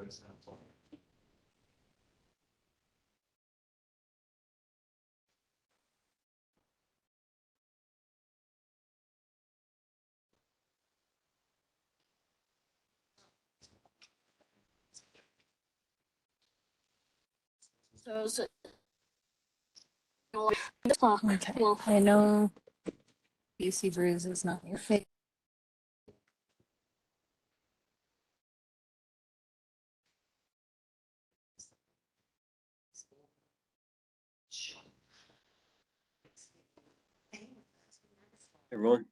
So, Okay. well, I know UC Bruise is not your favorite. Everyone?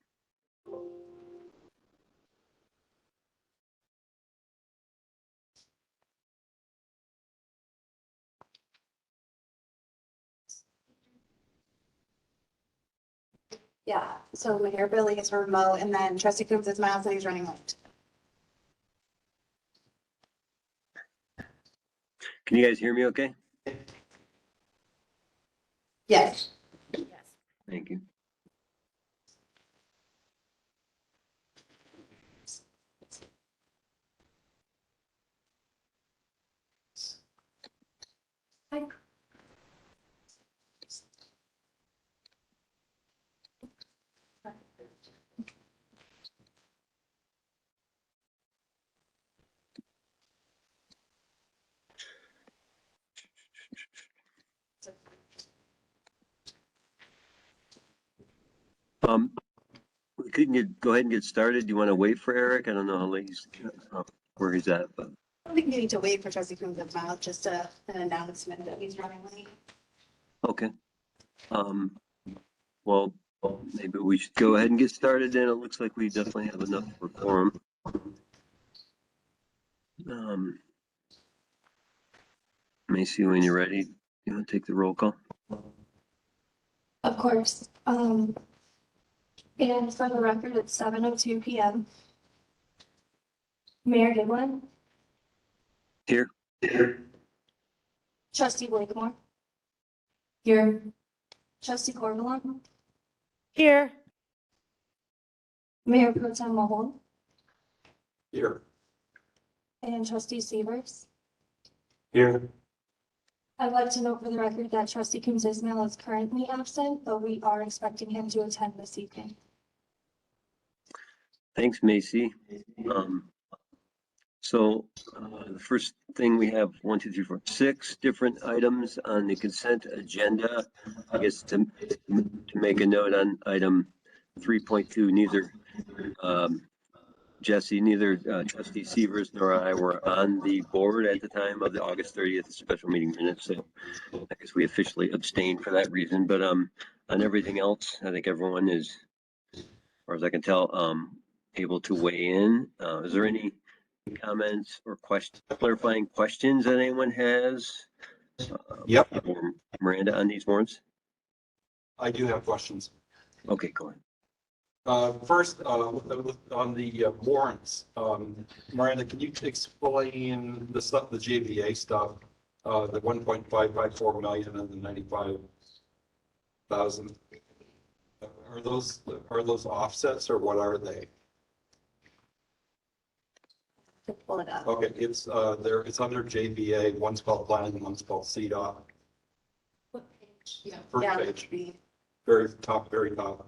Yeah, so Mayor Billy is remote and then Trustee Coombs is Miles and he's running late. Can you guys hear me okay? Yes. Thank you. We couldn't go ahead and get started. Do you want to wait for Eric? I don't know how late he's, where he's at, but. I don't think we need to wait for Trustee Coombs and Miles, just an announcement that he's running late. Okay. Well, maybe we should go ahead and get started then. It looks like we definitely have enough for quorum. Macy, when you're ready, you want to take the roll call? Of course. And for the record, it's 7:02 p.m. Mayor Goodwin, Here? Trustee Blakemore. Here. Trustee Corvalon, Here. Mayor Pro Tem Mahone, Here. and Trustee Severs. Here. I'd like to note for the record that Trustee Coombs Ismail is currently absent, but we are expecting him to attend this evening. Thanks, Macy. So the first thing we have 6 different items on the consent agenda. I guess to make a note on item 3.2, neither Jesse, neither Trustee Severs nor I were on the board at the time of the August 30th special meeting minutes. So I guess we officially abstained for that reason. But on everything else, I think everyone is, as far as I can tell, able to weigh in. Is there any comments or clarifying questions that anyone has? Yep. Or Miranda on these warrants? I do have questions. Okay, go ahead. First, on the warrants, Miranda, can you explain the stuff, the JVA stuff, the 1.554 million and the 95,000? Are those offsets or what are they? To pull it up. Okay, it's under JVA. One's called planning, one's called CDOT. What page? Yeah. First Yeah, page. let's be- Very top, very top.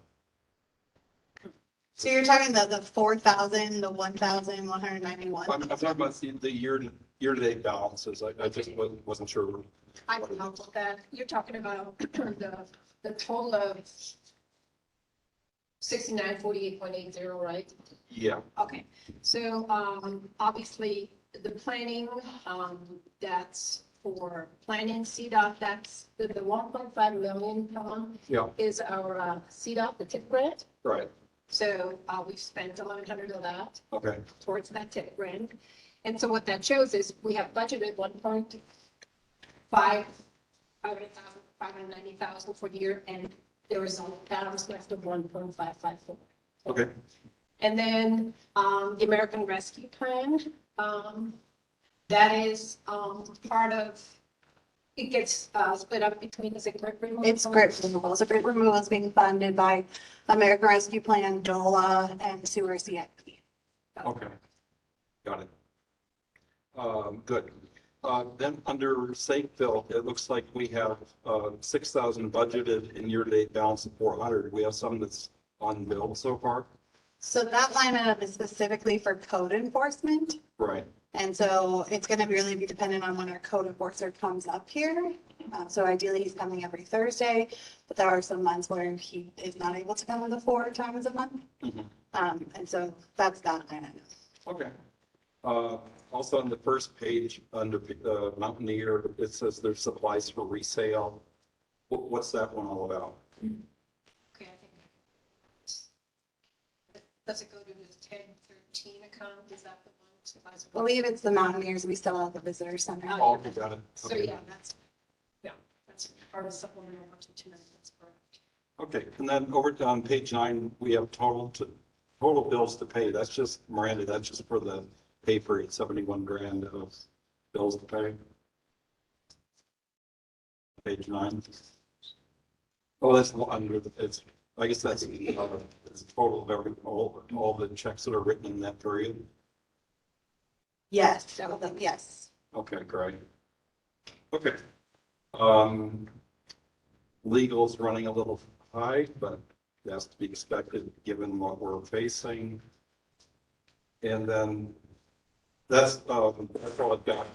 So you're talking the 4,000, the 1,191? I'm talking about the year-to-date balances. I just wasn't sure. I can help with that. You're talking about the total of 6948.80, right? Yeah. Okay, so obviously the planning, that's for planning CDOT, that's the 1.5 million Yeah. is our CDOT, the TIP grant. Right. So we've spent 1,100 of that Okay. towards that TIP grant. And so what that shows is we have budgeted 590,000 for the year, and there was a balance left of 1.554. Okay. And then the American Rescue Plan, that is part of, it gets split up between the grip removal. It's grip removal. So grip removal is being funded by American Rescue Plan, DOLA, and Sewer CIP. Okay. Got it. Good. Then under safe fill, it looks like we have 6,000 budgeted and year-to-date balance of 400. We have some that's unbilled so far. So that line item is specifically for code enforcement. Right. And so it's going to really be dependent on when our code enforcer comes up here. So ideally, he's coming every Thursday, but there are some months where he is not able to come in the 4 times a month. Mhm. And so that's that line item. Okay. Also on the first page under Mountaineer, it says there's supplies for resale. What's that one all about? Okay, I think. Does it go to the 1013 account? Is that the one? I believe it's the Mountaineers. We still have the visitor center. Oh, you got it. So Okay. yeah, that's part of supplemental budget tonight. That's correct. Okay, and then over on page 9, we have total bills to pay. That's just, Miranda, that's just for the paper, it's 71 grand of bills to pay. Page 9. Oh, that's under the, I guess that's it's total of all the checks that are written in that period. Yes, yes. Okay, great. Okay. Legal's running a little high, but that's to be expected given what we're facing. And then that's all I've got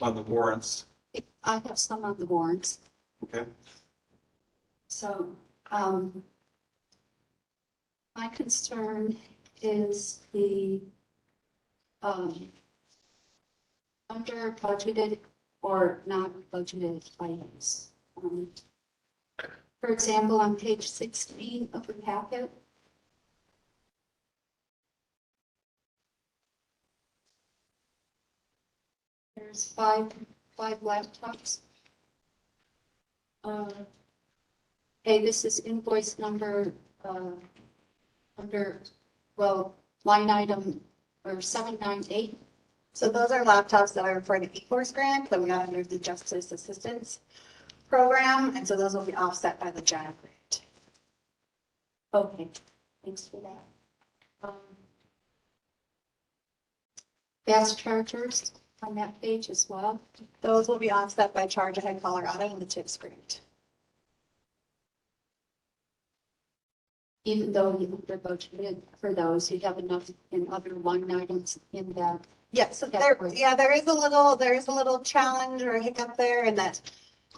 on the warrants. I have some on the warrants. Okay. So, my concern is the, under budgeted or not budgeted items. For example, on page 16 of the packet, there's five laptops. Okay, this is invoice number, line item, or 798. So those are laptops that are for the E-course grant that we got under the Justice Assistance Program. And so those will be offset by the general grant. Okay, thanks for that. Fast chargers on that page as well. Those will be offset by Charge Ahead Colorado and the TIPS grant. Even though you're budgeted for those, you have enough in other line items in that. Yes, so Category. there is a little challenge or a hiccup there in that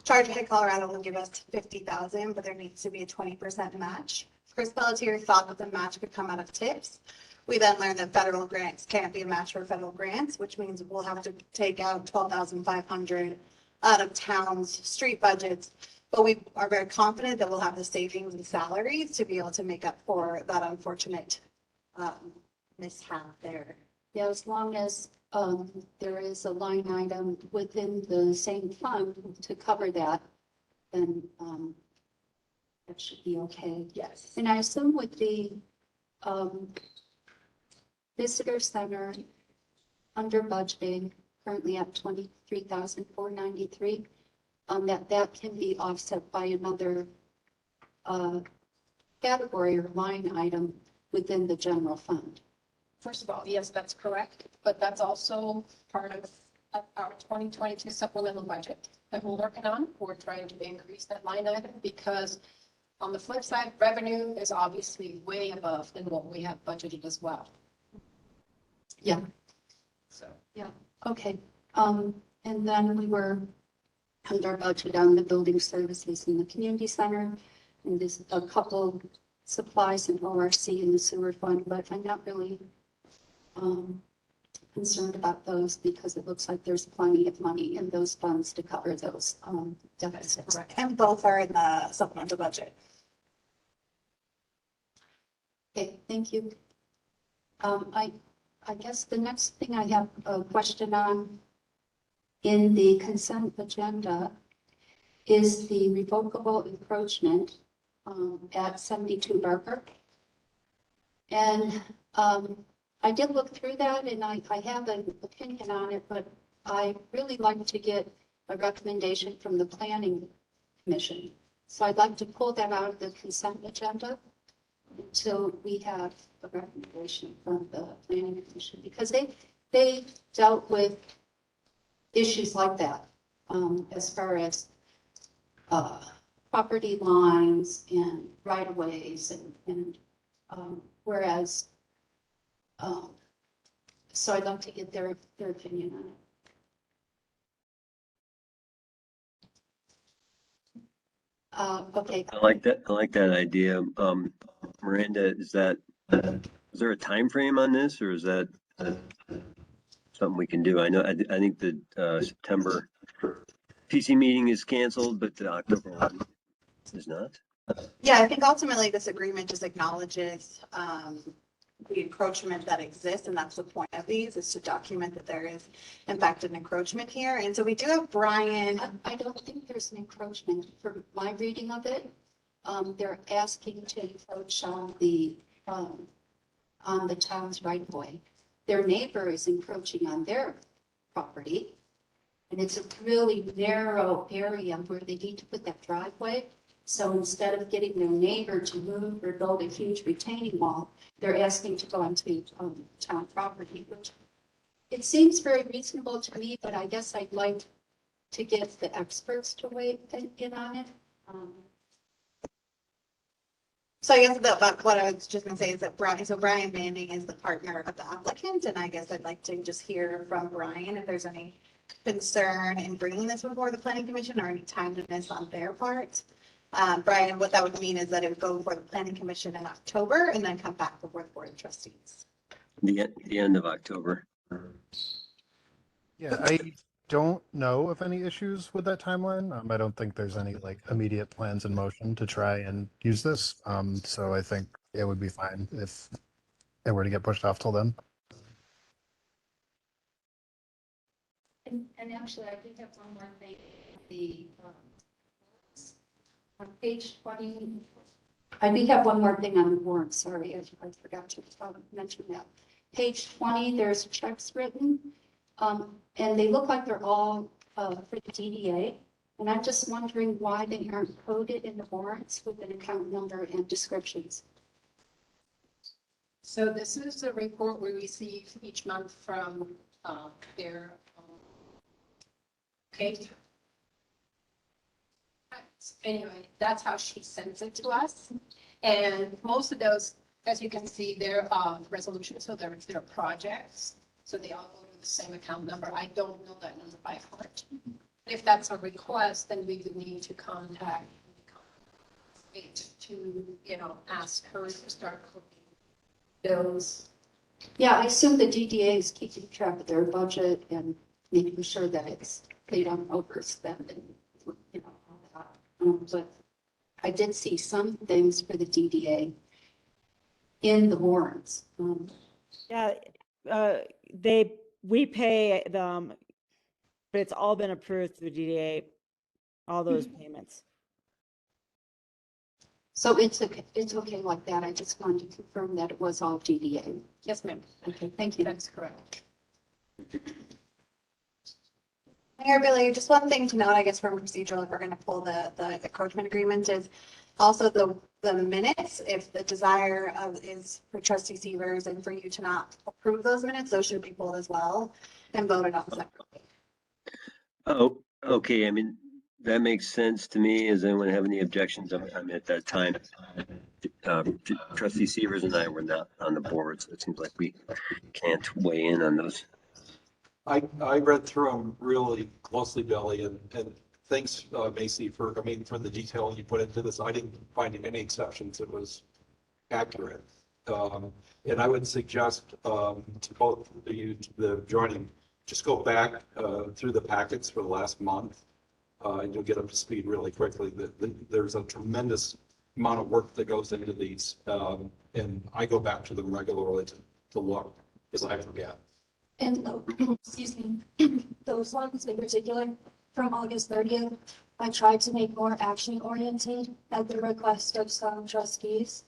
Charge Ahead Colorado will give us 50,000, but there needs to be a 20% match. Chris Pelletier thought that the match could come out of TIPS. We then learned that federal grants can't be a match for federal grants, which means we'll have to take out 12,500 out of town's street budgets. But we are very confident that we'll have the savings and salaries to be able to make up for that unfortunate mishap there. Yeah, as long as there is a line item within the same fund to cover that, then that should be okay. Yes. And I assume with the visitor center under budgeting, currently at 23,493, that can be offset by another category or line item within the general fund. First of all, yes, that's correct, but that's also part of our 2022 supplemental budget that we're working on. We're trying to increase that line item because on the flip side, revenue is obviously way above than what we have budgeted as well. Yeah. So. Okay, and then we were under budget on the building services in the community center, and there's a couple supplies in ORC in the sewer fund, but I'm not really concerned about those because it looks like there's plenty of money in those funds to cover those deficits. Correct. And both are in the supplemental budget. Okay, thank you. I guess the next thing I have a question on in the consent agenda is the revocable encroachment at 72 Barker. And I did look through that and I have an opinion on it, but I really like to get a recommendation from the planning commission. So I'd like to pull that out of the consent agenda until we have a recommendation from the planning commission, because they dealt with issues like that, as far as, property lines and right of ways and, whereas, so I'd like to get their opinion on it. Okay. I like that. I like that idea. Miranda, is there a time frame on this, or is that something we can do? I know, I think the September PC meeting is canceled, but the October one is not. Yeah, I think ultimately this agreement just acknowledges the encroachment that exists, and that's the point of these, is to document that there is in fact an encroachment here. And so we do have Brian. I don't think there's an encroachment from my reading of it. They're asking to encroach on the town's right of way. Their neighbor is encroaching on their property. And it's a really narrow area where they need to put that driveway. So instead of getting their neighbor to move or build a huge retaining wall, they're asking to go onto town property, which it seems very reasonable to me, but I guess I'd like to get the experts to weigh in on it. So I guess that what I was just gonna say is that Brian Manning is the partner of the applicant, and I guess I'd like to just hear from Brian if there's any concern in bringing this before the planning commission or any timeliness on their part. Brian, what that would mean is that it would go before the planning commission in October and then come back before the board of trustees. The end of October. Yeah, I don't know of any issues with that timeline. I don't think there's any like immediate plans in motion to try and use this. So I think it would be fine if it were to get pushed off till then. And actually, I do have one more thing. On page 20, I do have one more thing on the warrant. Sorry, I forgot to mention that. Page 20, there's checks written, and they look like they're all for the DDA. And I'm just wondering why they aren't coded in the warrants with an account number and descriptions. So this is the report we receive each month from their okay. Anyway, that's how she sends it to us. And most of those, as you can see, they're resolutions, so they're projects. So they all go to the same account number. I don't know that number by heart. If that's a request, then we would need to contact it to, ask her to start cooking bills. Yeah, I assume the DDA is keeping track of their budget and making sure that they don't overspend and, all that. But I did see some things for the DDA in the warrants. Yeah, we pay them, but it's all been approved through DDA, all those payments. So it's okay like that. I just wanted to confirm that it was all DDA. Yes, ma'am. Okay, thank you. That's correct. Mayor Billy, just one thing to note, I guess, from procedural, if we're going to pull the encroachment agreement, is also the minutes. If the desire is for trustee Severs and for you to not approve those minutes, those should be pulled as well and voted on separately. Oh, okay. I mean, that makes sense to me. Does anyone have any objections? I'm at that time. Trustee Severs and I were not on the board, so it seems like we can't weigh in on those. I read through them really closely, Billy, and thanks, Macy, for the detail you put into this. I didn't find any exceptions. It was accurate. And I would suggest to both of you, the joining, just go back through the packets for the last month, and you'll get up to speed really quickly. There's a tremendous amount of work that goes into these, and I go back to them regularly to look, because I forget. And, excuse me, those ones in particular, from August 30th, I tried to make more action oriented at the request of some trustees.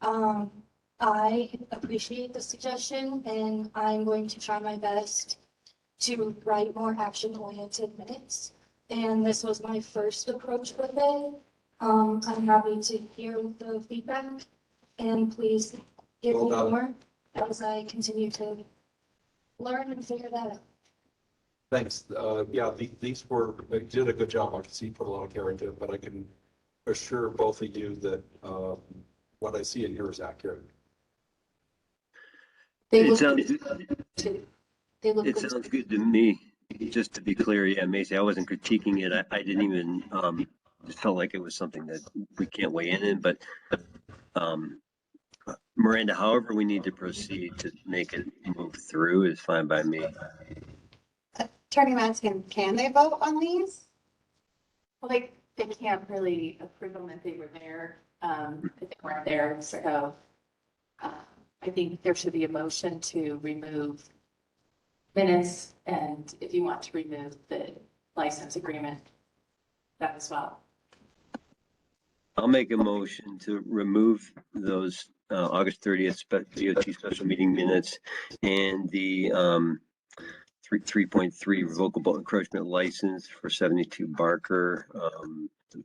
I appreciate the suggestion, and I'm going to try my best to write more action oriented minutes. And this was my first approach with it. I'm happy to hear the feedback, and please give me Well done. more as I continue to learn and figure that out. Thanks. Yeah, these were, they did a good job. I can see you put a lot of care into it, but I can assure both of you that what I see in here is accurate. They It look sounds, good. They look it good. sounds good to me. Just to be clear, yeah, Macy, I wasn't critiquing it. I didn't even, just felt like it was something that we can't weigh in, but, Miranda, however we need to proceed to make it move through is fine by me. Attorney Madsen, can they vote on these? Well, they can't really approve them if they were there, if they weren't there, so. I think there should be a motion to remove minutes, and if you want to remove the license agreement, that as well. I'll make a motion to remove those August 30th DOT special meeting minutes and the 3.3 revocable encroachment license for 72 Barker.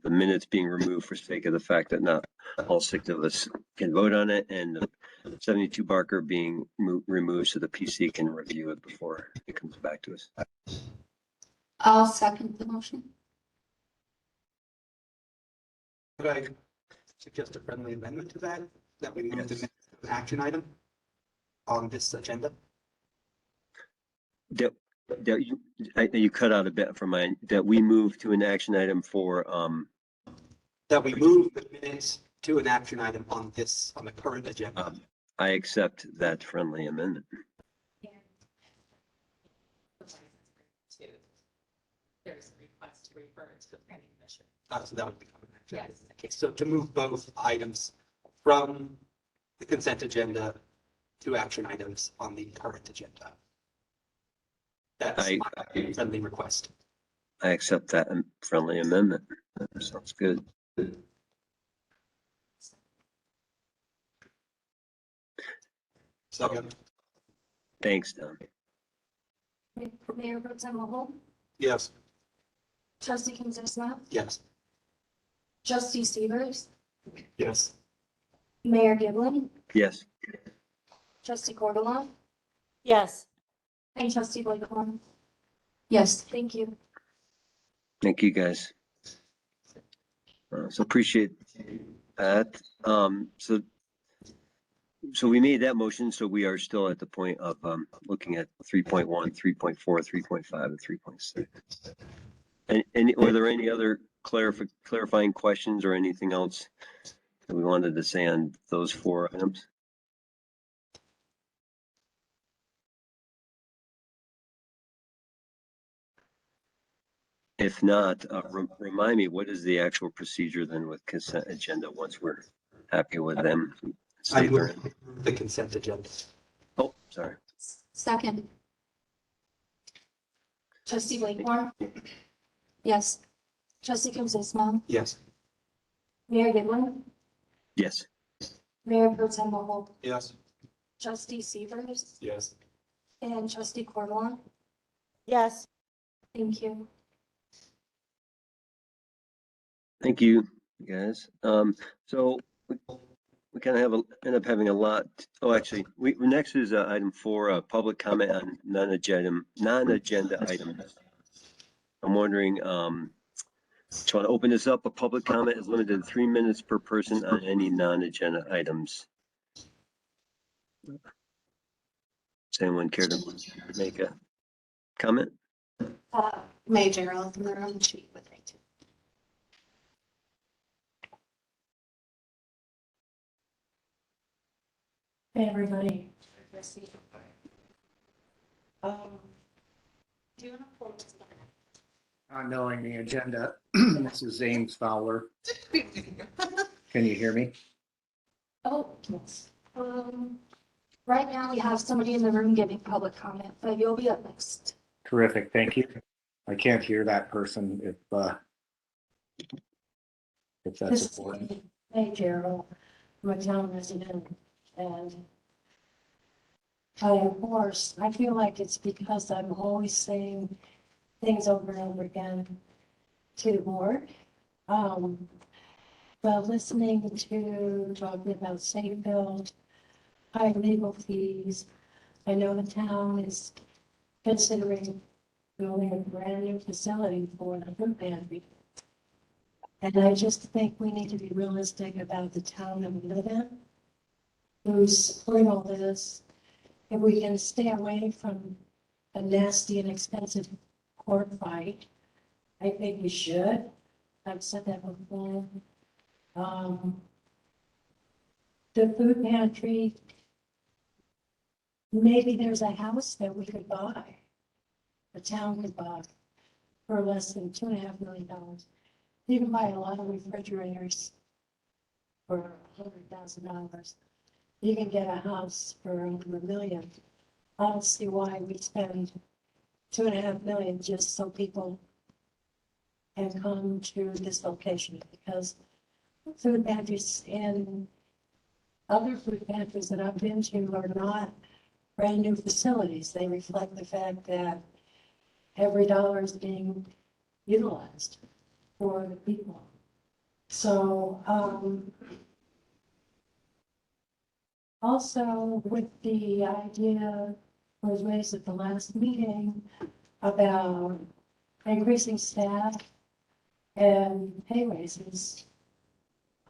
The minutes being removed for sake of the fact that not all 6 of us can vote on it, and the 72 Barker being removed so the PC can review it before it comes back to us. I'll second the motion. Could I suggest a friendly amendment to that, that we move the next action item on this agenda? You cut out a bit from mine, that we move to an action item for, That we move the minutes to an action item on the current agenda. I accept that friendly amendment. There's a request to refer it to the planning commission. So that would become an action. item. Yes. Okay, so to move both items from the consent agenda to action items on the current agenda. That's my friendly request. I accept that friendly amendment. That sounds good. Second. Thanks, Don. Mayor Pro Tem Mahol, Yes. trustee Kuzma, Yes. trustee Severs, Yes. Mayor Giblin, Yes. trustee Cordova, Yes. and trustee Blakemore. Yes. Thank you. Thank you, guys. So appreciate that. So we made that motion, so we are still at the point of looking at 3.1, 3.4, 3.5, and 3.6. And were there any other clarifying questions or anything else that we wanted to say on those 4 items? If not, remind me, what is the actual procedure then with consent agenda once we're happy with them? I move the consent agenda. Oh, sorry. Second. Trustee Blakemore, Yes. trustee Kuzma, Yes. Mayor Giblin, Yes. Mayor Pro Tem Mahol, Yes. trustee Severs, Yes. and trustee Cordova. Yes. Thank you. Thank you, guys. So we kind of end up having a lot. Oh, actually, next is item 4, public comment on non-agenda items. I'm wondering, just want to open this up. A public comment is limited to 3 minutes per person on any non-agenda items. Does anyone care to make a comment? May Gerald in the room, she would like to. Hey, everybody. Not knowing the agenda, this is James Fowler. Can you hear me? Oh, yes. Right now we have somebody in the room giving public comment, but you'll be up next. Terrific, thank you. I can't hear that person if This that's is important. Hey, Gerald, I'm a town resident, and of course, I feel like it's because I'm always saying things over and over again to the board. But listening to talking about safe build, high legal fees, I know the town is considering building a brand new facility for the food pantry. And I just think we need to be realistic about the town that we live in, who's supporting all this. If we can stay away from a nasty and expensive court fight, I think we should. I've said that before. The food pantry, maybe there's a house that we could buy, the town could buy for less than $2.5 million. You can buy a lot of refrigerators for $100,000. You can get a house for over $1 million. I don't see why we spend $2.5 million just so people can come to this location, because food pantries and other food pantries that I've been to are not brand new facilities. They reflect the fact that every dollar is being utilized for the people. So, also with the idea was raised at the last meeting about increasing staff and pay raises.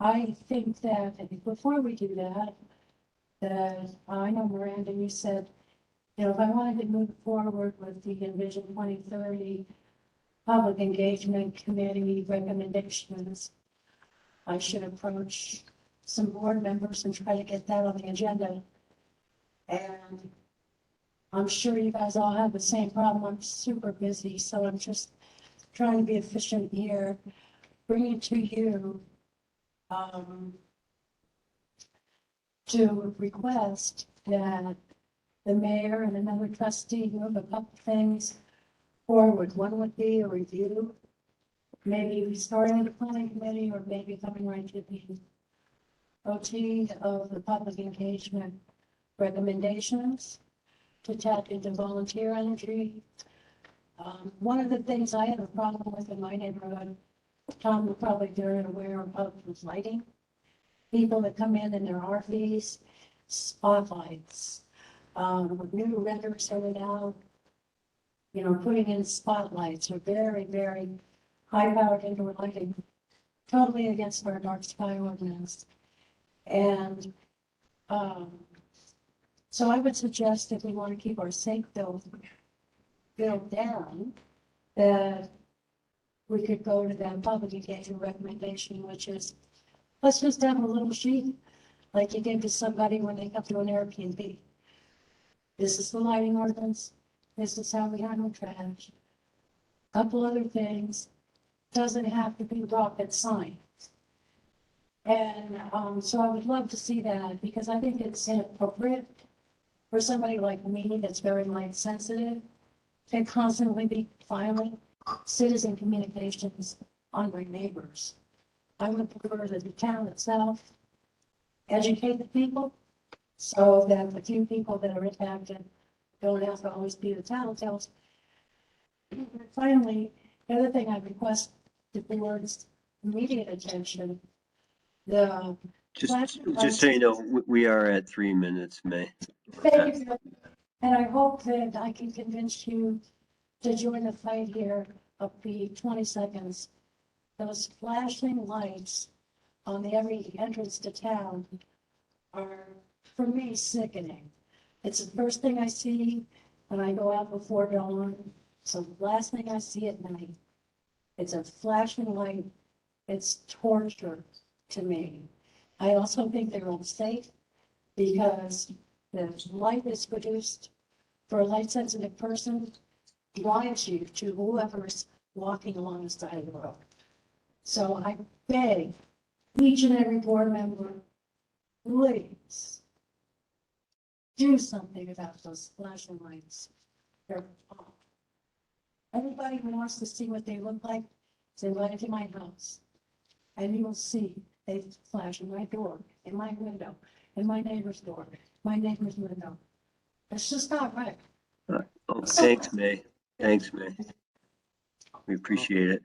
I think that before we do that, that I know Miranda, you said, you know, if I wanted to move forward with the Envision 2030 Public Engagement Committee recommendations, I should approach some board members and try to get that on the agenda. And I'm sure you guys all have the same problem. I'm super busy, so I'm just trying to be efficient here, bring it to you. To request that the mayor and another trustee move a couple things forward. One would be a review, maybe starting the planning committee or maybe coming right to the OT of the public engagement recommendations to tap into volunteer energy. One of the things I have a problem with in my neighborhood, Tom will probably be very aware of, is lighting. People that come in their RVs, spotlights. New renters are now, you know, putting in spotlights are very, very high-powered indoor lighting, totally against our dark sky ordinance. And so I would suggest if we want to keep our safe bill down, that we could go to that public engagement recommendation, which is, let's just have a little sheet like you give to somebody when they come to an Airbnb. This is the lighting ordinance. This is how we handle trash. Couple other things. Doesn't have to be rocket science. And so I would love to see that, because I think it's inappropriate for somebody like me that's very light sensitive to constantly be filing citizen communications on my neighbors. I would prefer that the town itself educate the people so that the few people that are impacted don't have to always be the town tells. Finally, the other thing I request the board's immediate attention, the Just so you know, we are at 3 minutes, May. thank you. And I hope that I can convince you to join the fight here of the 20 seconds. Those flashing lights on every entrance to town are, for me, sickening. It's the first thing I see when I go out before dawn. So the last thing I see at night. It's a flashing light. It's torture to me. I also think they're unsafe because the light is produced for a light sensitive person, blinds you to whoever's walking along the side of the road. So I beg each and every board member, please do something about those flashing lights. They're off. Everybody who wants to see what they look like is invited to my house. And you will see they flash in my door, in my window, in my neighbor's door, my neighbor's window. It's just not right. Oh, thanks, May. Thanks, May. We appreciate it.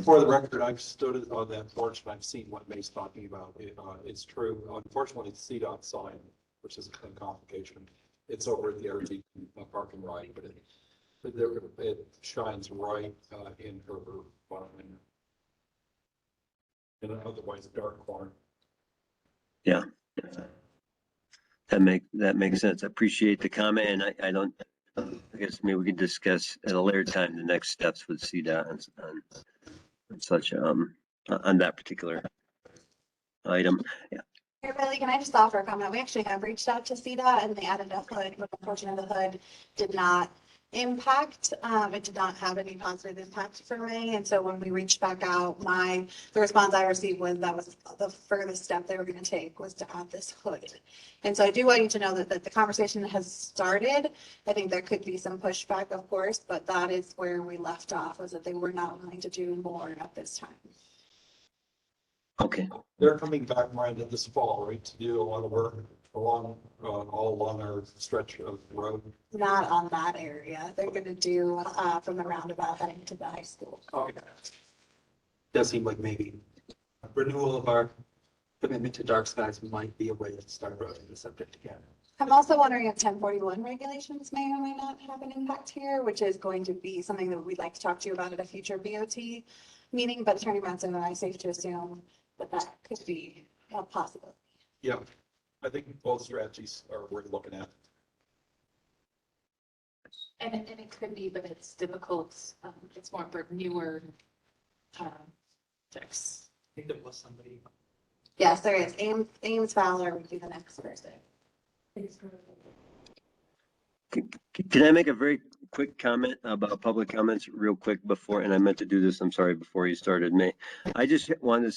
For the record, I've stood on that porch and I've seen what May's talking about. It's true. Unfortunately, it's CDOT sign, which is a complication. It's over at the RV park and ride, but It shines right in her farming. In an otherwise dark corner. Yeah. That makes sense. I appreciate the comment, and I don't, I guess maybe we could discuss at a later time the next steps with CDOT on such, on that particular item. Hey, Billy, can I just offer a comment? We actually have reached out to CDOT and they added a hood, but unfortunately the hood did not impact. It did not have any positive impact for me. And so when we reached back out, the response I received was that was the furthest step they were going to take was to add this hood. And so I do want you to know that the conversation has started. I think there could be some pushback, of course, but that is where we left off, was that they were not willing to do more at this time. Okay, They're coming back, Miranda, this fall, right, to do a lot of work all along our stretch of road. Not on that area. They're going to do from the roundabout heading to the high school. Okay. Does seem like maybe renewal of our commitment to dark skies might be a way to start broaching the subject again. I'm also wondering if 1041 regulations may or may not have an impact here, which is going to be something that we'd like to talk to you about at a future BOT meeting, but Attorney Manson and I safe to assume that could be a possibility. Yeah, I think both strategies are worth looking at. And it could be, but it's difficult. It's more for newer checks. I think there was somebody. Yes, there is. Ames Fowler would be the next person. can I make a very quick comment about public comments real quick before, and I meant to do this, I'm sorry, before you started, May. I just wanted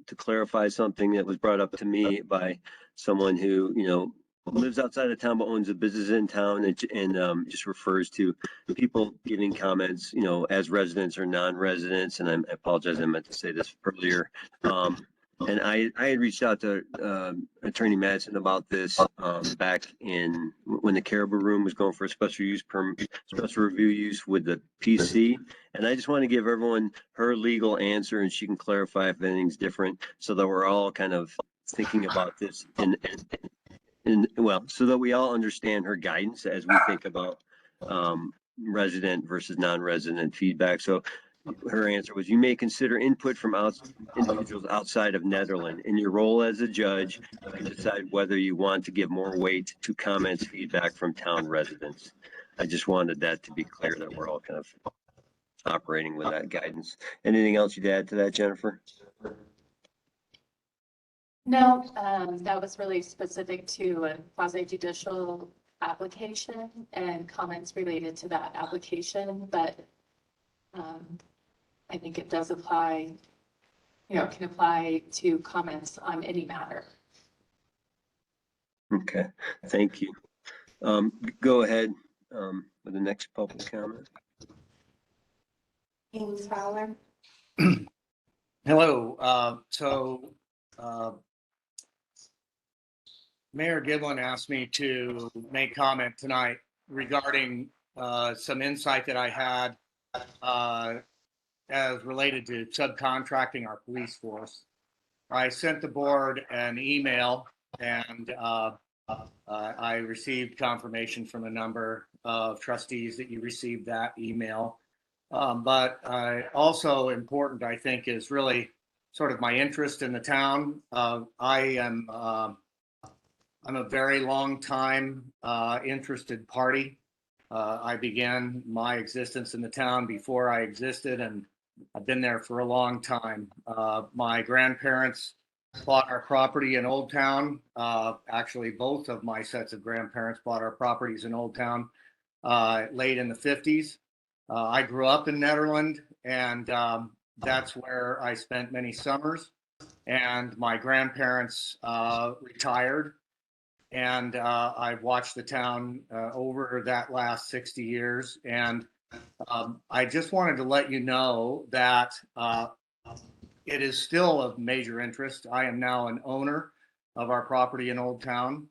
to clarify something that was brought up to me by someone who, lives outside of town but owns a business in town and just refers to people giving comments, as residents or non-residents. And I apologize, I meant to say this earlier. And I had reached out to Attorney Madsen about this back in when the Caribou Room was going for a special review use with the PC. And I just want to give everyone her legal answer and she can clarify if anything's different so that we're all kind of thinking about this and well, so that we all understand her guidance as we think about resident versus non-resident feedback. So her answer was, you may consider input from individuals outside of Nederland. In your role as a judge, you can decide whether you want to give more weight to comments, feedback from town residents. I just wanted that to be clear that we're all kind of operating with that guidance. Anything else you'd add to that, Jennifer? No, that was really specific to a quasi judicial application and comments related to that application, but I think it does apply, can apply to comments on any matter. Okay, thank you. Go ahead with the next public comment. Ames Fowler. Hello. Mayor Giblin asked me to make comment tonight regarding some insight that I had as related to subcontracting our police force. I sent the board an email and I received confirmation from a number of trustees that you received that email. But also important, I think, is really sort of my interest in the town. I'm a very long time interested party. I began my existence in the town before I existed, and I've been there for a long time. My grandparents bought our property in Old Town. Actually, both of my sets of grandparents bought our properties in Old Town late in the 50s. I grew up in Nederland, and that's where I spent many summers. And my grandparents retired. And I've watched the town over that last 60 years. And I just wanted to let you know that it is still of major interest. I am now an owner of our property in Old Town.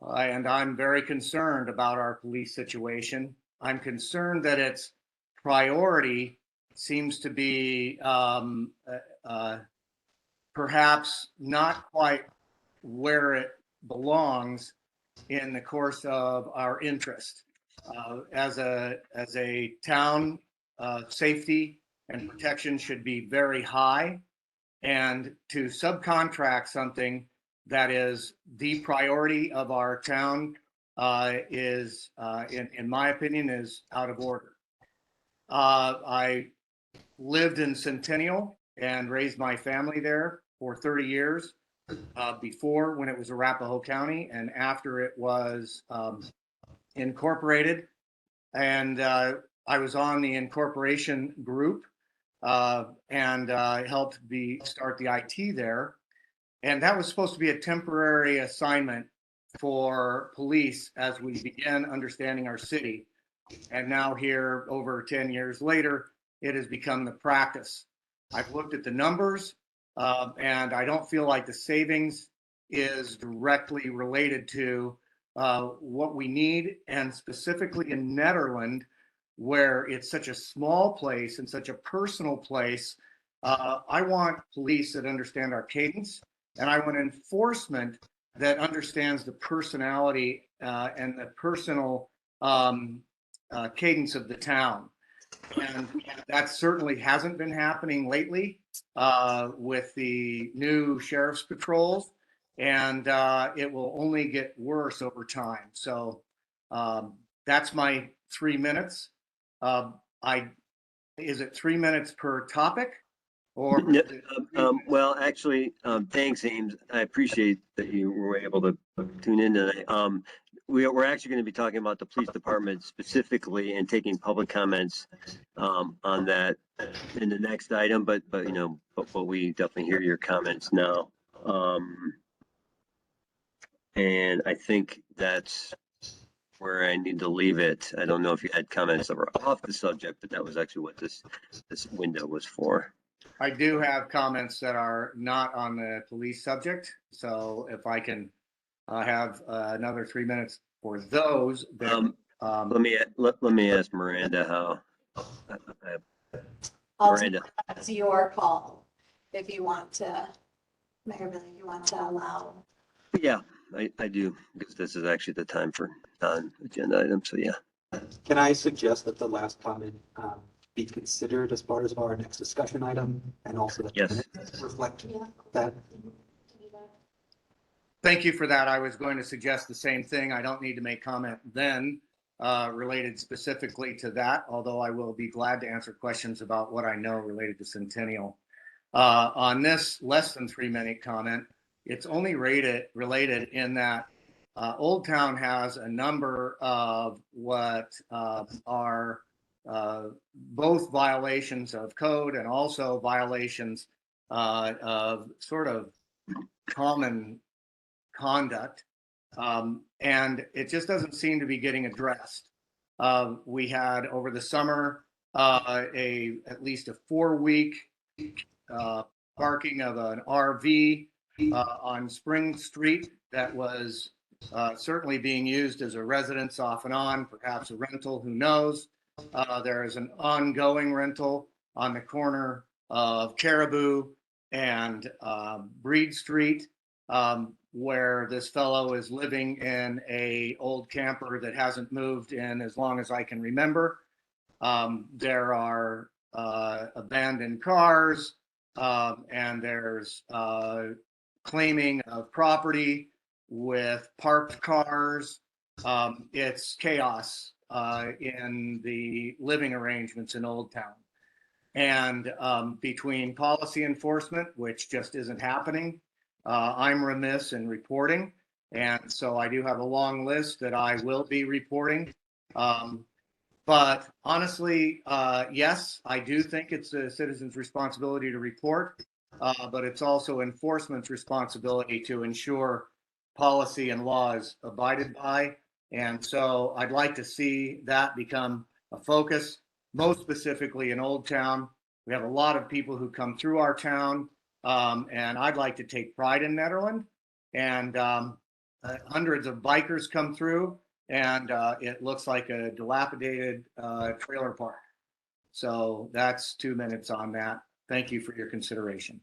And I'm very concerned about our police situation. I'm concerned that its priority seems to be perhaps not quite where it belongs in the course of our interest. As a town, safety and protection should be very high. And to subcontract something that is the priority of our town is, in my opinion, is out of order. I lived in Centennial and raised my family there for 30 years before, when it was Arapahoe County, and after it was incorporated. And I was on the incorporation group and helped start the IT there. And that was supposed to be a temporary assignment for police as we began understanding our city. And now here, over 10 years later, it has become the practice. I've looked at the numbers and I don't feel like the savings is directly related to what we need. And specifically in Nederland, where it's such a small place and such a personal place, I want police that understand our cadence, and I want enforcement that understands the personality and the personal cadence of the town. And that certainly hasn't been happening lately with the new sheriff's patrols, and it will only get worse over time. So that's my 3 minutes. Is it 3 minutes per topic? Or well, actually, thanks, Ames. I appreciate that you were able to tune in tonight. We're actually going to be talking about the police department specifically and taking public comments on that in the next item. But we definitely hear your comments now. And I think that's where I need to leave it. I don't know if you had comments that were off the subject, but that was actually what this window was for. I do have comments that are not on the police subject. So if I can have another 3 minutes for those. Let me ask Miranda how. Miranda, It's your call if you want to, Mayor Billy, you want to allow. yeah, I do, because this is actually the time for non-agenda items. So yeah. Can I suggest that the last comment be considered as part of our next discussion item, and also that the Yes. minutes reflect that? Thank you for that. I was going to suggest the same thing. I don't need to make comment then related specifically to that, although I will be glad to answer questions about what I know related to Centennial. On this less than 3 minute comment, it's only related in that Old Town has a number of what are both violations of code and also violations of sort of common conduct. And it just doesn't seem to be getting addressed. We had over the summer at least a 4-week parking of an RV on Spring Street that was certainly being used as a residence off and on, perhaps a rental, who knows. There is an ongoing rental on the corner of Caribou and Breed Street, where this fellow is living in a old camper that hasn't moved in as long as I can remember. There are abandoned cars, and there's claiming of property with parked cars. It's chaos in the living arrangements in Old Town. And between policy enforcement, which just isn't happening, I'm remiss in reporting. And so I do have a long list that I will be reporting. But honestly, yes, I do think it's a citizen's responsibility to report, but it's also enforcement's responsibility to ensure policy and law is abided by. And so I'd like to see that become a focus, most specifically in Old Town. We have a lot of people who come through our town, and I'd like to take pride in Nederland. And hundreds of bikers come through, and it looks like a dilapidated trailer park. So that's 2 minutes on that. Thank you for your consideration.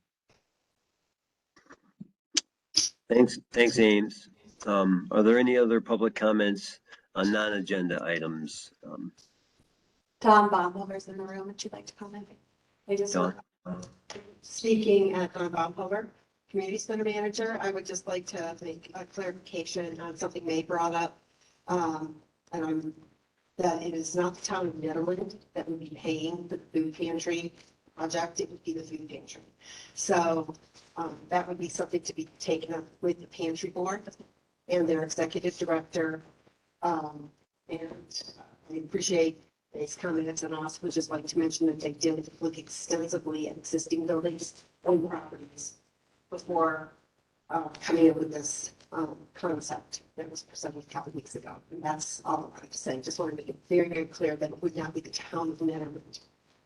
Thanks, Ames. Are there any other public comments on non-agenda items. Tom Baumhover's in the room. Would you like to comment? I just Dawn? speaking at Baumhover, Community Center Manager, I would just like to make a clarification on something May brought up. That it is not the town of Nederland that would be paying the food pantry project, it would be the food pantry. So that would be something to be taken up with the pantry board and their executive director. And I appreciate his comments, and also would just like to mention that they did look extensively at existing buildings and properties before coming up with this concept that was presented a couple of weeks ago. And that's all I wanted to say. Just want to make it very, very clear that it would not be the town of Nederland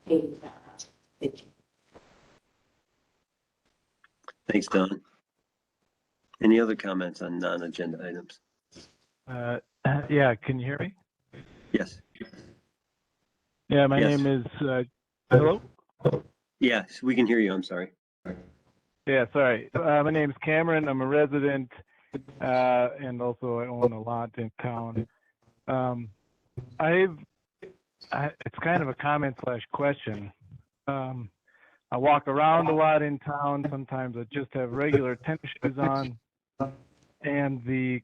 paying for that project. Thank you. Thanks, Don. Any other comments on non-agenda items? Yeah, can you hear me? Yes. Yeah, my Yes. name is, hello? Yes, we can hear you. I'm sorry. Yeah, sorry. My name is Cameron. I'm a resident, and also I own a lot in town. It's kind of a comment / question. I walk around a lot in town. Sometimes I just have regular tennis shoes on, and the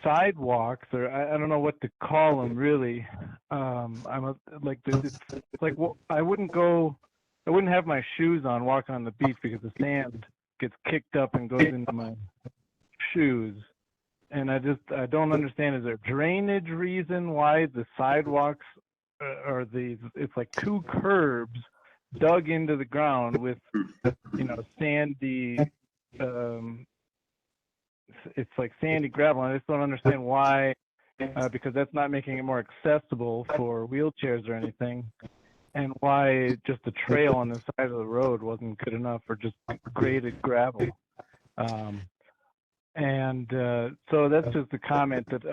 sidewalks, or I don't know what to call them really. Well, I wouldn't have my shoes on walking on the beach because the sand gets kicked up and goes into my shoes. And I don't understand, is there a drainage reason why the sidewalks it's like two curbs dug into the ground with, sandy, it's like sandy gravel. And I just don't understand why, because that's not making it more accessible for wheelchairs or anything. And why just a trail on the side of the road wasn't good enough, or just graded gravel. So that's just a comment that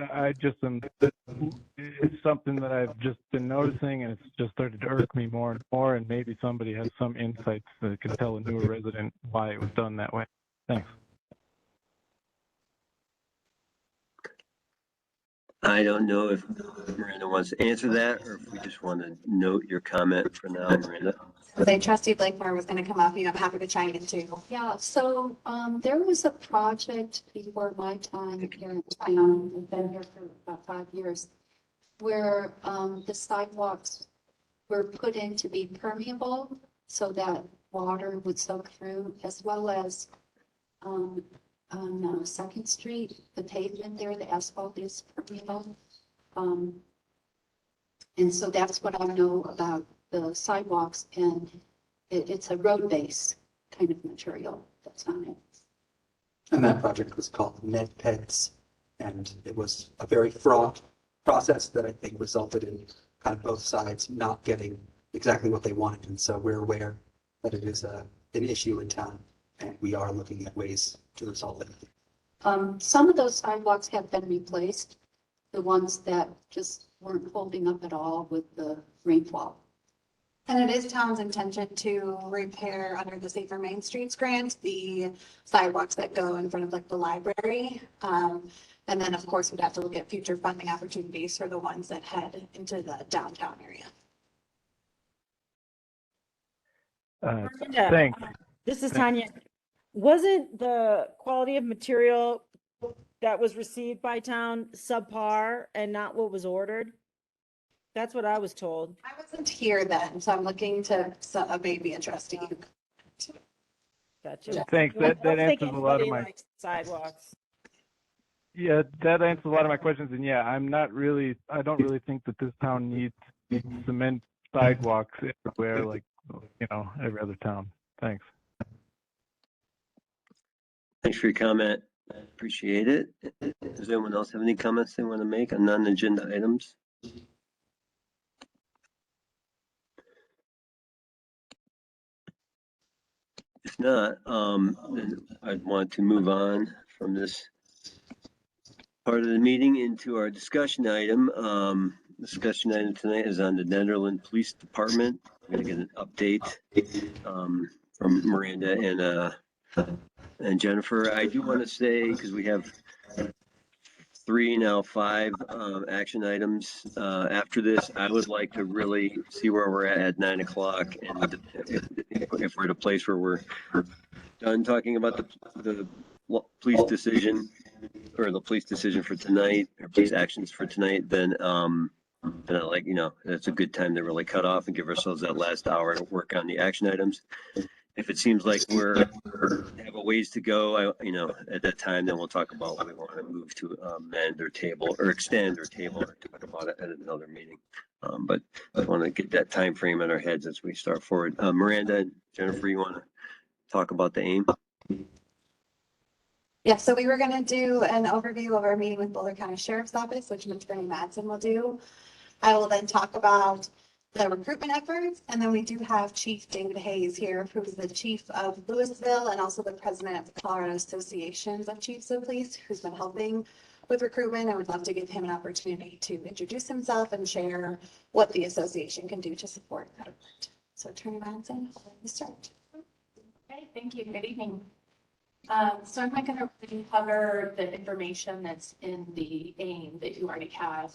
it's something that I've just been noticing, and it's just started to irk me more and more, and maybe somebody has some insights that can tell a newer resident why it was done that way. Thanks. I don't know if Miranda wants to answer that, or if we just want to note your comment for now, Miranda. I trusted Blakemore was going to come up. I'm happy to chime in too. Yeah, so there was a project before my time here in town, I've been here for about 5 years, where the sidewalks were put in to be permeable so that water would soak through, as well as on 2nd Street, the pavement there, the asphalt is permeable. And so that's what I know about the sidewalks, and it's a road base kind of material that's on it. And that project was called NedPeds, and it was a very fraught process that I think resulted in kind of both sides not getting exactly what they wanted. And so we're aware that it is an issue in town, and we are looking at ways to resolve it. Some of those sidewalks have been replaced, the ones that just weren't holding up at all with the rainfall. And it is town's intention to repair under the Safer Main Streets grant, the sidewalks that go in front of like the library. And then of course we'd have to look at future funding opportunities for the ones that head into the downtown area. Thanks. This is Tanya. Wasn't the quality of material that was received by town subpar and not what was ordered? That's what I was told. I wasn't here then, so I'm looking to maybe address you. Gotcha. Thanks. I That don't think answers a lot of anybody my. likes sidewalks. Yeah, that answers a lot of my questions. And yeah, I don't really think that this town needs cement sidewalks everywhere like, every other town. Thanks. Thanks for your comment. I appreciate it. Does anyone else have any comments they want to make on non-agenda items? If not, then I'd want to move on from this part of the meeting into our discussion item. Discussion item tonight is on the Nederland Police Department. We're going to get an update from Miranda and Jennifer. I do want to say, because we have three, now five, action items. After this, I would like to really see where we're at 9 o'clock. And if we're at a place where we're done talking about the police decision or the police decision for tonight, or police actions for tonight, then I like, that's a good time to really cut off and give ourselves that last hour to work on the action items. If it seems like have a ways to go, at that time, then we'll talk about what we want to move to amend or table or extend or table or talk about it at another meeting. But I want to get that time frame in our heads as we start forward. Miranda, Jennifer, you want to talk about the aim? Yeah, so we were gonna do an overview of our meeting with Boulder County Sheriff's Office, which Attorney Madsen will do. I will then talk about the recruitment efforts, and then we do have Chief David Hayes here, who's the chief of Louisville and also the president of the Colorado Associations of Chiefs of Police, who's been helping with recruitment. I would love to give him an opportunity to introduce himself and share what the association can do to support that effort. So Attorney Madsen, I'll let you start. Okay, thank you. Good evening. So I'm not going to cover the information that's in the AIM that you already have.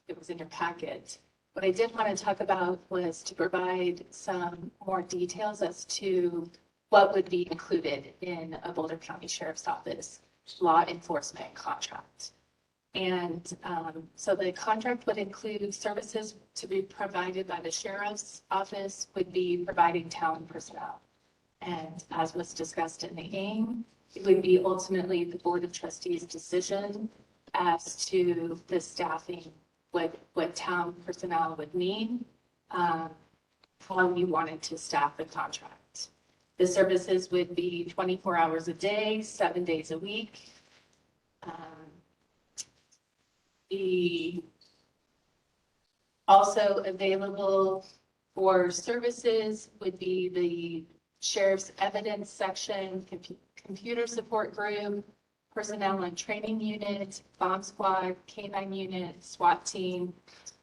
It was in your packet. What I did want to talk about was to provide some more details as to what would be included in a Boulder County Sheriff's Office law enforcement contract. And so the contract would include services to be provided by the Sheriff's Office, would be providing town personnel. And as was discussed in the AIM, it would be ultimately the Board of Trustees' decision as to the staffing, what town personnel would need, how you wanted to staff the contract. The services would be 24 hours a day, 7 days a week. Also available for services would be the Sheriff's Evidence Section, Computer Support Group, Personnel and Training Unit, Bomb Squad, K9 Unit, SWAT Team,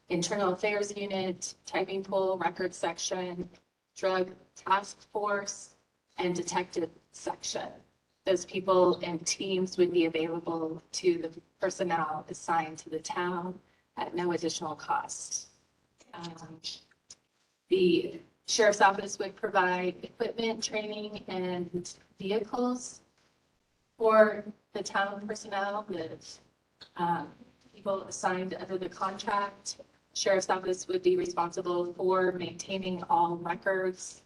Internal Affairs Unit, Typing Pool, Record Section, Drug Task Force, and Detective Section. Those people and teams would be available to the personnel assigned to the town at no additional cost. The Sheriff's Office would provide equipment, training, and vehicles for the town personnel, the people assigned under the contract. Sheriff's Office would be responsible for maintaining all records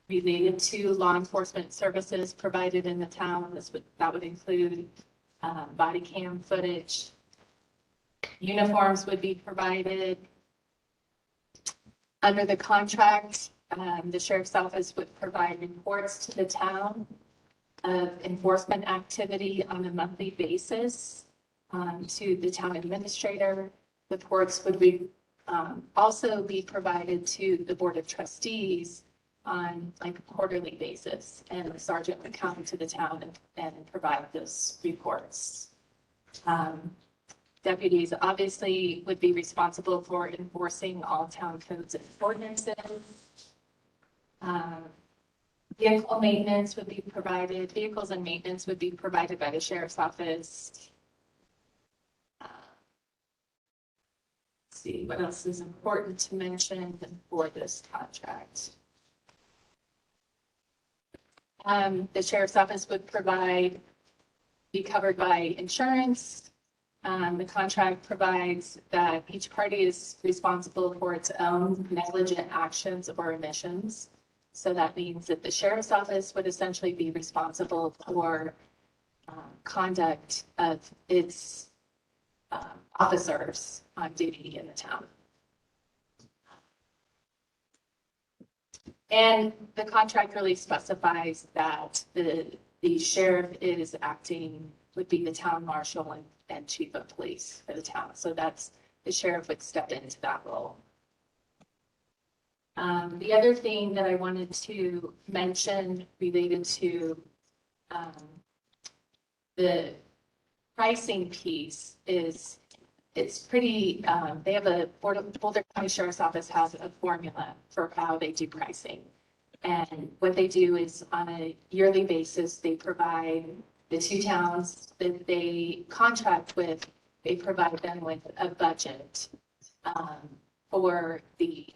related to law enforcement services provided in the town. That would include body cam footage. Uniforms would be provided. Under the contract, the Sheriff's Office would provide reports to the town of enforcement activity on a monthly basis to the town administrator. Reports would be also be provided to the Board of Trustees on a quarterly basis, and the sergeant would come to the town and provide those reports. Deputies obviously would be responsible for enforcing all town codes and ordinances. Vehicle maintenance would be provided, vehicles and maintenance would be provided by the Sheriff's Office. Let's see, what else is important to mention for this contract? The Sheriff's Office would be covered by insurance. The contract provides that each party is responsible for its own negligent actions or omissions. So that means that the Sheriff's Office would essentially be responsible for conduct of its officers on duty in the town. And the contract really specifies that the sheriff is acting, would be the town marshal and chief of police for the town. So that's, the sheriff would step into that role. The other thing that I wanted to mention related to the pricing piece is it's pretty, they have Boulder County Sheriff's Office has a formula for how they do pricing. And what they do is on a yearly basis, they provide the two towns that they contract with, they provide them with a budget for the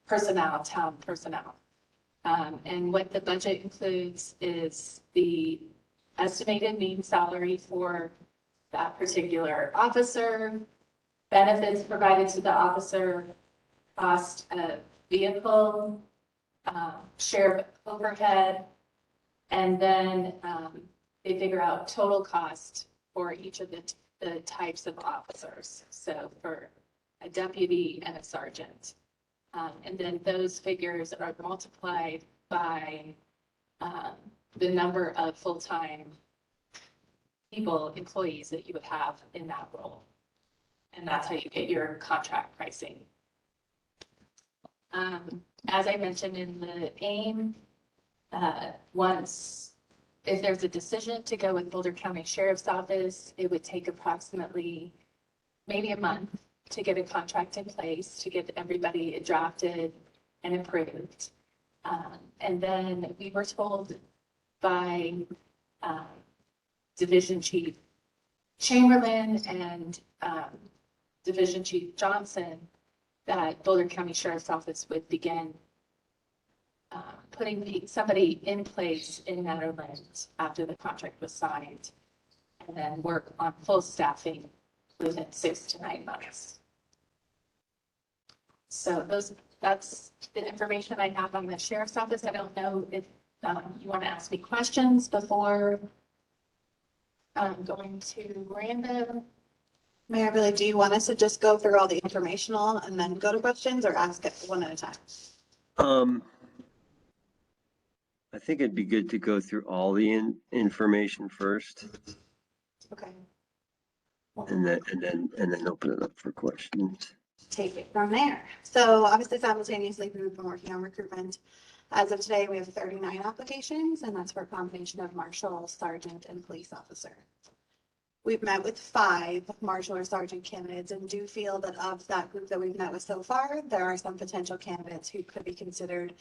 personnel, town personnel. And what the budget includes is the estimated mean salary for that particular officer, benefits provided to the officer, cost of vehicle, share of overhead, and then they figure out total cost for each of the types of officers. So for a deputy and a sergeant. And then those figures are multiplied by the number of full-time employees that you would have in that role. And that's how you get your contract pricing. As I mentioned in the AIM, if there's a decision to go with Boulder County Sheriff's Office, it would take approximately maybe a month to get a contract in place, to get everybody drafted and approved. And then we were told by Division Chief Chamberlain and Division Chief Johnson that Boulder County Sheriff's Office would begin putting somebody in place in Netherlands after the contract was signed, and then work on full staffing within 6 to 9 months. So that's the information I have on the Sheriff's Office. I don't know if you want to ask me questions before going to random. Mayor Billy, do you want us to just go through all the informational and then go to questions, or ask it one at a time? I think it'd be good to go through all the information first, Okay. and then open it up for questions. Take it from there. So obviously simultaneously, we've been working on recruitment. As of today, we have 39 applications, and that's for a combination of marshal, sergeant, and police officer. We've met with 5 marshal or sergeant candidates and do feel that of that group that we've met with so far, there are some potential candidates who could be considered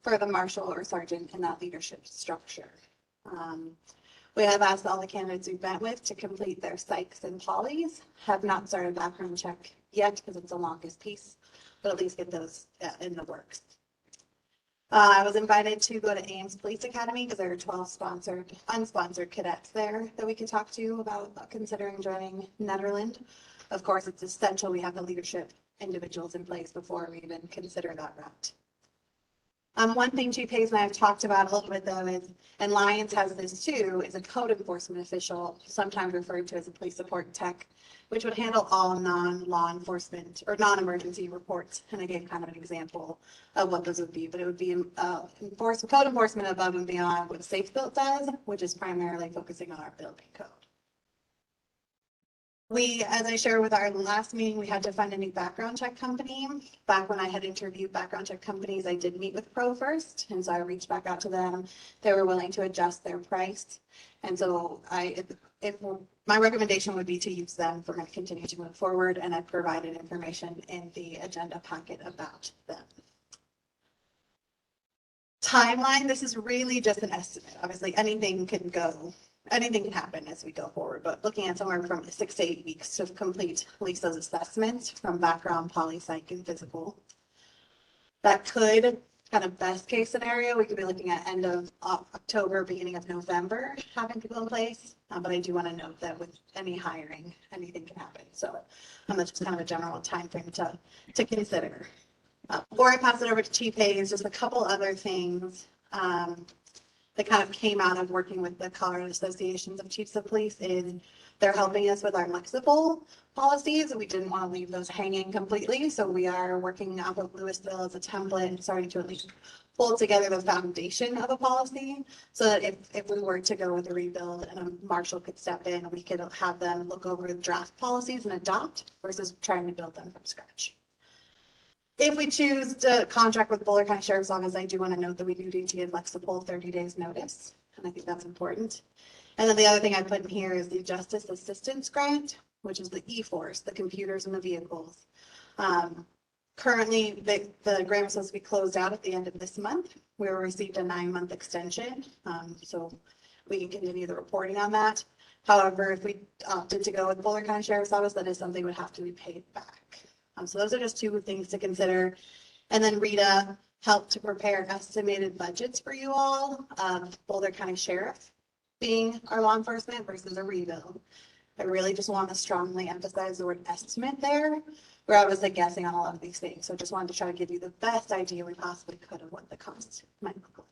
for the marshal or sergeant in that leadership structure. We have asked all the candidates we've met with to complete their psychs and polys. Have not started background check yet because it's the longest piece, but at least get those in the works. I was invited to go to Ames Police Academy because there are 12 unsponsored cadets there that we can talk to about considering joining Netherlands. Of course, it's essential we have the leadership individuals in place before we even consider that route. One thing Chief Hayes and I have talked about a little bit though is, and Lyons has this too, is a code enforcement official, sometimes referred to as a police support tech, which would handle all non-law enforcement or non-emergency reports. And I gave kind of an example of what those would be, but it would be code enforcement above and beyond what Safe Built does, which is primarily focusing on our building code. As I shared with our last meeting, we had to find a new background check company. Back when I had interviewed background check companies, I did meet with Pro first, and so I reached back out to them. They were willing to adjust their price. And so my recommendation would be to use them if we're going to continue to move forward, and I provided information in the agenda packet about them. Timeline, this is really just an estimate. Obviously, anything can happen as we go forward, but looking at somewhere from 6 to 8 weeks to complete at least those assessments from background, poly, psych, and physical. That could, kind of best case scenario, we could be looking at end of October, beginning of November, having people in place. But I do want to note that with any hiring, anything can happen. So that's just kind of a general timeframe to consider. Before I pass it over to Chief Hayes, just a couple other things that kind of came out of working with the Colorado Associations of Chiefs of Police is they're helping us with our Lexipol policies. We didn't want to leave those hanging completely. So we are working off of Louisville as a template and starting to at least pull together the foundation of a policy so that if we were to go with a rebuild and a marshal could step in, we could have them look over the draft policies and adopt versus trying to build them from scratch. If we choose to contract with Boulder County Sheriff's Office, I do want to note that we do need to give Lexipol 30 days notice, and I think that's important. And then the other thing I put in here is the Justice Assistance Grant, which is the E-Force, the computers and the vehicles. Currently, the grant was supposed to be closed out at the end of this month. We received a 9-month extension, so we can continue the reporting on that. However, if we opted to go with Boulder County Sheriff's Office, that is something that would have to be paid back. So those are just two things to consider. And then Rita helped to prepare estimated budgets for you all of Boulder County Sheriff being our law enforcement versus a rebuild. I really just want to strongly emphasize the word estimate there, where I was like guessing on a lot of these things. So just wanted to try to give you the best idea we possibly could of what the cost might look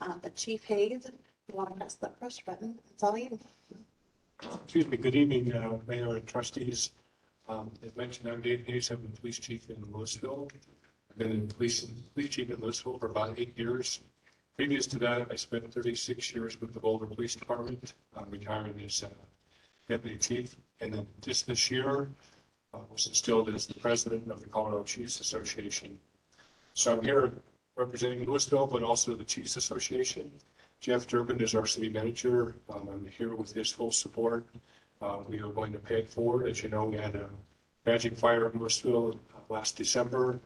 like. But Chief Hayes, if you want to press the push button, it's all you. Excuse me, good evening, Mayor and trustees. As mentioned, I'm Dave Hayes, I'm the police chief in Louisville. I've been in police chief in Louisville for about 8 years. Previous to that, I spent 36 years with the Boulder Police Department. I'm retiring as deputy chief. And then just this year, was instilled as the president of the Colorado Chiefs Association. So I'm here representing Louisville, but also the Chiefs Association. Jeff Durbin is our city manager. I'm here with his full support. We are going to pay it forward. As you know, we had a tragic fire in Louisville last December.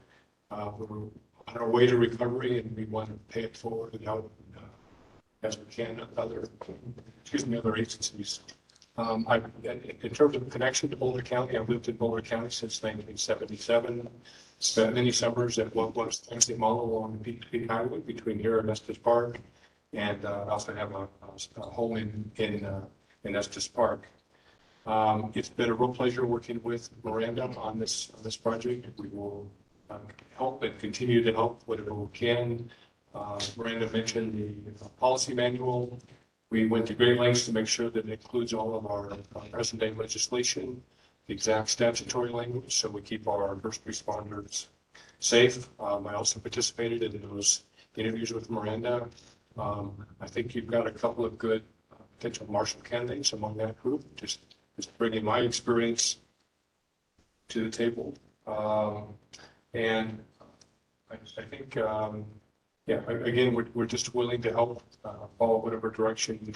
We were on our way to recovery, and we want to pay it forward and help as we can other agencies. In terms of connection to Boulder County, I've lived in Boulder County since 1977. Spent many summers at what was the Fancy Mall along the Peak Highway between here and Estes Park. And I also have a home in Estes Park. It's been a real pleasure working with Miranda on this project. We will help and continue to help whatever we can. Miranda mentioned the policy manual. We went to great lengths to make sure that it includes all of our present day legislation, the exact statutory language, so we keep our first responders safe. I also participated in those interviews with Miranda. I think you've got a couple of good potential marshal candidates among that group, just bringing my experience to the table. And I think, yeah, again, we're just willing to help follow whatever direction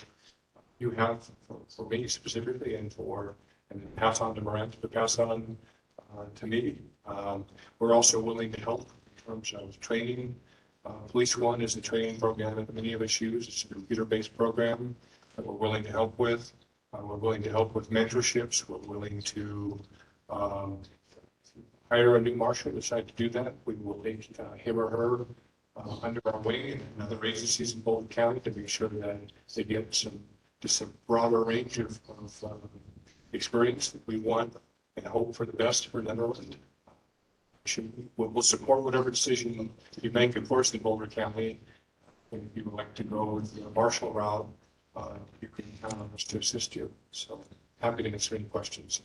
you have for me specifically and pass on to Miranda to pass on to me. We're also willing to help in terms of training. Police One is a training program that many of us use. It's a computer-based program that we're willing to help with. We're willing to help with mentorships. We're willing to hire a new marshal, decide to do that. We will take him or her under our wing and other agencies in Boulder County to make sure that they get just a broader range of experience that we want and hope for the best for Nederland. We'll support whatever decision you make, of course, in Boulder County. If you would like to go with the marshal route, you can count on us to assist you. So happy to answer any questions.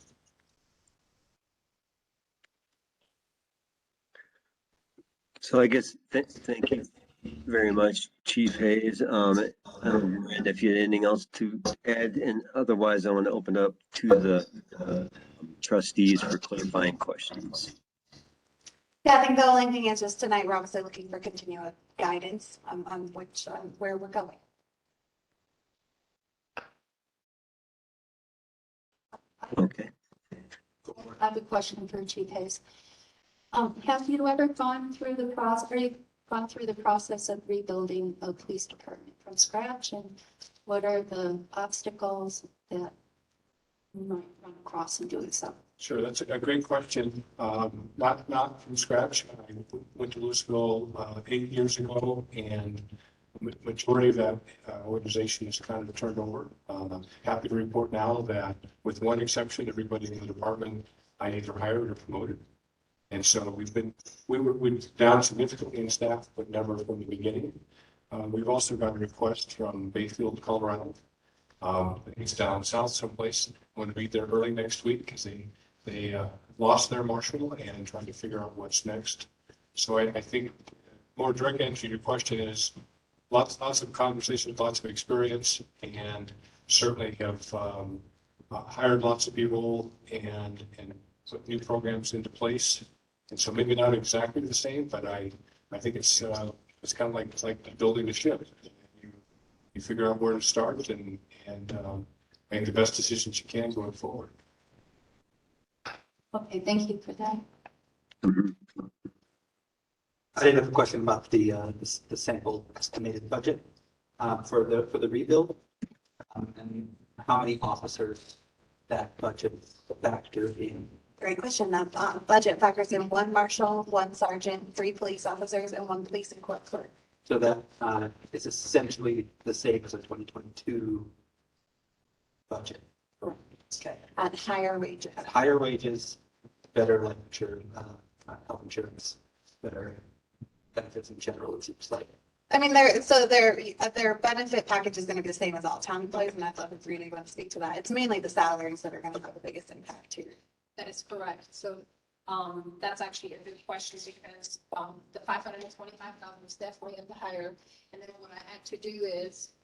So I guess, thank you very much, Chief Hayes. And if you had anything else to add, and otherwise I want to open up to the trustees for clarifying questions. Yeah, I think the only thing is just tonight, we're obviously looking for continual guidance on where we're going. Okay. I have a question for Chief Hayes. Have you ever gone through the process of rebuilding a police department from scratch, and what are the obstacles that you might run across in doing so? Sure, that's a great question. Not from scratch. I went to Louisville 8 years ago, and the majority of that organization is kind of turned over. I'm happy to report now that, with one exception, everybody in the department I either hired or promoted. And so we were down significantly in staff, but never from the beginning. We've also got a request from Bayfield, Colorado. I think it's down south someplace. I'm going to be there early next week because they lost their marshal and trying to figure out what's next. So I think more direct answer to your question is lots of conversations, lots of experience, and certainly have hired lots of people and put new programs into place. And so maybe not exactly the same, but I think it's kind of like building a ship. You figure out where to start and make the best decisions you can going forward. Okay, thank you for that. Mhm. I did have a question about the sample estimated budget for the rebuild. And how many officers that budget factor in? Great question. That budget factors in 1 marshal, 1 sergeant, 3 police officers, and 1 police and court clerk. So that is essentially the same as a 2022 budget. Okay. At higher wages. At higher wages, better life insurance, health insurance, better benefits in general, it seems like. I mean, their benefit package is going to be the same as all town employees, and I'd love if Rita want to speak to that. It's mainly the salaries that are going to have the biggest impact here. That is correct. So that's actually a good question because the 525,000 is definitely in the higher. And then what I had to do is,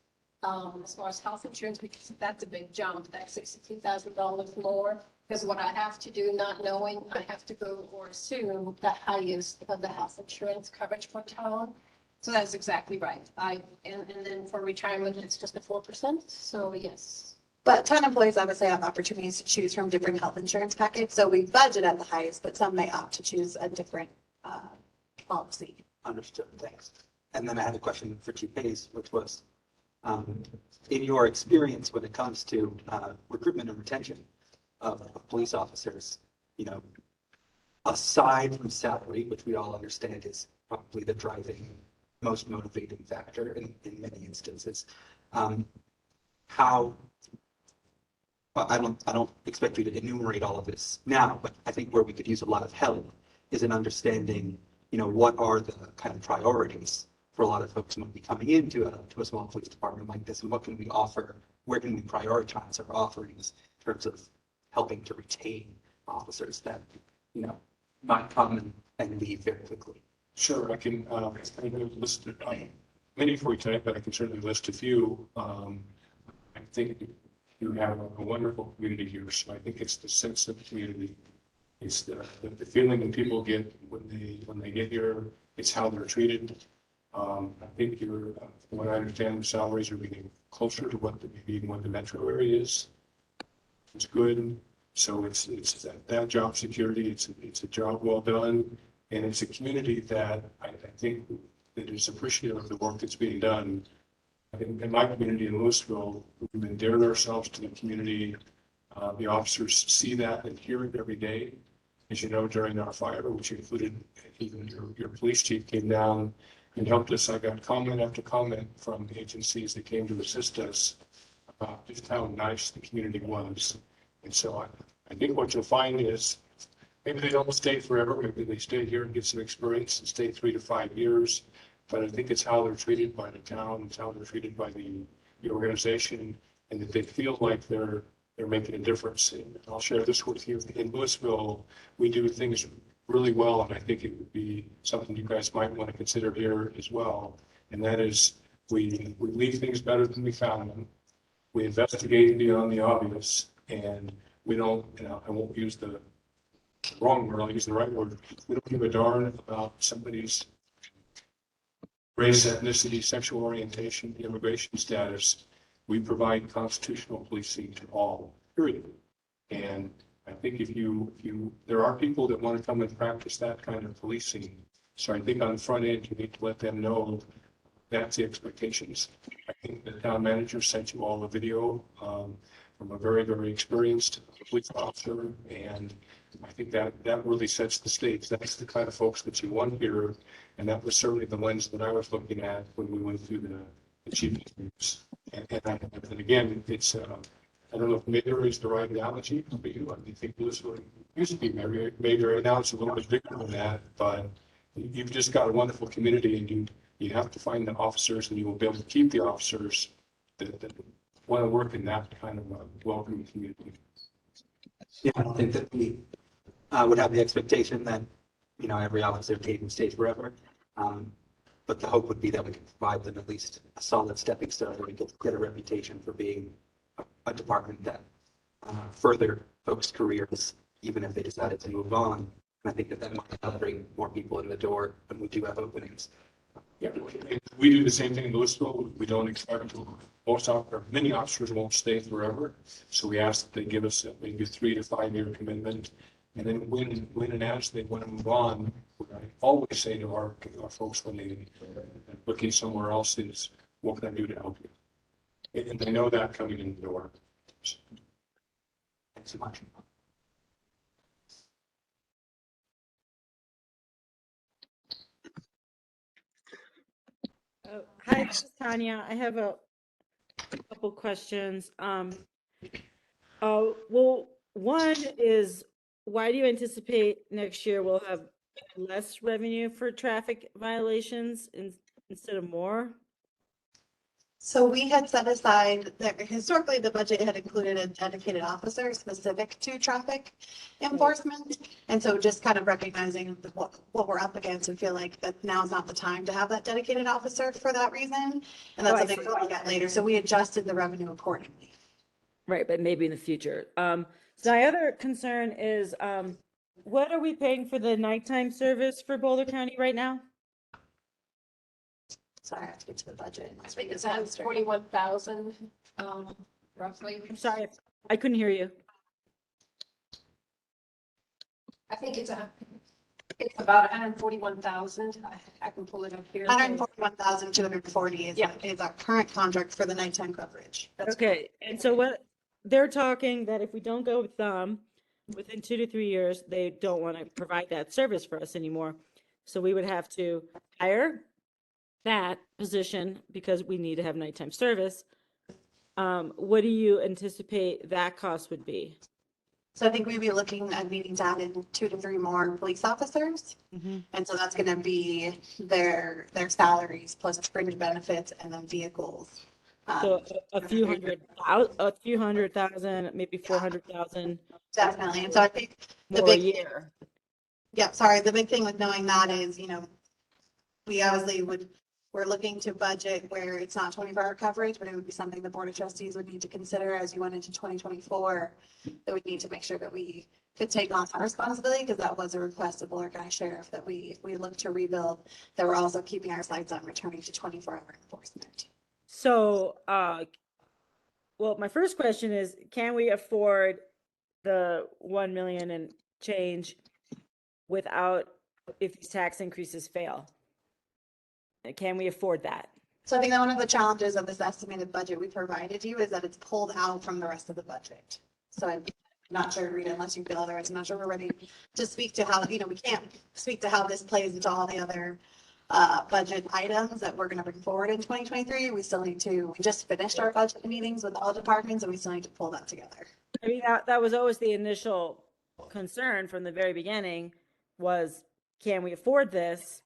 as far as health insurance, because that's a big jump, that's $62,000 more. Because what I have to do, not knowing, I have to go or assume the highest of the health insurance coverage for town. So that's exactly right. And then for retirement, it's just a 4%. So yes. But town employees obviously have opportunities to choose from different health insurance packages. So we budget at the highest, but some may opt to choose a different policy. Understood, thanks. And then I had a question for Chief Hayes, which was, in your experience when it comes to recruitment and retention of police officers, you know, aside from salary, which we all understand is probably the driving, most motivating factor in many instances, how, I don't expect you to enumerate all of this now, but I think where we could use a lot of help is in understanding, you know, what are the kind of priorities for a lot of folks who might be coming into a small police department like this, and what can we offer? Where can we prioritize our offerings in terms of helping to retain officers that, you know, might come and leave very quickly? Sure, I can list many for you tonight, but I can certainly list a few. I think you have a wonderful community here, so I think it's the sense of community. It's the feeling that people get when they get here. It's how they're treated. I think from what I understand, the salaries are getting closer to what the metro area is. It's good. So it's that job security. It's a job well done, and it's a community that I think that is appreciative of the work that's being done. In my community in Louisville, we've endeared ourselves to the community. The officers see that and hear it every day. As you know, during our fire, which included even your police chief came down and helped us. I got comment after comment from agencies that came to assist us about just how nice the community was. And so I think what you'll find is maybe they don't stay forever. Maybe they stay here and get some experience and stay 3 to 5 years. But I think it's how they're treated by the town, it's how they're treated by the organization, and that they feel like they're making a difference. And I'll share this with you. In Louisville, we do things really well, and I think it would be something you guys might want to consider here as well. And that is, we leave things better than we found them. We investigate beyond the obvious, and we don't, I won't use the wrong word, I'll use the right word. We don't give a darn about somebody's race, ethnicity, sexual orientation, immigration status. We provide constitutional policing to all, period. And I think there are people that want to come and practice that kind of policing. So I think on the front end, you need to let them know that's the expectations. I think the town manager sent you all a video from a very, very experienced police officer. And I think that really sets the stage. That's the kind of folks that you want here. And that was certainly the lens that I was looking at when we went through the chief groups. And again, it's, I don't know if Mayberry is the right analogy for you. I think Louisville used to be Mayberry. Now it's a little bit bigger than that, but you've just got a wonderful community, and you have to find the officers, and you will be able to keep the officers that want to work in that kind of a welcoming community. Yeah, I don't think that we would have the expectation that, you know, every officer came and stayed forever. But the hope would be that we can provide them at least a solid stepping stone where we get a reputation for being a department that further folks' careers, even if they decided to move on. And I think that might bring more people in the door when we do have openings. Yeah, we do the same thing in Louisville. We don't expect many officers won't stay forever. So we ask that they give us maybe a 3 to 5 year commitment. And then when and as they want to move on, we're I always say to our folks when they looking somewhere else is, what can I do to help you? And they know that coming in the door. Thanks so much. Hi, this is Tanya. I have a couple questions. Well, one is, why do you anticipate next year we'll have less revenue for traffic violations instead of more? So we had set aside that historically the budget had included a dedicated officer specific to traffic enforcement. And so just kind of recognizing what we're up against and feel like that now is not the time to have that dedicated officer for that reason. And that's something we'll look at later. So we adjusted the revenue accordingly. Right, but maybe in the future. So my other concern is, what are we paying for the nighttime service for Boulder County right now? Sorry, I have to get to the budget. I think it's at 41,000, roughly. I'm sorry, I couldn't hear you. I think it's about 141,000. I can pull it up here. 141,240 is, Yeah. is our current contract for the nighttime coverage. That's Okay, and so what, they're talking that if we don't go with them, within 2 to 3 years, they don't want to provide that service for us anymore. So we would have to hire that position because we need to have nighttime service. What do you anticipate that cost would be? So I think we'd be looking at needing to add in 2 to 3 more police officers. And so that's gonna be their salaries plus fringe benefits and then vehicles. So a few hundred thousand, maybe 400,000 Definitely. And so I think the more a big, year. yeah, sorry, the big thing with knowing that is, we obviously we're looking to budget where it's not 24-hour coverage, but it would be something the Board of Trustees would need to consider as you went into 2024, that we need to make sure that we could take on our responsibility, because that was a request of Boulder County Sheriff that we look to rebuild, that we're also keeping our sights on returning to 24-hour enforcement. So, well, my first question is, can we afford the 1 million and change without, if these tax increases fail? Can we afford that? So I think that one of the challenges of this estimated budget we provided you is that it's pulled out from the rest of the budget. So I'm not sure, Rita, unless you feel otherwise, I'm not sure we're ready to speak to how, we can't speak to how this plays into all the other budget items that we're going to bring forward in 2023. We just finished our budget meetings with all departments, and we still need to pull that together. I mean, that was always the initial concern from the very beginning was, can we afford this?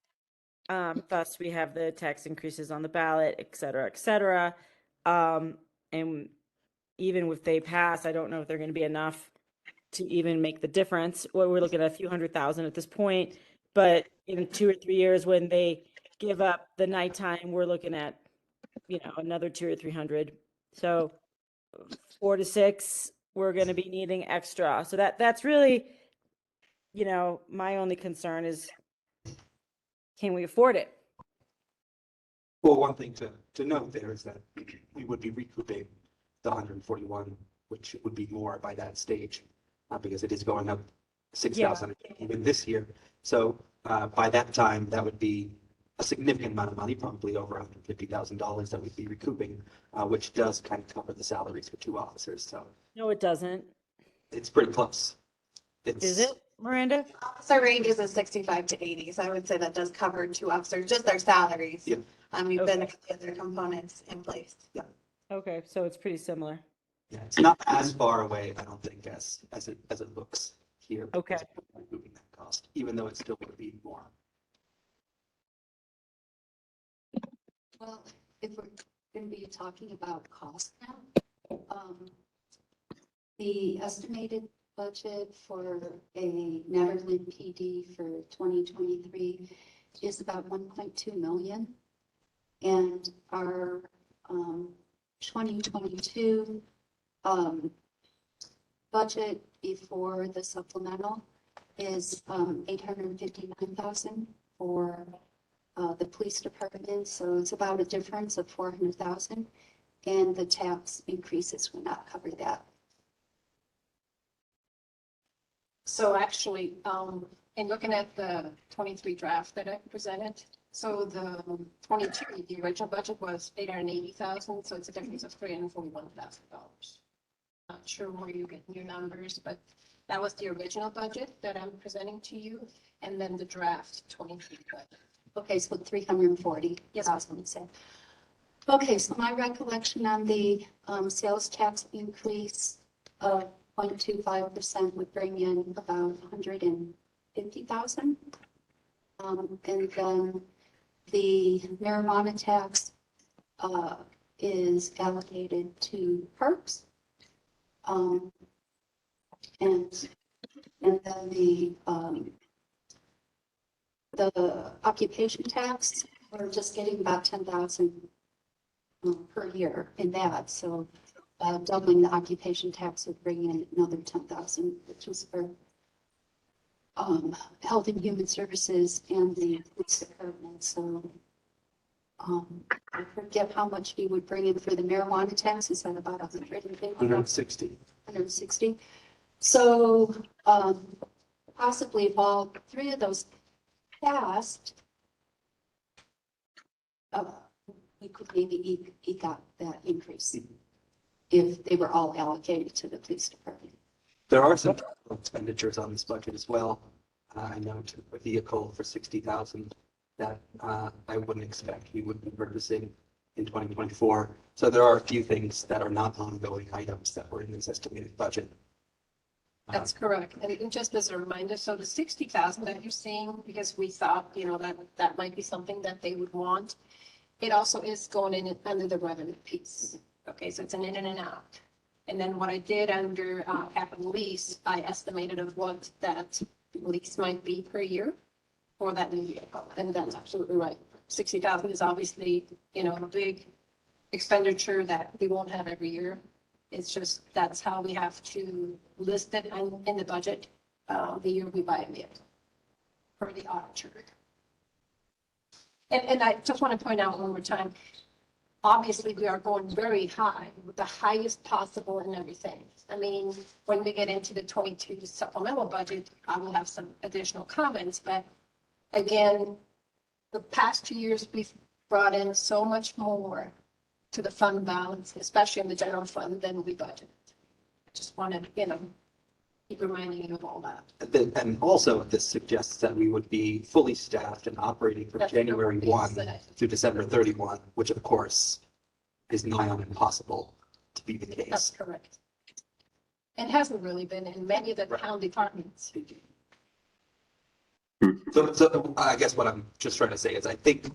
Thus we have the tax increases on the ballot, et cetera, et cetera. And even if they pass, I don't know if they're going to be enough to even make the difference. Well, we're looking at a few $100,000 at this point, but in 2 or 3 years, when they give up the nighttime, we're looking at, another 200 or 300. So 4 to 6, we're going to be needing extra. So that's really, my only concern is, can we afford it? Well, one thing to note there is that we would be recouping the 141, which would be more by that stage, because it is going up 6,000 even this year. So by that time, that would be a significant amount of money, probably over $150,000 that we'd be recouping, which does kind of cover the salaries for 2 officers. So No, it doesn't. it's pretty close. Is it, Miranda? So range is a 65 to 80. So I would say that does cover 2 officers, just their salaries. Yeah. We've been a couple other components in place. Yeah. Okay, so it's pretty similar. Yeah, it's not as far away, I don't think, as it looks here. Okay. Recouping that cost, even though it's still going to be more. Well, if we're going to be talking about cost now, the estimated budget for a Nederland PD for 2023 is about 1.2 million. And our 2022 budget before the supplemental is 859,000 for the police department. So it's about a difference of 400,000, and the tax increases will not cover that. So actually, And looking at the 23 draft that I presented, so the 22, the original budget was 880,000, so it's a difference of $341,000. Not sure where you're getting your numbers, but that was the original budget that I'm presenting to you, and then the draft 23 budget. Okay, so 340. Yes. Awesome. Okay, so my recollection on the sales tax increase of 0.25% would bring in about 150,000. And then the marijuana tax is allocated to parks. And then the occupation tax, we're just getting about 10,000 per year in that. So doubling the occupation tax would bring in another 10,000, which is for Health and Human Services and the police department. So I forget how much he would bring in for the marijuana tax. Is that about 150? 160. 160. So possibly if all three of those passed, we could maybe eke out that increase if they were all allocated to the police department. There are some capital expenditures on this budget as well. I know a vehicle for 60,000 that I wouldn't expect we would be purchasing in 2024. So there are a few things that are not ongoing items that were in this estimated budget. That's correct. And just as a reminder, so the 60,000 that you're seeing, because we thought, that might be something that they would want. It also is going in under the revenue piece. Okay, so it's an in and an out. And then what I did under capital lease, I estimated of what that lease might be per year for that new vehicle. And that's absolutely right. 60,000 is obviously, a big expenditure that we won't have every year. It's just, that's how we have to list it in the budget, the year we buy a vehicle for the auditor. And I just want to point out one more time, obviously we are going very high with the highest possible and everything. I mean, when we get into the 22 supplemental budget, I will have some additional comments, but again, the past 2 years, we've brought in so much more to the fund balance, especially in the general fund, than we budgeted. I just wanted, keep reminding you of all that. And also this suggests that we would be fully staffed and operating from That's January the number 1 piece through December 31, which of course is nigh on impossible to be the That's case. correct. And hasn't really been in many of the town departments. So I guess what I'm just trying to say is I think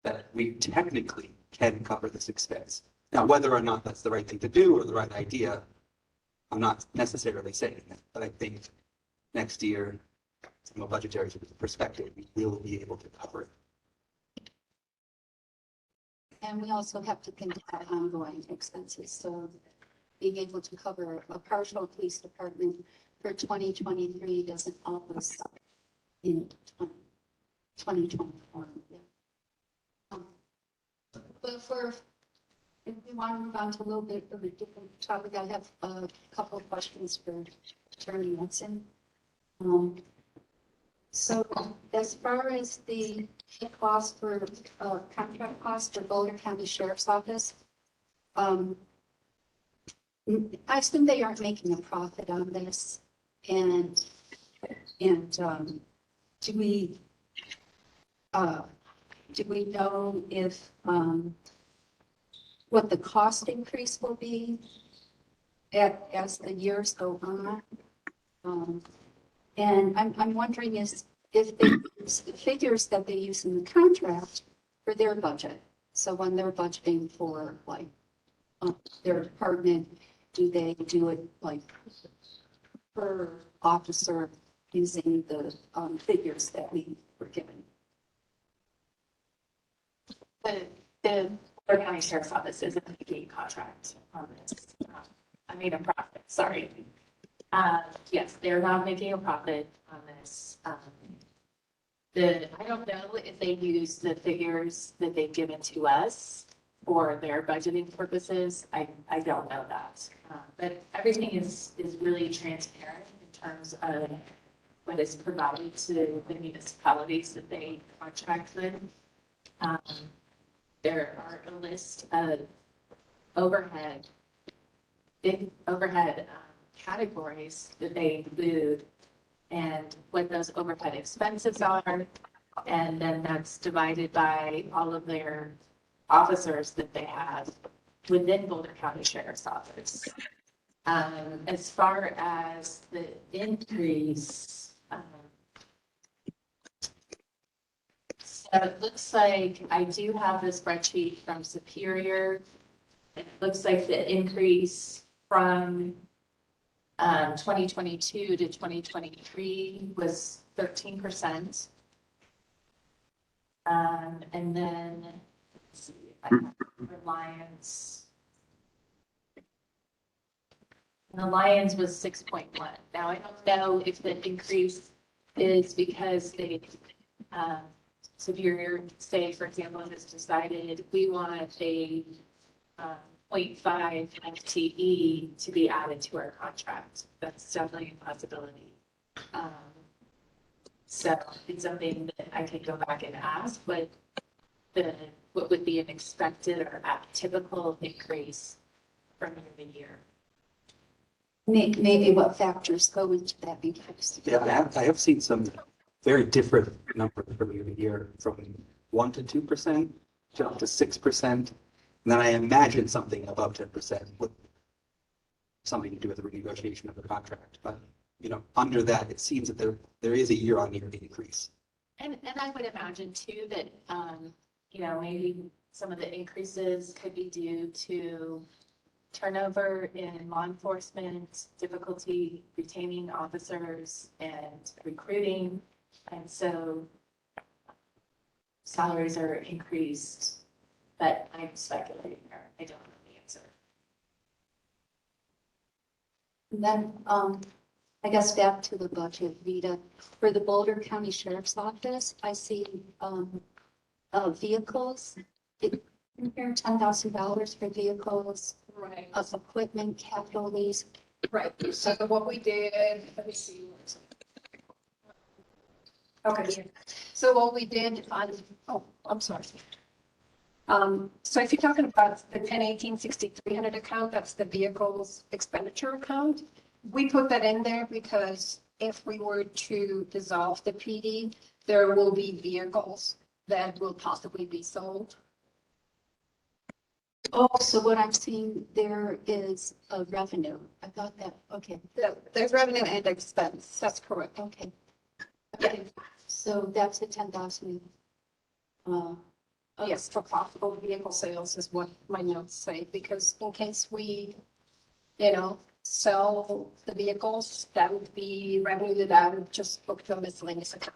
that we technically can cover this expense. Now, whether or not that's the right thing to do or the right idea, I'm not necessarily saying that, but I think next year, from a budgetary perspective, we will be able to cover it. And we also have to think about ongoing expenses. So being able to cover a partial police department for 2023 doesn't always in 2024. But if we want to move on to a little bit of a different topic, I have a couple of questions for Attorney Woodson. So as far as the cost for contract cost for Boulder County Sheriff's Office, I assume they aren't making a profit on this, and do we know if what the cost increase will be as the years go on? And I'm wondering if they use the figures that they use in the contract for their budget. So when they're budgeting for their department, do they do it per officer using the figures that we were given? The Boulder County Sheriff's Office isn't making a contract on this. I made a profit, sorry. Yes, they're not making a profit on this. I don't know if they use the figures that they've given to us for their budgeting purposes. I don't know that. But everything is really transparent in terms of what is provided to the municipalities that they contract with. Um, There are a list of overhead, big overhead categories that they include and what those overhead expenses are. And then that's divided by all of their officers that they have within Boulder County Sheriff's Office. As far as the increase, so it looks like I do have the spreadsheet from Superior. It looks like the increase from 2022 to 2023 was 13%. And then, let's see, I have Reliance. And the Lions was 6.1. Now, I don't know if the increase is because they, Superior, say, for example, has decided we want a 0.5 FTE to be added to our contract. That's definitely a possibility. So it's something that I could go back and ask, but what would be an expected or typical increase from year to year? Maybe what factors go into that increase? Yeah, I have seen some very different numbers from year to year, from 1 to 2% to up to 6%. And then I imagine something above 10% with something to do with the renegotiation of the contract. But, you know, under that, it seems that there is a year-on-year increase. And I would imagine too that, you know, maybe some of the increases could be due to turnover in law enforcement, difficulty retaining officers and recruiting. And so salaries are increased, but I'm speculating here. I don't know the answer. And then, I guess back to the budget, Rita, for the Boulder County Sheriff's Office, I see, vehicles. Here, $10,000 for vehicles, Right, of equipment, capital lease. right. So what we did, let me see. Okay, so what we did on, oh, I'm sorry. So if you're talking about the 1018-6300 account, that's the vehicles expenditure account. We put that in there because if we were to dissolve the PD, there will be vehicles that will possibly be sold. Oh, so what I'm seeing there is a revenue. I thought that, okay, There's revenue and expense. That's correct. okay. Okay, so that's the 10,000. Yes, for possible vehicle sales is what my notes say, because in case we, you know, sell the vehicles, that would be revenue that I would just book to a miscellaneous account.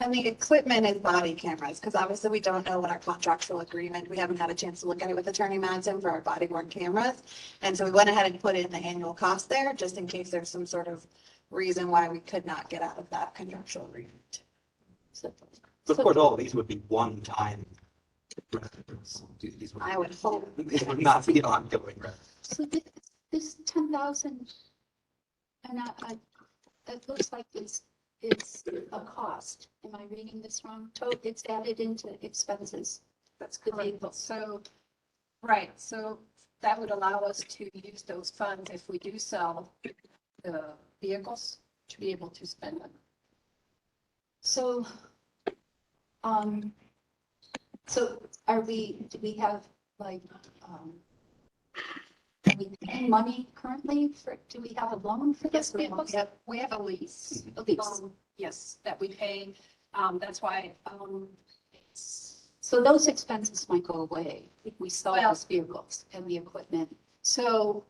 And the equipment is body cameras, because obviously we don't know what our contractual agreement, we haven't had a chance to look at it with Attorney Madsen for our body worn cameras. And so we went ahead and put in the annual cost there, just in case there's some sort of reason why we could not get out of that contractual agreement. So, But of course, all of these would be one-time revenues. These would, I would hope. these would not be ongoing revenues. so this 10,000, and it looks like it's a cost. Am I reading this wrong? It's added into expenses. That's The correct. vehicles. So, right, so that would allow us to use those funds if we do sell the vehicles to be able to spend them. So, so do we have like, do we pay money currently do we have a loan for this Yes, vehicle? we have a lease. A lease. Yes, that we pay. That's why, So those expenses might go away if we sell Well- those vehicles and the equipment. so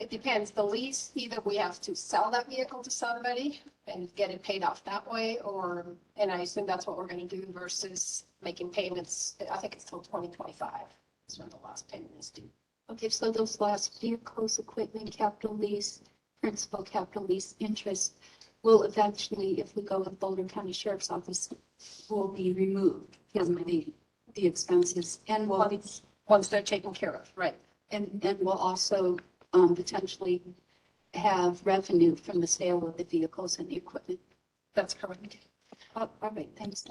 it depends. The lease, either we have to sell that vehicle to somebody and get it paid off that way, or, and I assume that's what we're gonna do versus making payments. I think it's till 2025. That's when the last payment is due. Okay, so those last vehicles, equipment, capital lease, principal capital lease interest will eventually, if we go with Boulder County Sheriff's Office, will be removed from the expenses and will be, Once they're taken care of, right? and will also potentially have revenue from the sale of the vehicles and the equipment. That's correct. Oh, all right, thanks.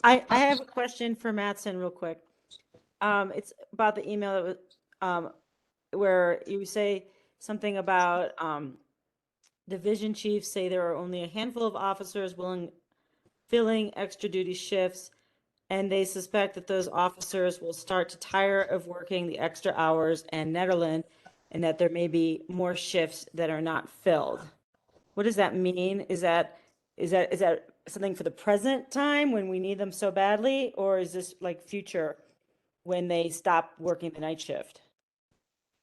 I have a question for Mattson real quick. It's about the email that was, where you say something about, division chiefs say there are only a handful of officers filling extra duty shifts, and they suspect that those officers will start to tire of working the extra hours in Nederland, and that there may be more shifts that are not filled. What does that mean? Is that something for the present time when we need them so badly, or is this like future when they stop working the night shift?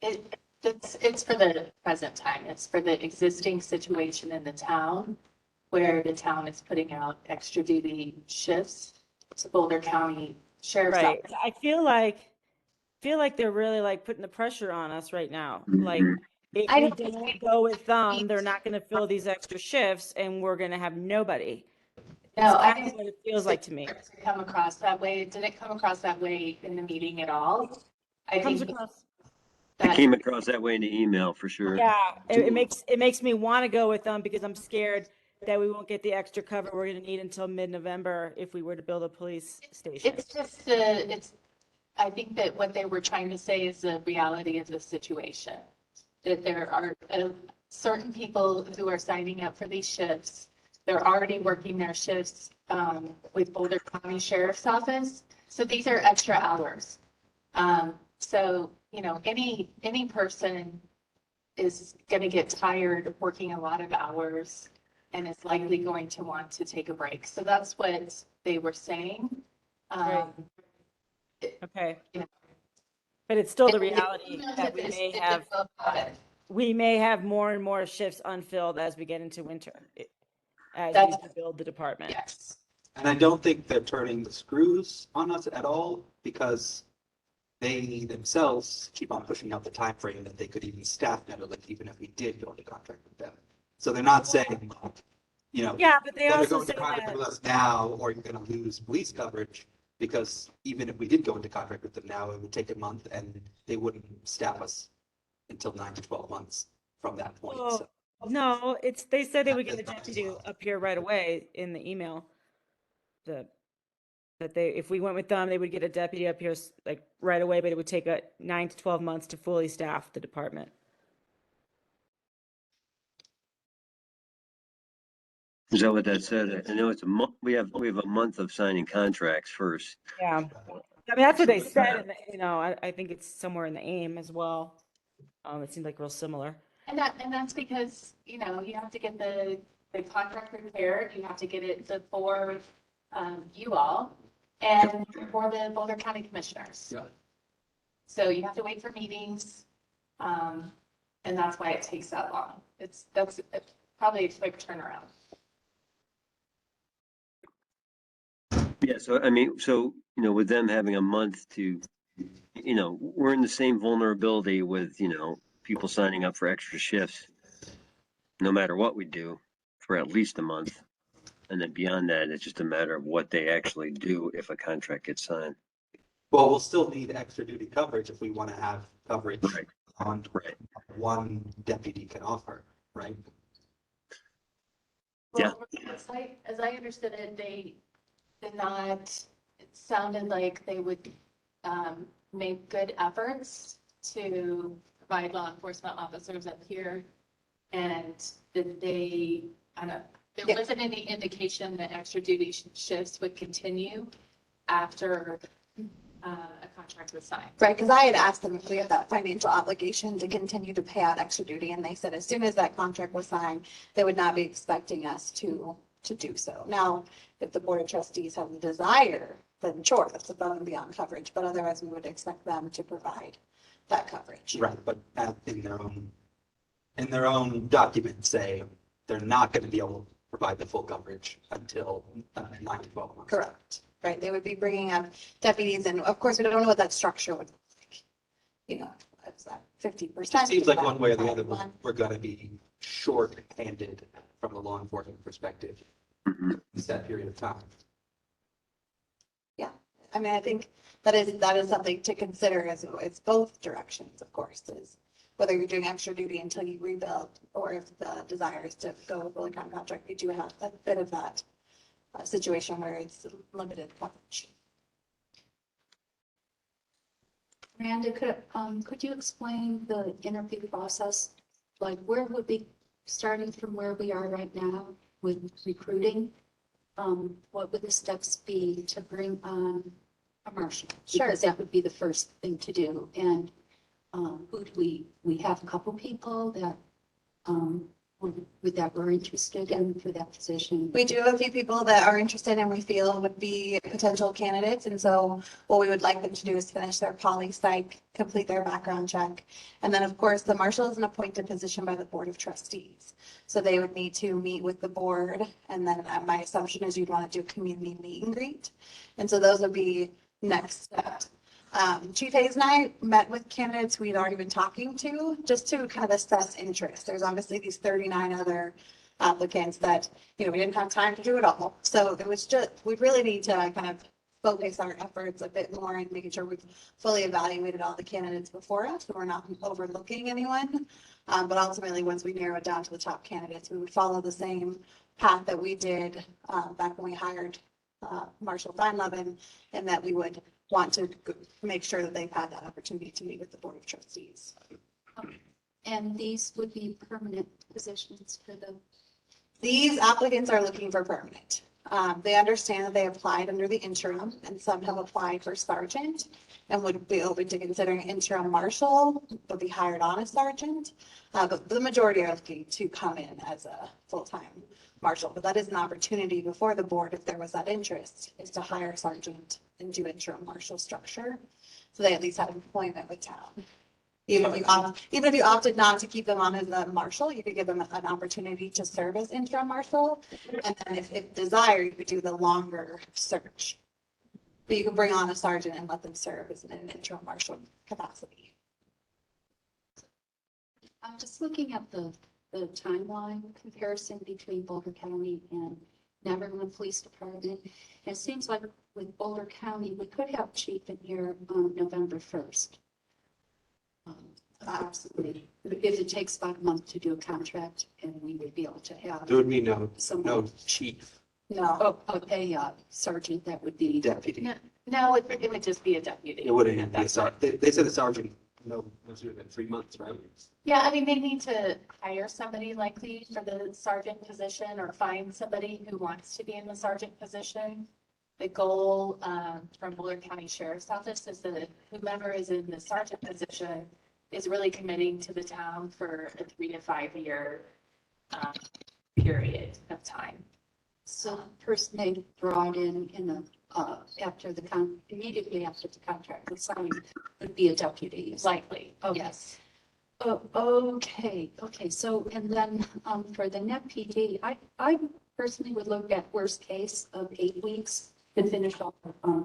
It's for the present time. It's for the existing situation in the town where the town is putting out extra duty shifts to Boulder County Sheriff's Right. Office. I feel like they're really like putting the pressure on us right now. Like if I we don't don't go with them, they're not going to fill these extra shifts and we're going to have nobody. No, It's I kind of didn't what it feels like to me. come across that way. It didn't come across that way in the meeting at all. I Comes think across. It came across that way in the email for sure. Yeah, it makes me want to go with them because I'm scared that we won't get the extra cover we're going to need until mid-November if we were to build a police station. it's just I think that what they were trying to say is the reality of the situation. That there are certain people who are signing up for these shifts. They're already working their shifts with Boulder County Sheriff's Office. So these are extra hours. So, you know, any person is going to get tired of working a lot of hours and is likely going to want to take a break. So that's what they were saying. Right. It- Okay. you know, But it's still the it- reality that we may have more and more shifts unfilled as we get into winter, as we build the department. Yes. And I don't think they're turning the screws on us at all because they themselves keep on pushing out the time frame that they could even staff Nederland even if we did go into contract with them. So they're not saying, you know, Yeah, but they better also go into say contract that. with us now or you're going to lose police coverage because even if we did go into contract with them now, it would take a month and they wouldn't staff us until 9 to 12 months from that point. Well, So no, they said they would get a That's not deputy as well. up here right away in the email. That if we went with them, they would get a deputy up here like right away, but it would take 9 to 12 months to fully staff the department. Is that what that said? I know it's a month. We have a month of signing contracts first. Yeah. I mean, that's what they said. And, you know, I think it's somewhere in the AIM as well. It seems like real similar. And that's because, you know, you have to get the contract prepared, you have to get it before you all and for the Boulder County Commissioners. Yeah. So you have to wait for meetings, and that's why it takes that long. That's probably a quick turnaround. Yeah, so I mean, so, you know, with them having a month to, you know, we're in the same vulnerability with, you know, people signing up for extra shifts, no matter what we do, for at least a month. And then beyond that, it's just a matter of what they actually do if a contract gets signed. Well, we'll still need extra duty coverage if we want to have coverage Right. on Right. one deputy can offer, right? Yeah. Well, as I understood it, they did not, it sounded like they would make good efforts to provide law enforcement officers up here. And that they, I don't know, there wasn't any indication that extra duty shifts would continue after a contract was signed. Right, because I had asked them if we had that financial obligation to continue to pay out extra duty, and they said as soon as that contract was signed, they would not be expecting us to do so. Now, if the Board of Trustees have the desire, then sure, that's above and beyond coverage, but otherwise we would expect them to provide that coverage. Right, but in their own documents say they're not going to be able to provide the full coverage until 9 to 12 months. Correct, right, they would be bringing up deputies, and of course, we don't know what that structure would look like. You know, it's that 50%. It seems like one way or the other, we're going to be short-handed from a law enforcement perspective in that period of time. Yeah, I mean, I think that is something to consider as it's both directions, of course, is whether you're doing extra duty until you rebuild, or if the desire is to go with full time contract, we do have a bit of that situation where it's limited coverage. Miranda, could you explain the interview process? Like, where would be, starting from where we are right now with recruiting? What would the steps be to bring on a marshal? Sure. Because that would be the first thing to do. And who do we have a couple people that that we're interested in for that position? We do have a few people that are interested and we feel would be potential candidates. And so what we would like them to do is finish their poly psych, complete their background check. And then, of course, the marshal is an appointed position by the Board of Trustees. So they would need to meet with the board. And then my assumption is you'd want to do a community meet and greet. And so those would be next steps. Chief Hayes and I met with candidates we'd already been talking to, just to kind of assess interest. There's obviously these 39 other applicants that, we didn't have time to do it all. So it was just, we really need to kind of focus our efforts a bit more in making sure we've fully evaluated all the candidates before us, so we're not overlooking anyone. But ultimately, once we narrow it down to the top candidates, we would follow the same path that we did back when we hired Marshall Feinleben, and that we would want to make sure that they've had that opportunity to meet with the Board of Trustees. And these would be permanent positions for the. These applicants are looking for permanent. They understand that they applied under the interim, and some have applied for sergeant and would be open to considering interim marshal, but be hired on as sergeant. But the majority are looking to come in as a full-time marshal. But that is an opportunity before the board, if there was that interest, is to hire a sergeant and do interim marshal structure. So they at least have employment with town. Even if you opted not to keep them on as a marshal, you could give them an opportunity to serve as interim marshal. And then if desired, you could do the longer search. But you could bring on a sergeant and let them serve as an interim marshal capacity. I'm just looking at the timeline comparison between Boulder County and Nederland Police Department. It seems like with Boulder County, we could have chief in here on November 1st. Absolutely. If it takes about a month to do a contract, and we would be able to have. There would be no chief, No. A sergeant, that would be. deputy. No, it would just be a deputy. It wouldn't be a sergeant. They said the sergeant, no, sooner than 3 months, right? Yeah, I mean, they need to hire somebody likely for the sergeant position or find somebody who wants to be in the sergeant position. The goal from Boulder County Sheriff's Office is that whomever is in the sergeant position is really committing to the town for a 3 to 5 year period of time. So the person they brought in the immediately after the contract was signed would be a deputy. Likely, Oh, yes. Oh, okay. So, and then for the net PD, I personally would look at worst case of 8 weeks to finish off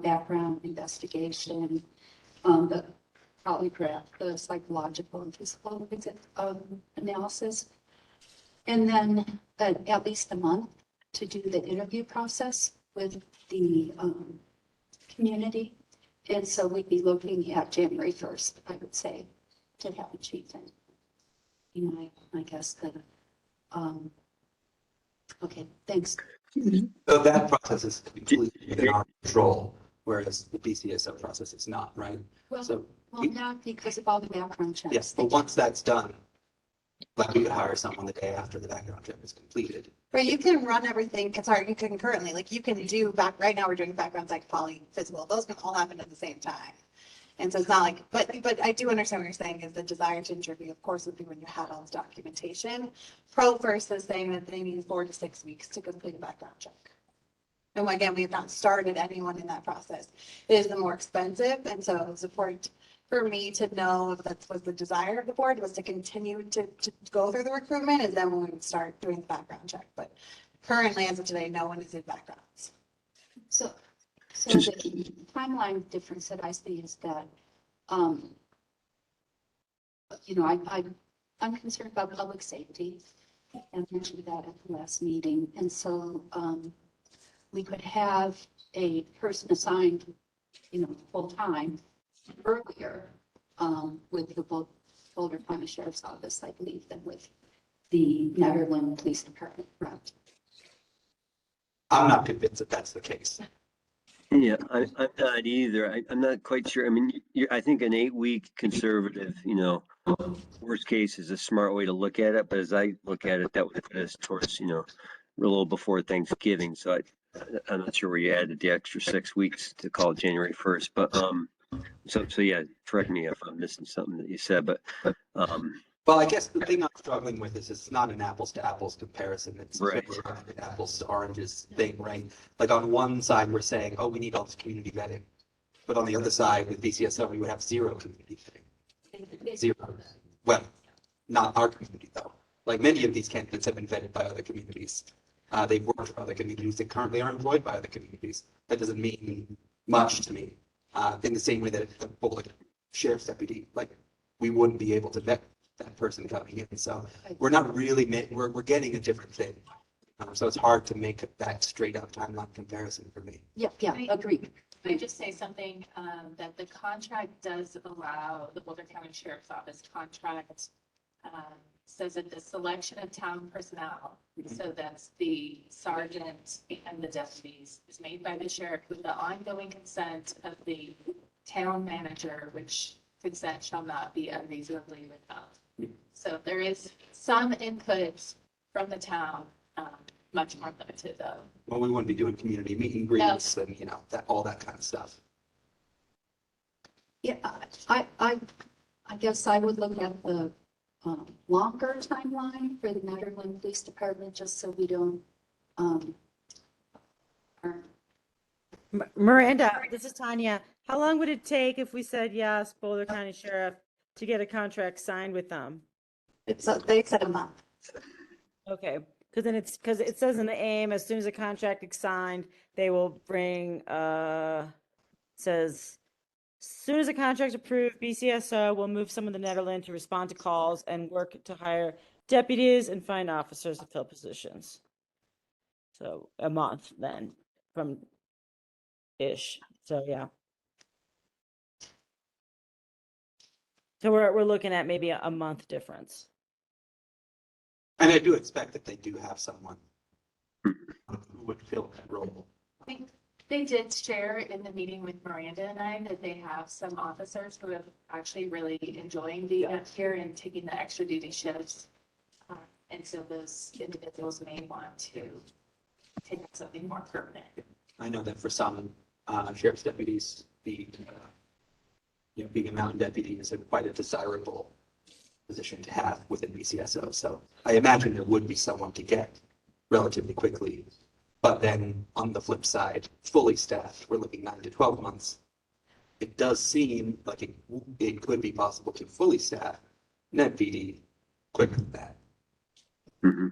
background investigation, the polygraph, the psychological and physical analysis, and then at least a month to do the interview process with the community. And so we'd be looking at January 1st, I would say, to have a chief in. I guess that, okay, thanks. So that process is completely within our control, whereas the BCSO process is not, right? So Well, not because of all the background checks. yes, but once that's done, like we could hire someone the day after the background check is completed. Right, you can run everything concurrently. Like you can do right now we're doing background psych, poly, physical. Those can all happen at the same time. And so it's not like, but I do understand what you're saying is the desire to interview, of course, would be when you had all this documentation. Pro first is saying that they need 4 to 6 weeks to complete a background check. And again, we have not started anyone in that process. It is the more expensive. And so it's important for me to know if that was the desire of the board, was to continue to go through the recruitment, and then we would start doing the background check. But currently, as of today, no one is in backgrounds. So the timeline difference that I see is that, I'm concerned about public safety. I mentioned that at the last meeting. And so we could have a person assigned, full time earlier with the Boulder County Sheriff's Office, I believe, than with the Nederland Police Department rep. I'm not convinced that that's the case. Yeah, I'm not either. I'm not quite sure. I mean, I think an 8-week conservative, worst case is a smart way to look at it. But as I look at it, that would put us towards, a little before Thanksgiving. So I'm not sure where you added the extra 6 weeks to call it January 1st. But so yeah, correct me if I'm missing something that you said. But Well, I guess the thing I'm struggling with is it's not an apples to apples comparison. It's Right. really not an apples to oranges thing, right? Like on one side, we're saying, oh, we need all this community vetting. But on the other side, with BCSO, we would have zero community vetting. Zero. Well, not our community though. Like many of these candidates have been vetted by other communities. They've worked for other communities that currently are employed by other communities. That doesn't mean much to me. In the same way that the Boulder Sheriff's deputy, like we wouldn't be able to vet that person coming in. So we're not really, we're getting a different thing. So it's hard to make that straight up timeline comparison for me. Yeah, agreed. Can I just say something, that the contract does allow, the Boulder County Sheriff's Office contract says that the selection of town personnel, so that's the sergeant and the deputies, is made by the sheriff with the ongoing consent of the town manager, which consent shall not be unreasonably withheld. So there is some input from the town, much more limited though. Well, we wouldn't be doing community meet and greets and, that, all that kind of stuff. Yeah, I guess I would look at the longer timeline for the Nederland Police Department, just so we don't, Miranda, this is Tanya. How long would it take if we said yes, Boulder County Sheriff, to get a contract signed with them? They said a month. Okay, because it says in the aim, as soon as the contract is signed, they will bring, says, as soon as the contract's approved, BCSO will move some of the Netherlands to respond to calls and work to hire deputies and find officers to fill positions. So a month then from ish. So yeah. So we're looking at maybe a month difference. And I do expect that they do have someone who would fill that role. I think they did share in the meeting with Miranda and I that they have some officers who have actually really enjoying being up here and taking the extra duty shifts. And so those individuals may want to take up something more permanent. I know that for some sheriff's deputies, being a mountain deputy is quite a desirable position to have within BCSO. So I imagine there would be someone to get relatively quickly. But then on the flip side, fully staffed, we're looking 9 to 12 months. It does seem like it could be possible to fully staff NetPD quicker than that. Mm-hmm.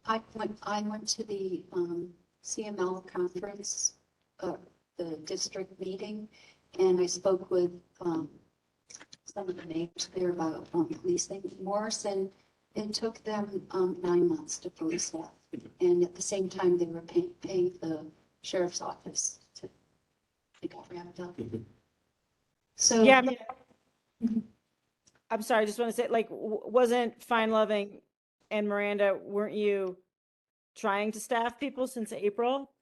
I went to the CML conference, the district meeting, and I spoke with some of the neighbors there about policing. Morrison, it took them 9 months to fully staff. And at the same time, they were paying the sheriff's office to get ramped up. So Yeah. I'm sorry, I just want to say, like, wasn't Fine Loving and Miranda, weren't you trying to staff people since April?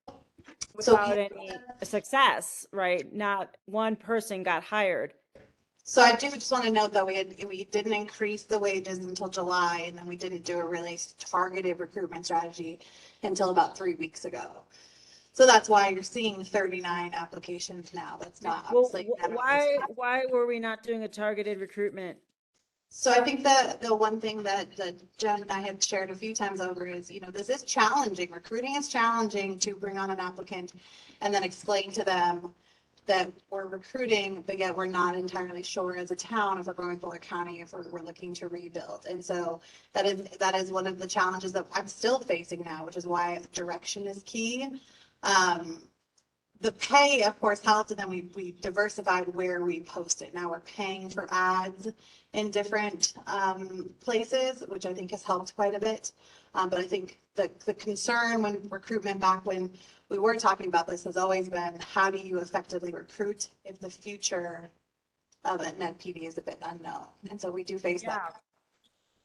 Without any success, right? Not one person got hired. So I do just want to note that we didn't increase the wages until July, and then we didn't do a really targeted recruitment strategy until about 3 weeks ago. So that's why you're seeing 39 applications now. That's not Well, obviously. why were we not doing a targeted recruitment? So I think that the one thing that Jen and I had shared a few times over is, this is challenging. Recruiting is challenging to bring on an applicant and then explain to them that we're recruiting, but yet we're not entirely sure as a town if we're going Boulder County, if we're looking to rebuild. And so that is one of the challenges that I'm still facing now, which is why direction is key. The pay, of course, helped, and then we diversified where we post it. Now we're paying for ads in different places, which I think has helped quite a bit. But I think the concern when recruitment back when we were talking about this has always been, how do you effectively recruit if the future at Ned PD is a bit unknown. And so we do face Yeah. that.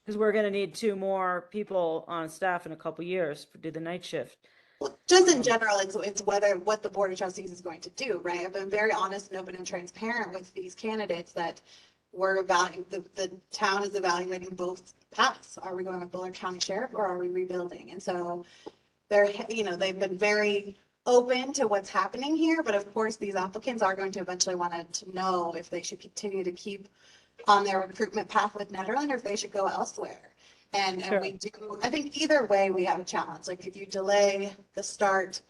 Because we're gonna need 2 more people on staff in a couple years to do the night shift. Well, just in general, it's what the Board of Trustees is going to do, right? I've been very honest and open and transparent with these candidates that we're the town is evaluating both paths. Are we going with Boulder County Sheriff or are we rebuilding? And so they've been very open to what's happening here, but of course, these applicants are going to eventually want to know if they should continue to keep on their recruitment path with Nederland or if they should go elsewhere. And Sure. we do, I think either way, we have a challenge. Like if you delay the start,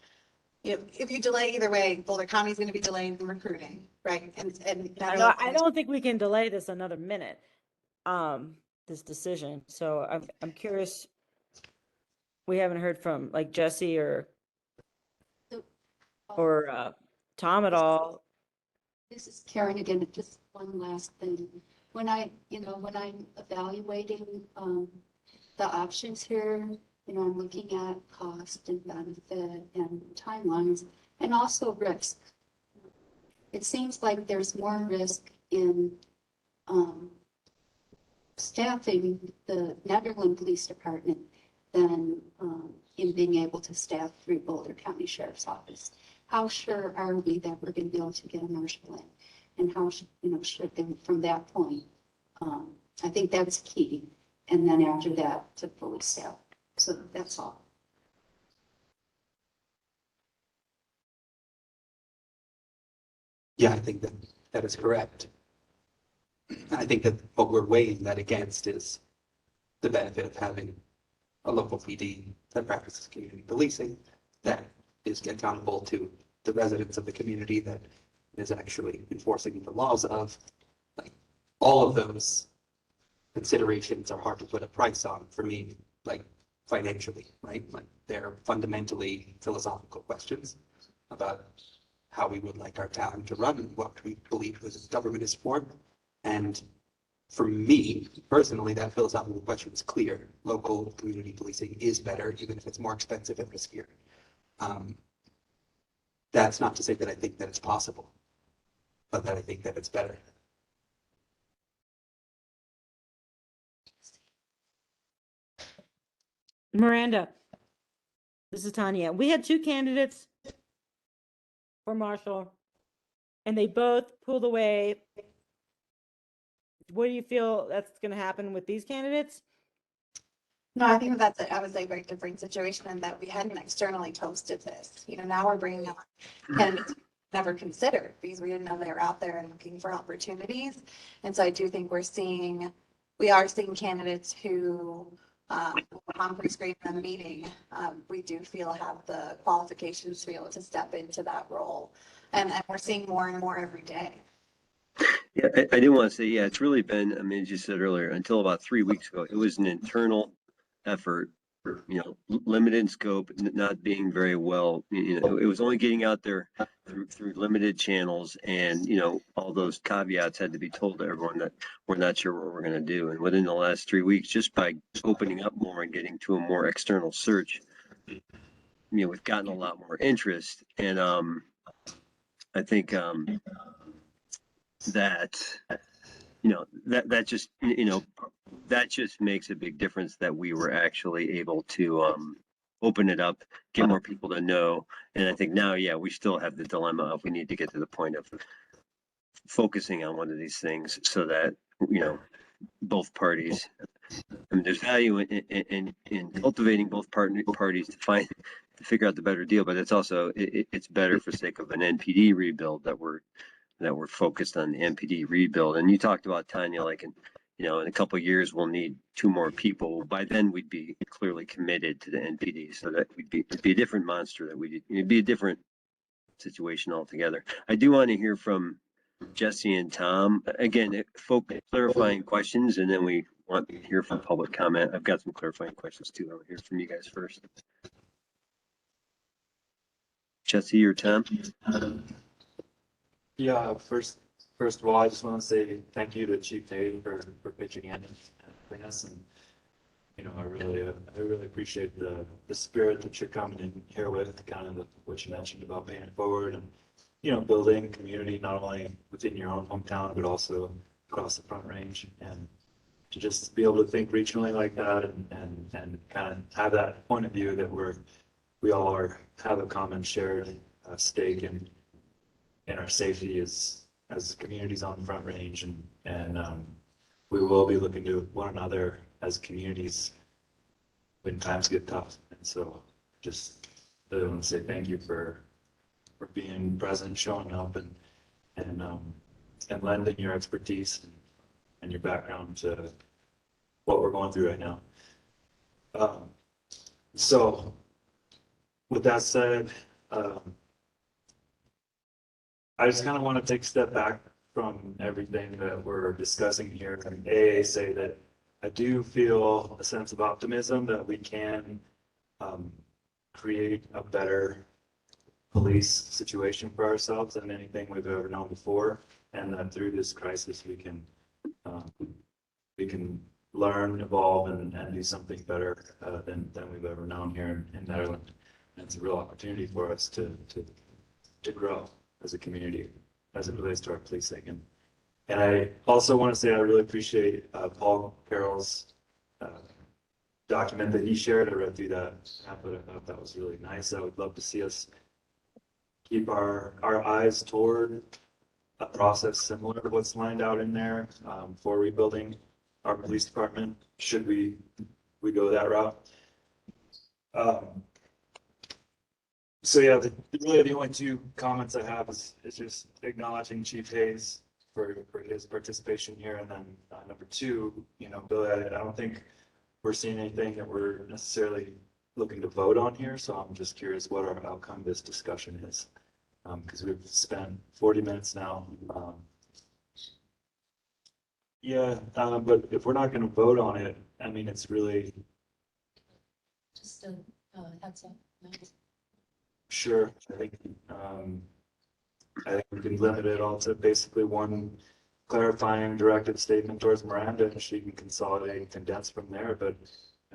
if you delay either way, Boulder County is going to be delayed in recruiting, right? And I don't think we can delay this another minute, this decision. So I'm curious. We haven't heard from like Jesse or Tom at all. This is Karen again, just one last thing. When I'm evaluating the options here, I'm looking at cost and benefit and timelines and also risk. It seems like there's more risk in staffing the Nederland Police Department than in being able to staff through Boulder County Sheriff's Office. How sure are we that we're going to be able to get a marshal in? And how, should they, from that point, I think that's key. And then after that, to fully staff. So that's all. Yeah, I think that is correct. I think that what we're weighing that against is the benefit of having a local PD that practices community policing, that is accountable to the residents of the community, that is actually enforcing the laws of. Like, all of those considerations are hard to put a price on for me, like financially, right? Like they're fundamentally philosophical questions about how we would like our town to run and what we believe this government is for. And for me, personally, that philosophical question is clear. Local community policing is better, even if it's more expensive and riskier. That's not to say that I think that it's possible, but that I think that it's better. Miranda, this is Tanya. We had 2 candidates for marshal, and they both pulled away. What do you feel that's going to happen with these candidates? No, I think that's I would say, a very different situation in that we hadn't externally posted this. Now we're bringing on candidates never considered because we didn't know they were out there and looking for opportunities. And so I do think we are seeing candidates who, upon pre-screening and meeting, we do feel have the qualifications to be able to step into that role. And we're seeing more and more every day. Yeah, I do want to say, yeah, it's really been, as you said earlier, until about 3 weeks ago, it was an internal effort, limited in scope, not being very well, it was only getting out there through limited channels, and, all those caveats had to be told to everyone that we're not sure what we're going to do. And within the last 3 weeks, just by opening up more and getting to a more external search, we've gotten a lot more interest. And I think that that just makes a big difference that we were actually able to open it up, get more people to know. And I think now, yeah, we still have the dilemma of we need to get to the point of focusing on one of these things so that, both parties, there's value in cultivating both parties to figure out the better deal, but it's also, it's better for sake of an NPD rebuild that we're focused on the NPD rebuild. And you talked about, Tanya, like in a couple of years, we'll need 2 more people. By then we'd be clearly committed to the NPD. So that it'd be a different monster it'd be a different situation altogether. I do want to hear from Jesse and Tom. Again, clarifying questions, and then we want to hear from public comment. I've got some clarifying questions too. I'll hear from you guys first. Jesse or Tom? Yeah, first of all, I just want to say thank you to Chief Nate for pitching in and helping us, and I really appreciate the spirit that you're coming in here with, kind of what you mentioned about paying it forward, and you know, building community, not only within your own hometown, but also across the Front Range. And to just be able to think regionally like that and kind of have that point of view that we all have a common shared stake in our safety as communities on the Front Range, and we will be looking to one another as communities when times get tough. And so just really want to say thank you for being present, showing up, and lending your expertise and your background to what we're going through right now. So with that said, I just kind of want to take a step back from everything that we're discussing here and say that I do feel a sense of optimism that we can create a better police situation for ourselves than anything we've ever known before, and that through this crisis we can learn, evolve, and do something better than we've ever known here in Nederland. And it's a real opportunity for us to grow as a community as it relates to our policing. And I also want to say I really appreciate Paul Carroll's document that he shared. I read through that, but I thought that was really nice. I would love to see us keep our eyes toward a process similar to what's lined out in there for rebuilding our police department, should we go that route. So yeah, really the only two comments I have is just acknowledging Chief Hayes for his participation here, and then number two, you know, Billy, I don't think we're seeing anything that we're necessarily looking to vote on here, so I'm just curious what our outcome of this discussion is, because we've spent 40 minutes now. But if we're not going to vote on it, I mean, it's really Just a heads up. sure. I think we can limit it all to basically one clarifying directive statement towards Miranda, and she can consolidate and condense from there. But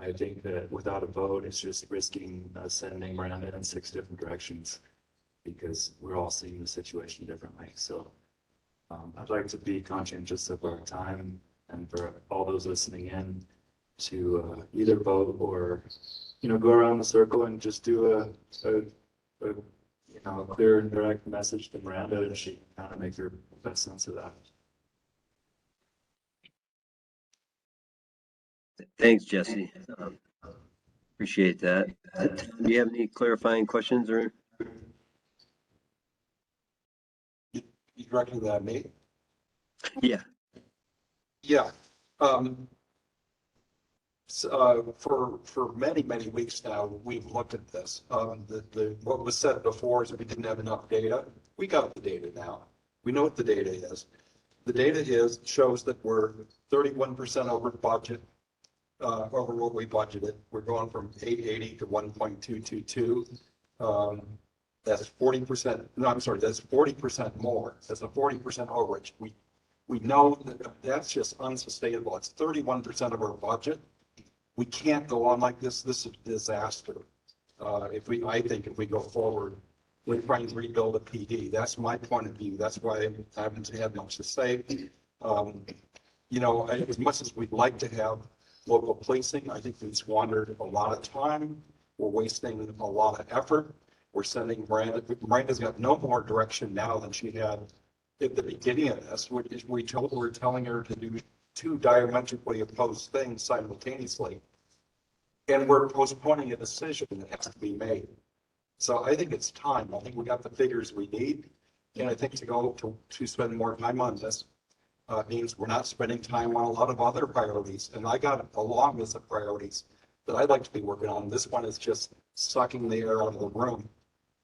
I think that without a vote, it's just risking sending Miranda in 6 different directions because we're all seeing the situation differently. So I'd like to be conscientious of our time and for all those listening in to either vote or, you know, go around the circle and just do a clear and direct message to Miranda, and she can kind of make her best sense of that. Thanks, Jesse. Appreciate that. Tom, do you have any clarifying questions or? You directing that me? Yeah. Yeah. For many weeks now, we've looked at this. What was said before is that we didn't have enough data. We got the data now. We know what the data is. The data shows that we're 31% over budget, over what we budgeted. We're going from 880 to 1.222. That's 40%. No, I'm sorry. That's 40% more. That's a 40% overage. We know that that's just unsustainable. It's 31% of our budget. We can't go on like this. This is a disaster. I think if we go forward, we're trying to rebuild a PD. That's my point of view. That's why I haven't had much to say. You know, as much as we'd like to have local policing, I think we've squandered a lot of time. We're wasting a lot of effort. We're sending Miranda's got no more direction now than she had at the beginning of this. We're telling her to do 2 diametrically opposed things simultaneously. And we're postponing a decision that has to be made. So I think it's time. I think we got the figures we need. And I think to spend more time on this means we're not spending time on a lot of other priorities. And I got a long list of priorities that I'd like to be working on. This one is just sucking the air out of the room,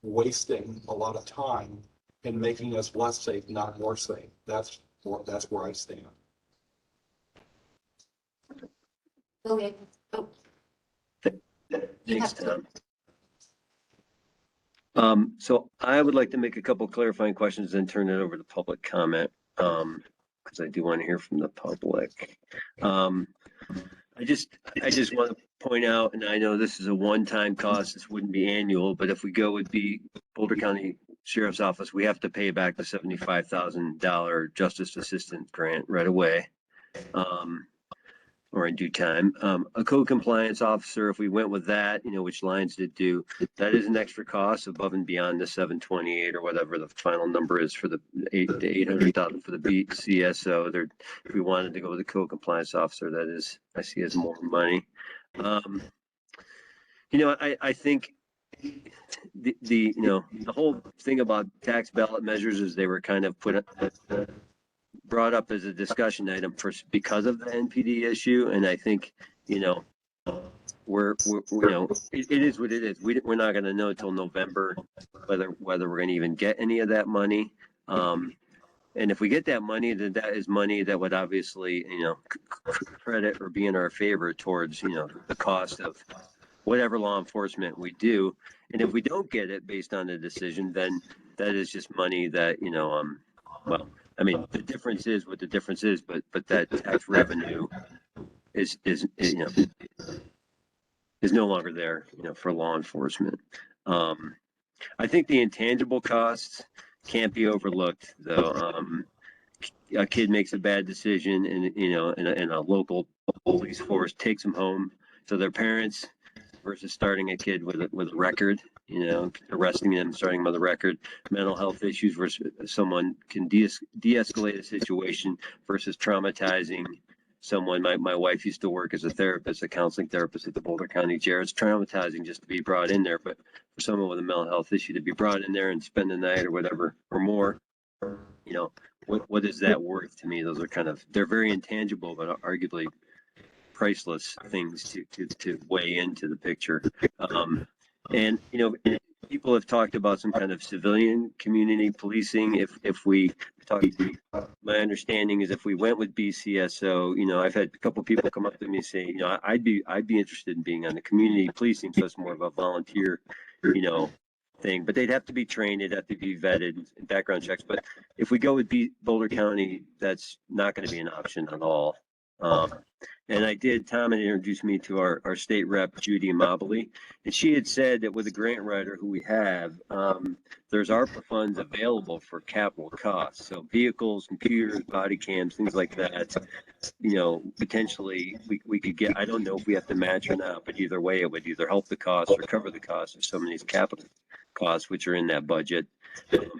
wasting a lot of time and making us less safe, not more safe. That's where I stand. Okay. Oh. Thanks, Tom. So I would like to make a couple clarifying questions and turn it over to public comment, because I do want to hear from the public. I just want to point out, and I know this is a one-time cost, this wouldn't be annual, but if we go with the Boulder County Sheriff's Office, we have to pay back the $75,000 Justice Assistant Grant right away. Or in due time. A code compliance officer, if we went with that, which lines did do, that is an extra cost above and beyond the 728 or whatever the final number is for the 800,000 for the BCSO. There, if we wanted to go with the code compliance officer, that is, I see as more money. I think the whole thing about tax ballot measures is they were kind of brought up as a discussion item because of the NPD issue. And I think, we're it is what it is. We're not going to know till November whether we're going to even get any of that money. And if we get that money, then that is money that would obviously, credit or be in our favor towards, the cost of whatever law enforcement we do. And if we don't get it based on the decision, then that is just money that, well, I mean, the difference is what the difference is, but that tax revenue is no longer there, for law enforcement. I think the intangible costs can't be overlooked, though. A kid makes a bad decision, and and a local police force takes them home to their parents versus starting a kid with a record. Arresting them, starting with a record, mental health issues versus someone can de-escalate a situation versus traumatizing someone. My wife used to work as a therapist, a counseling therapist at the Boulder County Jail. It's traumatizing just to be brought in there, but for someone with a mental health issue to be brought in there and spend the night or whatever or more, what is that worth to me? Those are they're very intangible, but arguably priceless things to weigh into the picture. And, people have talked about some kind of civilian community policing. If we talk, my understanding is if we went with BCSO, I've had a couple people come up to me and say, I'd be interested in being on the community policing. So it's more of a volunteer, thing, but they'd have to be trained. They'd have to be vetted and background checks. But if we go with Boulder County, that's not going to be an option at all. And Tom had introduced me to our state rep, Judy Mobley, and she had said that with a grant writer who we have, there's ARPA funds available for capital costs. So vehicles, computers, body cams, things like that, potentially we could get, I don't know if we have to match or not, but either way, it would either help the cost or cover the cost of some of these capital costs, which are in that budget,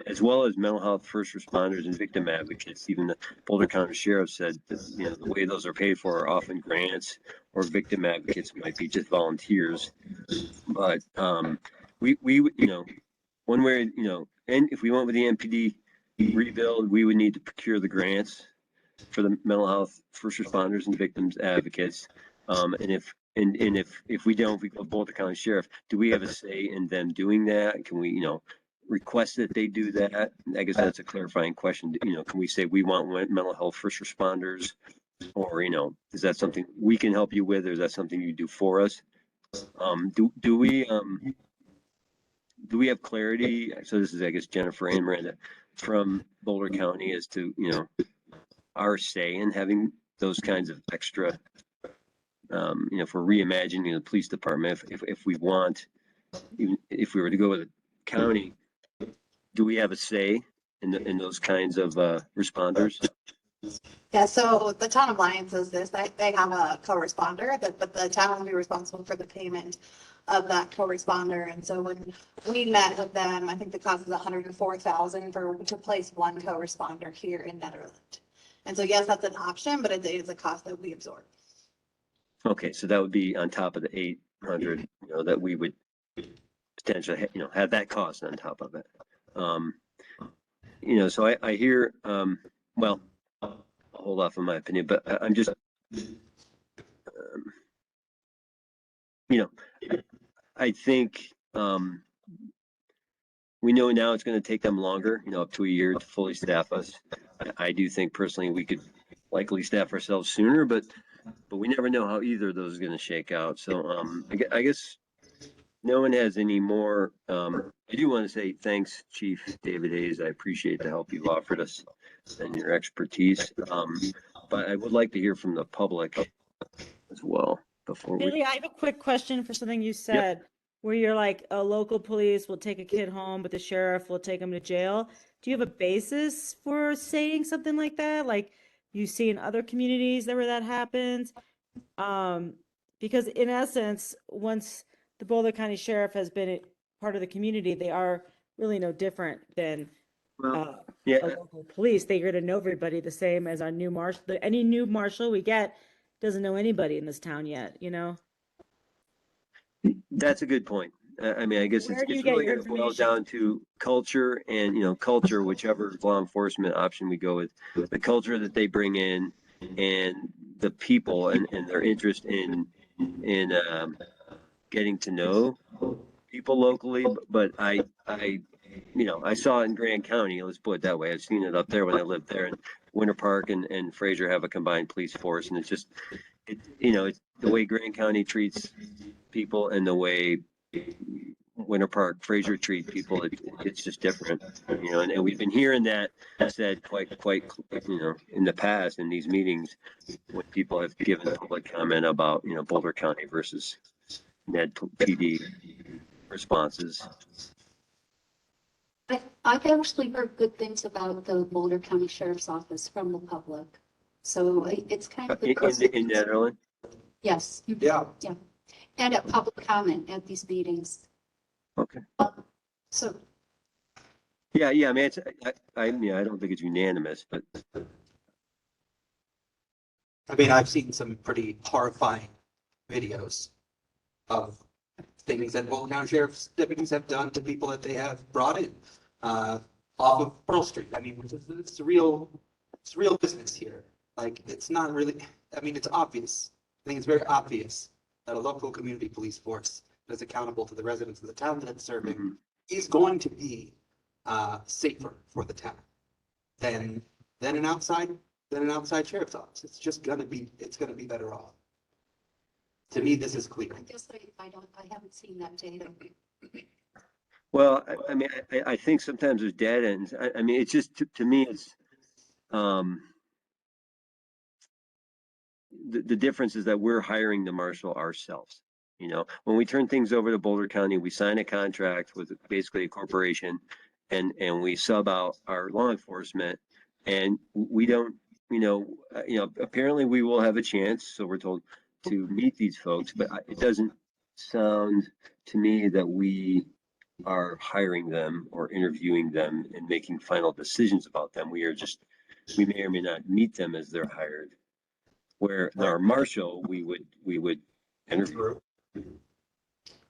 as well as mental health, first responders, and victim advocates. Even the Boulder County Sheriff said that, the way those are paid for are often grants, or victim advocates might be just volunteers. But we one way, and if we went with the NPD rebuild, we would need to procure the grants for the mental health, first responders, and victims advocates. And if we don't, if we go Boulder County Sheriff, do we have a say in them doing that? Can we, request that they do that? I guess that's a clarifying question. Can we say we want mental health first responders, or is that something we can help you with, or is that something you do for us? Do we have clarity? So this is, I guess, Jennifer and Miranda from Boulder County as to our say in having those kinds of extra. If we're reimagining the police department, if we want, even if we were to go with a county, do we have a say in those kinds of responders? Yeah, so the town of Lyons does this. They have a co-responder, but the town will be responsible for the payment of that co-responder. And so when we met with them, I think the cost is $104,000 to place one co-responder here in Nederland. And so yes, that's an option, but it is a cost that we absorb. Okay, so that would be on top of the 800, that we would potentially, have that cost on top of it. So I hear, well, I'll hold off on my opinion, but I'm just, I think we know now it's going to take them longer, up to a year to fully staff us. I do think personally we could likely staff ourselves sooner, but we never know how either of those is going to shake out. So I guess no one has any more. I do want to say thanks, Chief David Hayes. I appreciate the help you've offered us and your expertise. But I would like to hear from the public as well before we. Billy, I have a quick question for something you said. where you're like, a local police will take a kid home, but the sheriff will take them to jail. Do you have a basis for saying something like that? Like you see in other communities where that happens? Because in essence, once the Boulder County Sheriff has been part of the community, they are really no different than Well, a yeah, local police. They're going to know everybody the same as our new marshal. Any new marshal we get doesn't know anybody in this town yet, you know? that's a good point. I mean, I guess Where do you it's get really your going to boil information? down to culture and, culture, whichever law enforcement option we go with, the culture that they bring in and the people and their interest in getting to know people locally. But I saw it in Grand County. Let's put it that way. I've seen it up there when I lived there, and Winter Park and Fraser have a combined police force, and it's just, it's the way Grand County treats people and the way Winter Park, Fraser treat people. It's just different, and we've been hearing that said quite, in the past in these meetings when people have given public comment about, Boulder County versus Ned PD responses. I've actually heard good things about the Boulder County Sheriff's Office from the public. So it's kind of. In Nederland? Yes. Yeah. Yeah. And at public comment at these meetings. Okay. So. Yeah. I mean, I don't think it's unanimous, but. I mean, I've seen some pretty horrifying videos of things that Boulder County Sheriff's deputies have done to people that they have brought in off of Pearl Street. I mean, it's real business here. Like, it's not really, I mean, it's obvious. I think it's very obvious that a local community police force that is accountable to the residents of the town that it's serving is going to be safer for the town than an outside sheriff's office. It's just gonna be better off. To me, this is clear. I guess I haven't seen that data. Well, I mean, I think sometimes there's dead ends. I mean, it's just, to me, it's, the difference is that we're hiring the marshal ourselves. When we turn things over to Boulder County, we sign a contract with basically a corporation and we sub out our law enforcement, and we don't, apparently we will have a chance. So we're told to meet these folks, but it doesn't sound to me that we are hiring them or interviewing them and making final decisions about them. We may or may not meet them as they're hired. Where our marshal, we would interview.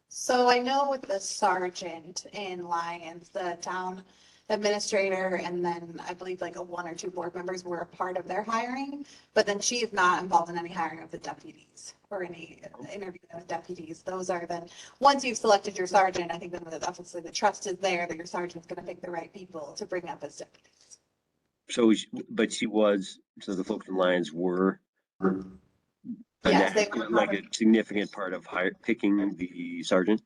So I know with the sergeant in Lyons, the town administrator, and then I believe like one or two board members were a part of their hiring, but then she is not involved in any hiring of the deputies or any interview of deputies. Those are then, once you've selected your sergeant, I think then obviously the trust is there that your sergeant's going to pick the right people to bring up as deputies. So the folks in Lions were Yes, they were like a significant part of picking the sergeant.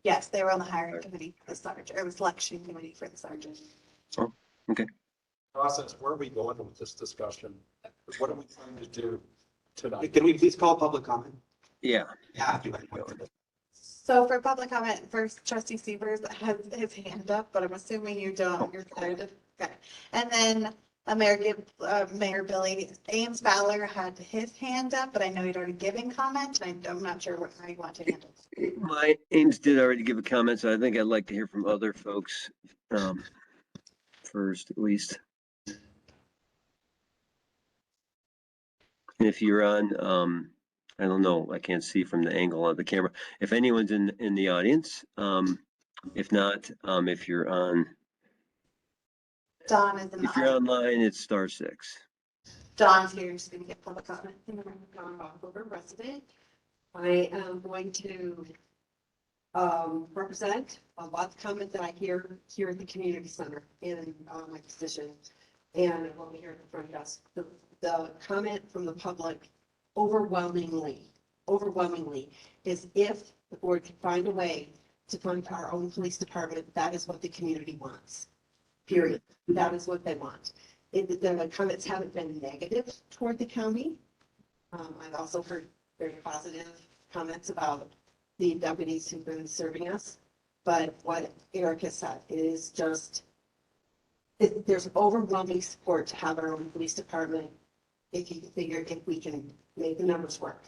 Yes, they were on the hiring committee for the sergeant, or the selection committee for the sergeant. Oh, okay. Process, where are we going with this discussion? What are we trying to do tonight? Can we please call public comment? Yeah. Yeah. So for public comment, first trustee Severs has his hand up, but I'm assuming you don't, you're good. Okay. And then Mayor Billy Ames Fowler had his hand up, but I know he'd already given comment, and I'm not sure how you want to handle it. My Ames did already give a comment, so I think I'd like to hear from other folks first, at least. And if you're on, I don't know, I can't see from the angle of the camera. If anyone's in the audience, if not, if you're on. Don is in the If you're audience. online, it's *6. Don's here, just gonna get public comment. Resident. I am going to represent a lot of comment that I hear here at the community center in my position and what we hear at the front desk. The comment from the public overwhelmingly is if the board can find a way to fund our own police department, that is what the community wants. Period. That is what they want. The comments haven't been negative toward the county. I've also heard very positive comments about the deputies who've been serving us. But what Erica said is just, there's overwhelming support to have our own police department. If you figure if we can make the numbers work.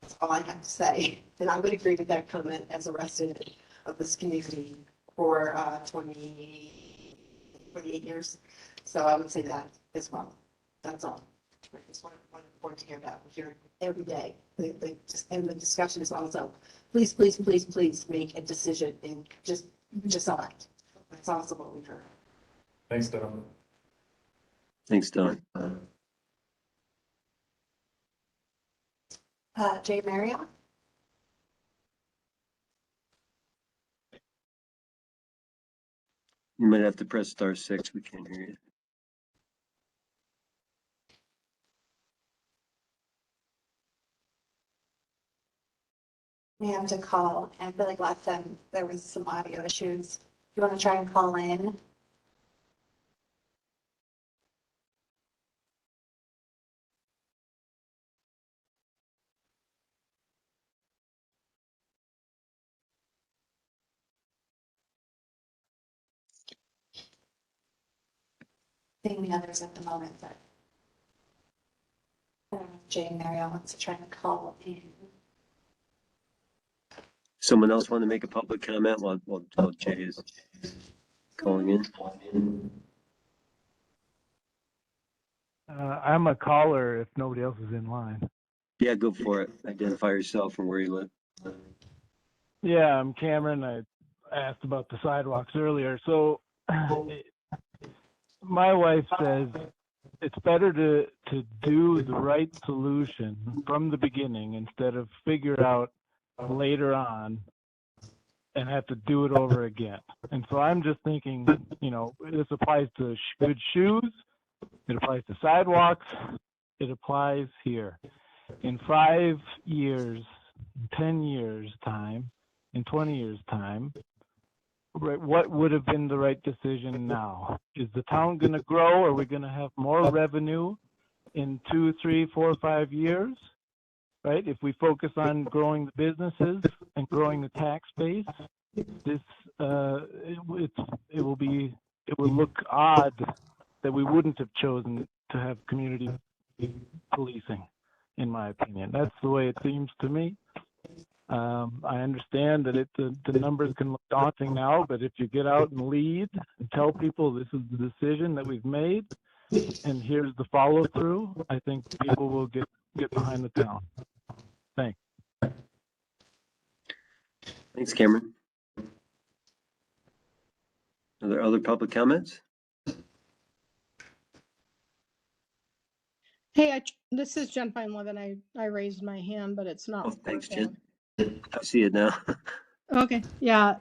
That's all I have to say. And I would agree with that comment as a resident of this community for 28 years. So I would say that as well. That's all. I just want to hear that. We hear it every day. And the discussion is also, please, please, please, please make a decision and just decide. That's also what we've heard. Thanks, Don. Thanks, Don. Jay Marriott? You might have to press *6. We can't hear you. We have to call, and I feel like last time there was some audio issues. You want to try and call in? Seeing the others at the moment, but Jay Marriott wants to try and call in. Someone else want to make a public comment while Jay is calling in? I'm a caller if nobody else is in line. Yeah, go for it. Identify yourself and where you live. Yeah, I'm Cameron. I asked about the sidewalks earlier. So my wife says it's better to do the right solution from the beginning instead of figure out later on and have to do it over again. And so I'm just thinking, this applies to good shoes, it applies to sidewalks, it applies here. In 5 years, 10 years time, in 20 years time, right, what would have been the right decision now? Is the town going to grow? Are we going to have more revenue in 2, 3, 4, 5 years? Right? If we focus on growing the businesses and growing the tax base, this it will look odd that we wouldn't have chosen to have community policing, in my opinion. That's the way it seems to me. I understand that the numbers can look daunting now, but if you get out and lead and tell people this is the decision that we've made and here's the follow through, I think people will get behind the town. Thanks. Thanks, Cameron. Are there other public comments? Hey, this is Jen Fine-Levin. I raised my hand, but it's not. Oh, thanks, working. Jen. I see it now. Okay, yeah.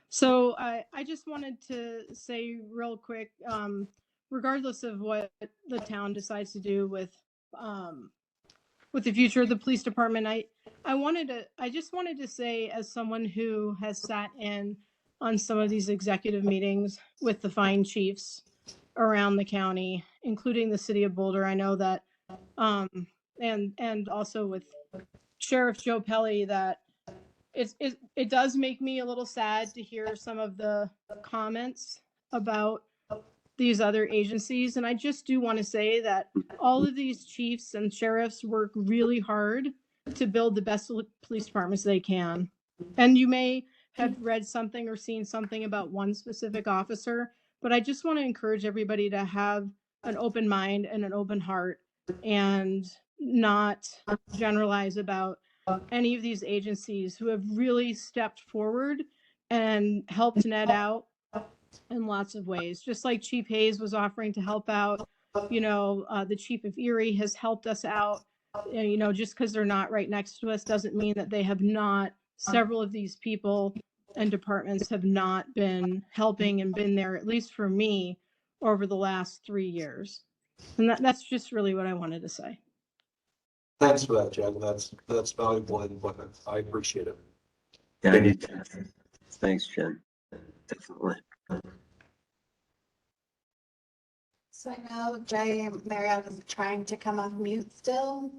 So I just wanted to say real quick, regardless of what the town decides to do with the future of the police department, I just wanted to say, as someone who has sat in on some of these executive meetings with the fine chiefs around the county, including the city of Boulder, I know that, and also with Sheriff Joe Pelly, that it does make me a little sad to hear some of the comments about these other agencies. And I just do want to say that all of these chiefs and sheriffs work really hard to build the best police departments they can. And you may have read something or seen something about one specific officer, but I just want to encourage everybody to have an open mind and an open heart and not generalize about any of these agencies who have really stepped forward and helped Ned out in lots of ways. Just like Chief Hayes was offering to help out, the Chief of Erie has helped us out. Just because they're not right next to us doesn't mean that they have not. Several of these people and departments have not been helping and been there, at least for me, over the last 3 years. And that's just really what I wanted to say. Thanks for that, Jen. That's valuable input. I appreciate it. Yeah, I do too. Thanks, Jen. Definitely. So I know Jay Marriott is trying to come off mute still.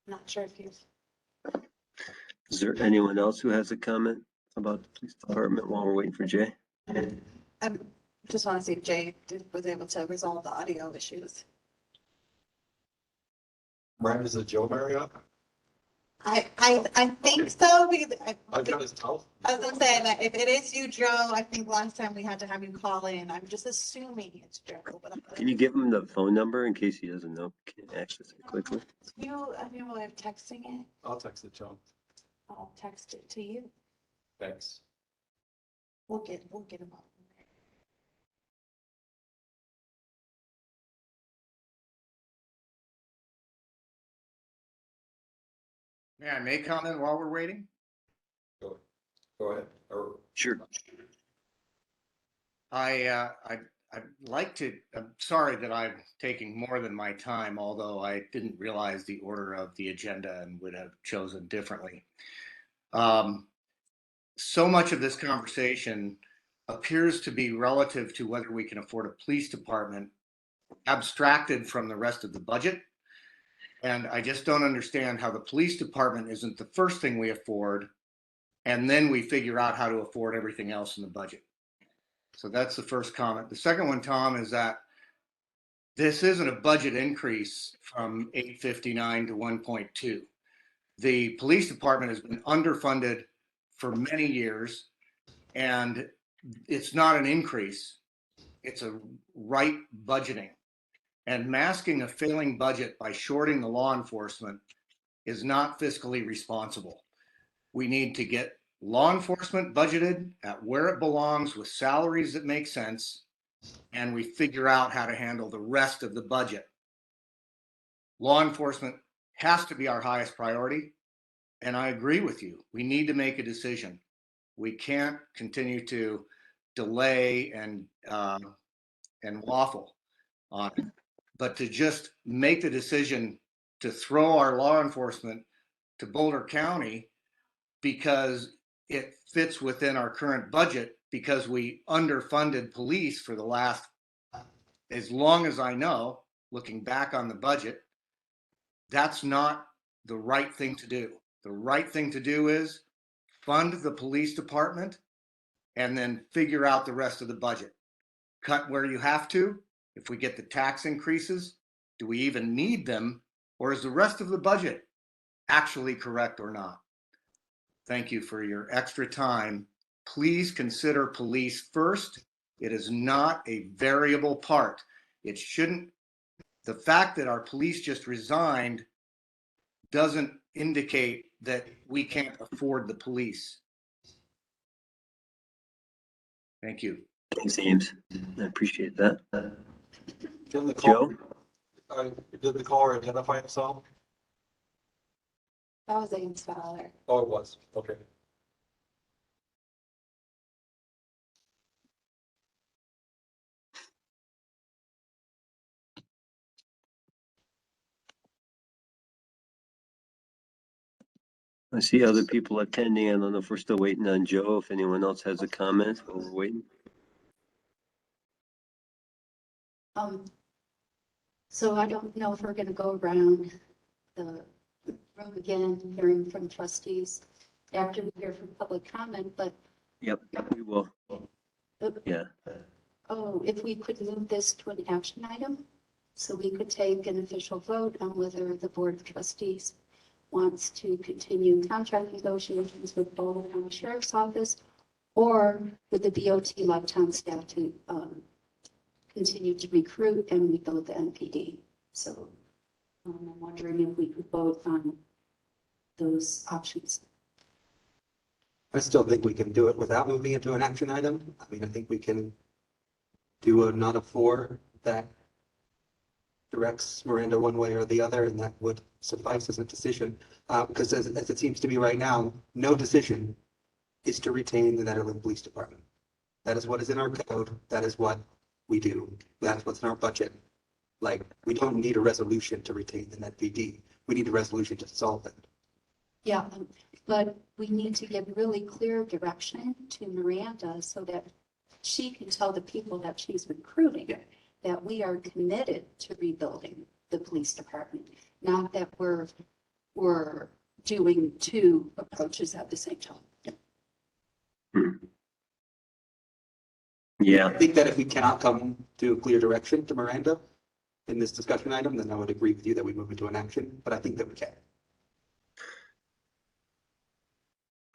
Not sure if you've. Is there anyone else who has a comment about the police department while we're waiting for Jay? I just want to see if Jay was able to resolve the audio issues. Brian, is it Joe Marriott? I think so, because I've got his mouth. I was gonna say that if it is you, Joe, I think last time we had to have you call in. I'm just assuming it's Joe, but Can you give him the phone number in case he doesn't know? Can access it quickly. you have a way of texting it? I'll text it to him. I'll text it to you. Thanks. We'll get him up. May I make comment while we're waiting? Go ahead. Or Sure. I'd like to, I'm sorry that I'm taking more than my time, although I didn't realize the order of the agenda and would have chosen differently. So much of this conversation appears to be relative to whether we can afford a police department, abstracted from the rest of the budget. And I just don't understand how the police department isn't the first thing we afford, and then we figure out how to afford everything else in the budget. So that's the first comment. The second one, Tom, is that this isn't a budget increase from 859 to 1.2. The police department has been underfunded for many years, and it's not an increase. It's a right budgeting. And masking a failing budget by shorting the law enforcement is not fiscally responsible. We need to get law enforcement budgeted at where it belongs with salaries that make sense, and we figure out how to handle the rest of the budget. Law enforcement has to be our highest priority, and I agree with you. We need to make a decision. We can't continue to delay and waffle on it. But to just make the decision to throw our law enforcement to Boulder County because it fits within our current budget, because we underfunded police for the last, as long as I know, looking back on the budget, that's not the right thing to do. The right thing to do is fund the police department and then figure out the rest of the budget. Cut where you have to. If we get the tax increases, do we even need them? Or is the rest of the budget actually correct or not? Thank you for your extra time. Please consider police first. It is not a variable part. It shouldn't. The fact that our police just resigned doesn't indicate that we can't afford the police. Thank you. Thanks, Ames. I appreciate that. Did the Joe? Did the caller identify himself? That was Ames Fowler. Oh, it was. Okay. I see other people attending. I don't know if we're still waiting on Joe. If anyone else has a comment while we're waiting. So I don't know if we're gonna go around the room again, hearing from trustees after we hear from public comment, but. Yep, we will. Yeah. Oh, if we could move this to an action item, so we could take an official vote on whether the Board of Trustees wants to continue contract negotiations with Boulder County Sheriff's Office, or with the BOT like town staff to continue to recruit and rebuild the NPD. So I'm wondering if we could vote on those options. I still think we can do it without moving it to an action item. I mean, I think we can do a not a 4 that directs Miranda one way or the other, and that would suffice as a decision. Because as it seems to be right now, no decision is to retain the Nederland Police Department. That is what is in our code. That is what we do. That's what's in our budget. Like, we don't need a resolution to retain the NetPD. We need a resolution to dissolve it. Yeah, but we need to give really clear direction to Miranda so that she can tell the people that she's recruiting that we are committed to rebuilding the police department. Not that we're doing two approaches at the same time. Yeah, I think that if we cannot come to a clear direction to Miranda in this discussion item, then I would agree with you that we move into an action, but I think that we can.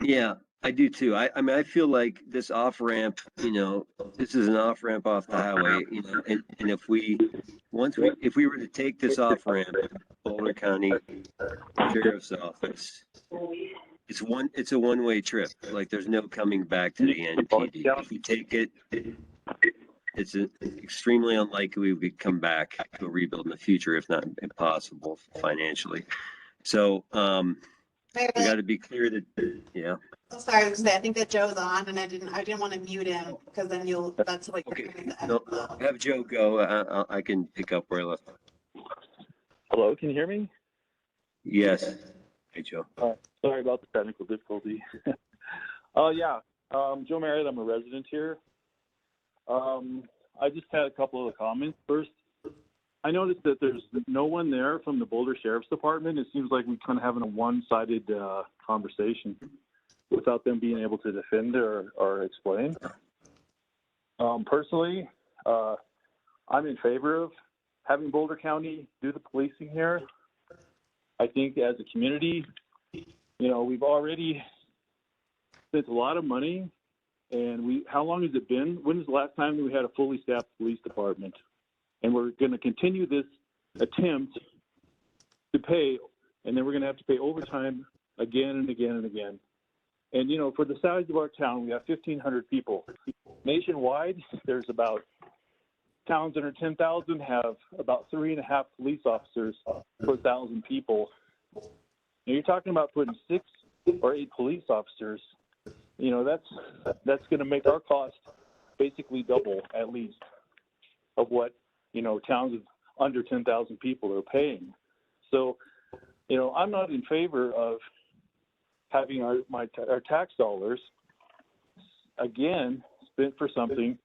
yeah, I do too. I mean, I feel like this off ramp, you know, this is an off ramp off the highway, you know, and if we, if we were to take this off ramp, Boulder County Sheriff's Office, it's a one-way trip. Like there's no coming back to the NPD. If we take it, it's extremely unlikely we could come back to a rebuild in the future, if not impossible financially. So, we got to be clear that, yeah. Oh, sorry, I was gonna say, I think that Joe's on and I didn't want to mute him because then that's like. Okay, no, have Joe go. I can pick up where I left. Hello, can you hear me? Yes. Hey, Joe. Sorry about the technical difficulty. Yeah, Joe Merritt, I'm a resident here. I just had a couple of comments. First, I noticed that there's no one there from the Boulder Sheriff's Department. It seems like we're kind of having a one-sided conversation without them being able to defend or explain. Personally, I'm in favor of having Boulder County do the policing here. I think as a community, you know, we've already spent a lot of money, and how long has it been? When was the last time we had a fully staffed police department? And we're going to continue this attempt to pay, and then we're going to have to pay overtime again and again and again. And, you know, for the size of our town, we have 1,500 people. Nationwide, there's about towns under 10,000 have about 3.5 police officers per 1,000 people. And you're talking about putting 6 or 8 police officers. You know, that's going to make our cost basically double at least of what, you know, towns of under 10,000 people are paying. So, you know, I'm not in favor of having our tax dollars again spent for something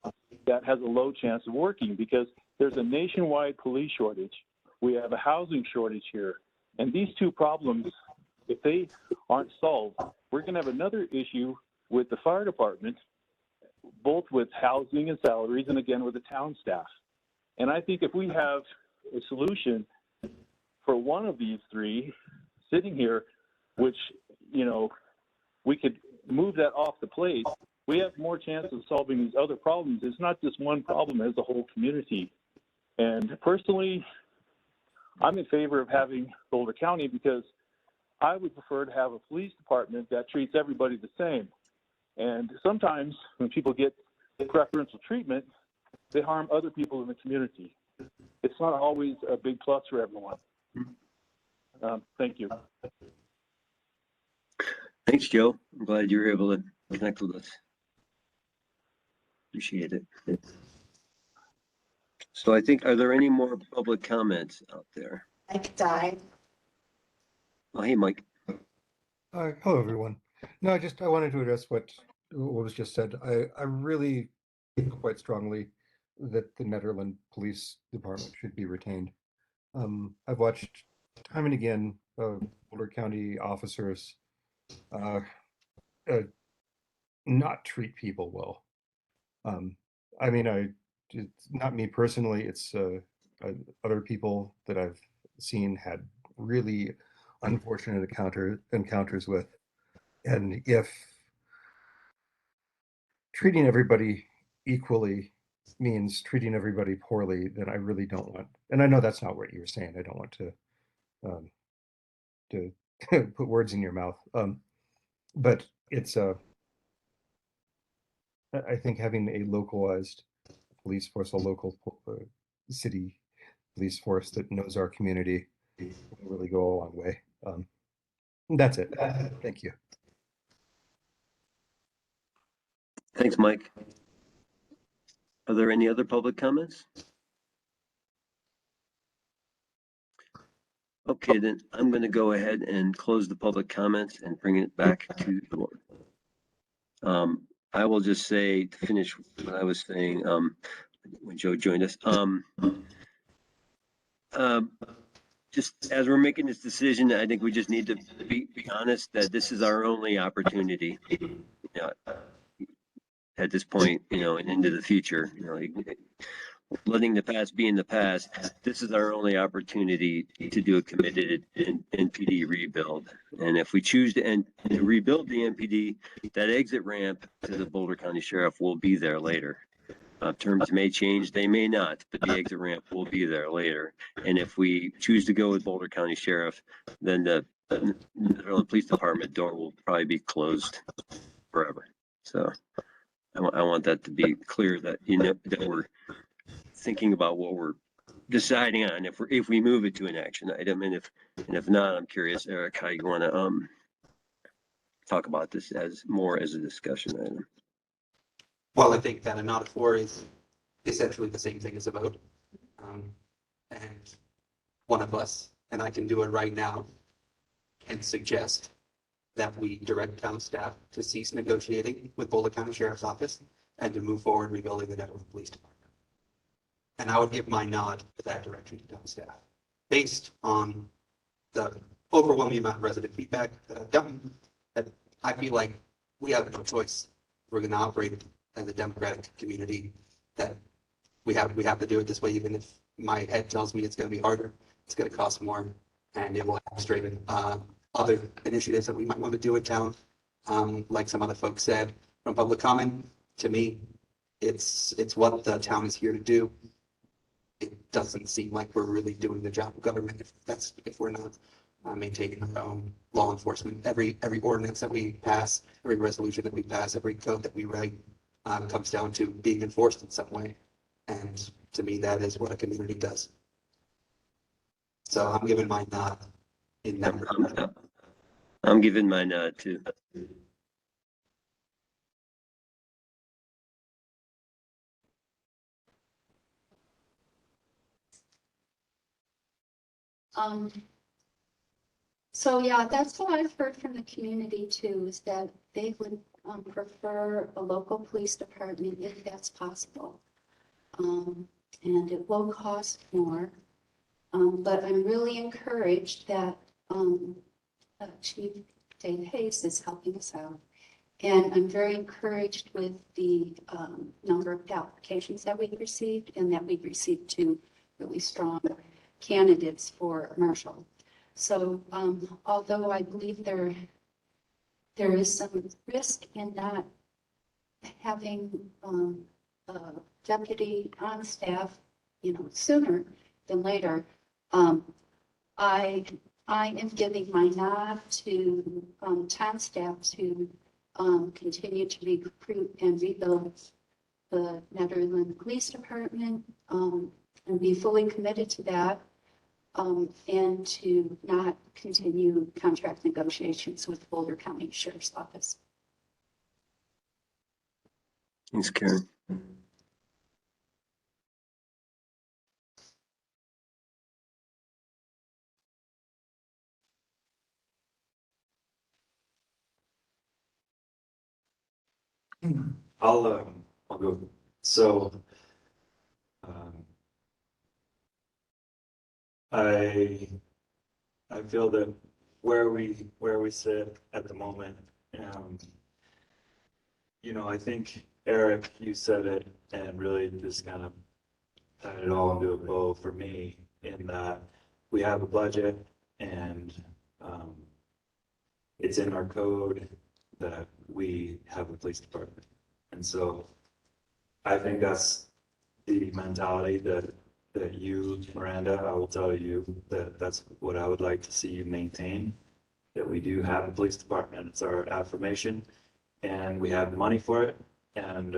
that has a low chance of working, because there's a nationwide police shortage. We have a housing shortage here. And these two problems, if they aren't solved, we're going to have another issue with the fire department, both with housing and salaries, and again with the town staff. And I think if we have a solution for one of these three sitting here, which, you know, we could move that off the plate, we have more chance of solving these other problems. It's not just one problem, as a whole community. And personally, I'm in favor of having Boulder County, because I would prefer to have a police department that treats everybody the same. And sometimes when people get preferential treatment, they harm other people in the community. It's not always a big plus for everyone. Thank you. Thanks, Joe. I'm glad you were able to connect with us. Appreciate it. So I think, are there any more public comments out there? Mike died. Oh, hey, Mike. Hello, everyone. No, I wanted to address what was just said. I really feel quite strongly that the Nederland Police Department should be retained. I've watched time and again Boulder County officers not treat people well. I mean, it's not me personally, it's other people that I've seen had really unfortunate encounters with. And if treating everybody equally means treating everybody poorly, then I really don't want, and I know that's not what you were saying, I don't want to put words in your mouth. But it's I think having a localized police force, a local city police force that knows our community will really go a long way. That's it. Thank you. Thanks, Mike. Are there any other public comments? Okay, then I'm going to go ahead and close the public comments and bring it back to the board. I will just say, to finish what I was saying when Joe joined us, just as we're making this decision, I think we just need to be honest that this is our only opportunity. You know, at this point, and into the future, letting the past be in the past. This is our only opportunity to do a committed NPD rebuild. And if we choose to rebuild the NPD, that exit ramp to the Boulder County Sheriff will be there later. Terms may change, they may not, but the exit ramp will be there later. And if we choose to go with Boulder County Sheriff, then the Nederland Police Department door will probably be closed forever. So I want that to be clear that that we're thinking about what we're deciding on if we move it to an action item, and if not, I'm curious, Eric, how you want to talk about this as a discussion item. Well, I think that a not for is essentially the same thing as a vote. And one of us, and I can do it right now, can suggest that we direct town staff to cease negotiating with Boulder County Sheriff's Office and to move forward rebuilding the Nederland Police Department. And I would give my nod to that direction to town staff, based on the overwhelming amount of resident feedback that I've gotten, that I feel like we have no choice. We're going to operate as a democratic community, that we have to do it this way, even if my head tells me it's going to be harder, it's going to cost more, and it will frustrate other initiatives that we might want to do in town. Like some other folks said from public comment, to me, it's what the town is here to do. It doesn't seem like we're really doing the job of government if we're not maintaining our own law enforcement. Every ordinance that we pass, every resolution that we pass, every code that we write comes down to being enforced in some way. And to me, that is what a community does. So I'm giving my nod in that regard. I'm giving my nod too. So yeah, that's what I've heard from the community too, is that they would prefer a local police department if that's possible. And it will cost more. But I'm really encouraged that Chief Dave Hayes is helping us out. And I'm very encouraged with the number of applications that we've received, and that we've received two really strong candidates for Marshall. So although I believe there is some risk in not having a deputy on staff, sooner than later, I am giving my nod to town staff to continue to recruit and rebuild the Nederland Police Department, and be fully committed to that, and to not continue contract negotiations with Boulder County Sheriff's Office. Thanks, Karen. I'll go. So, I feel that where we sit at the moment, I think Eric, you said it, and really just kind of tied it all into a bow for me, in that we have a budget, and it's in our code that we have a police department. And so I think that's the mentality that you, Miranda, I will tell you that that's what I would like to see you maintain, that we do have a police department. It's our affirmation, and we have the money for it, and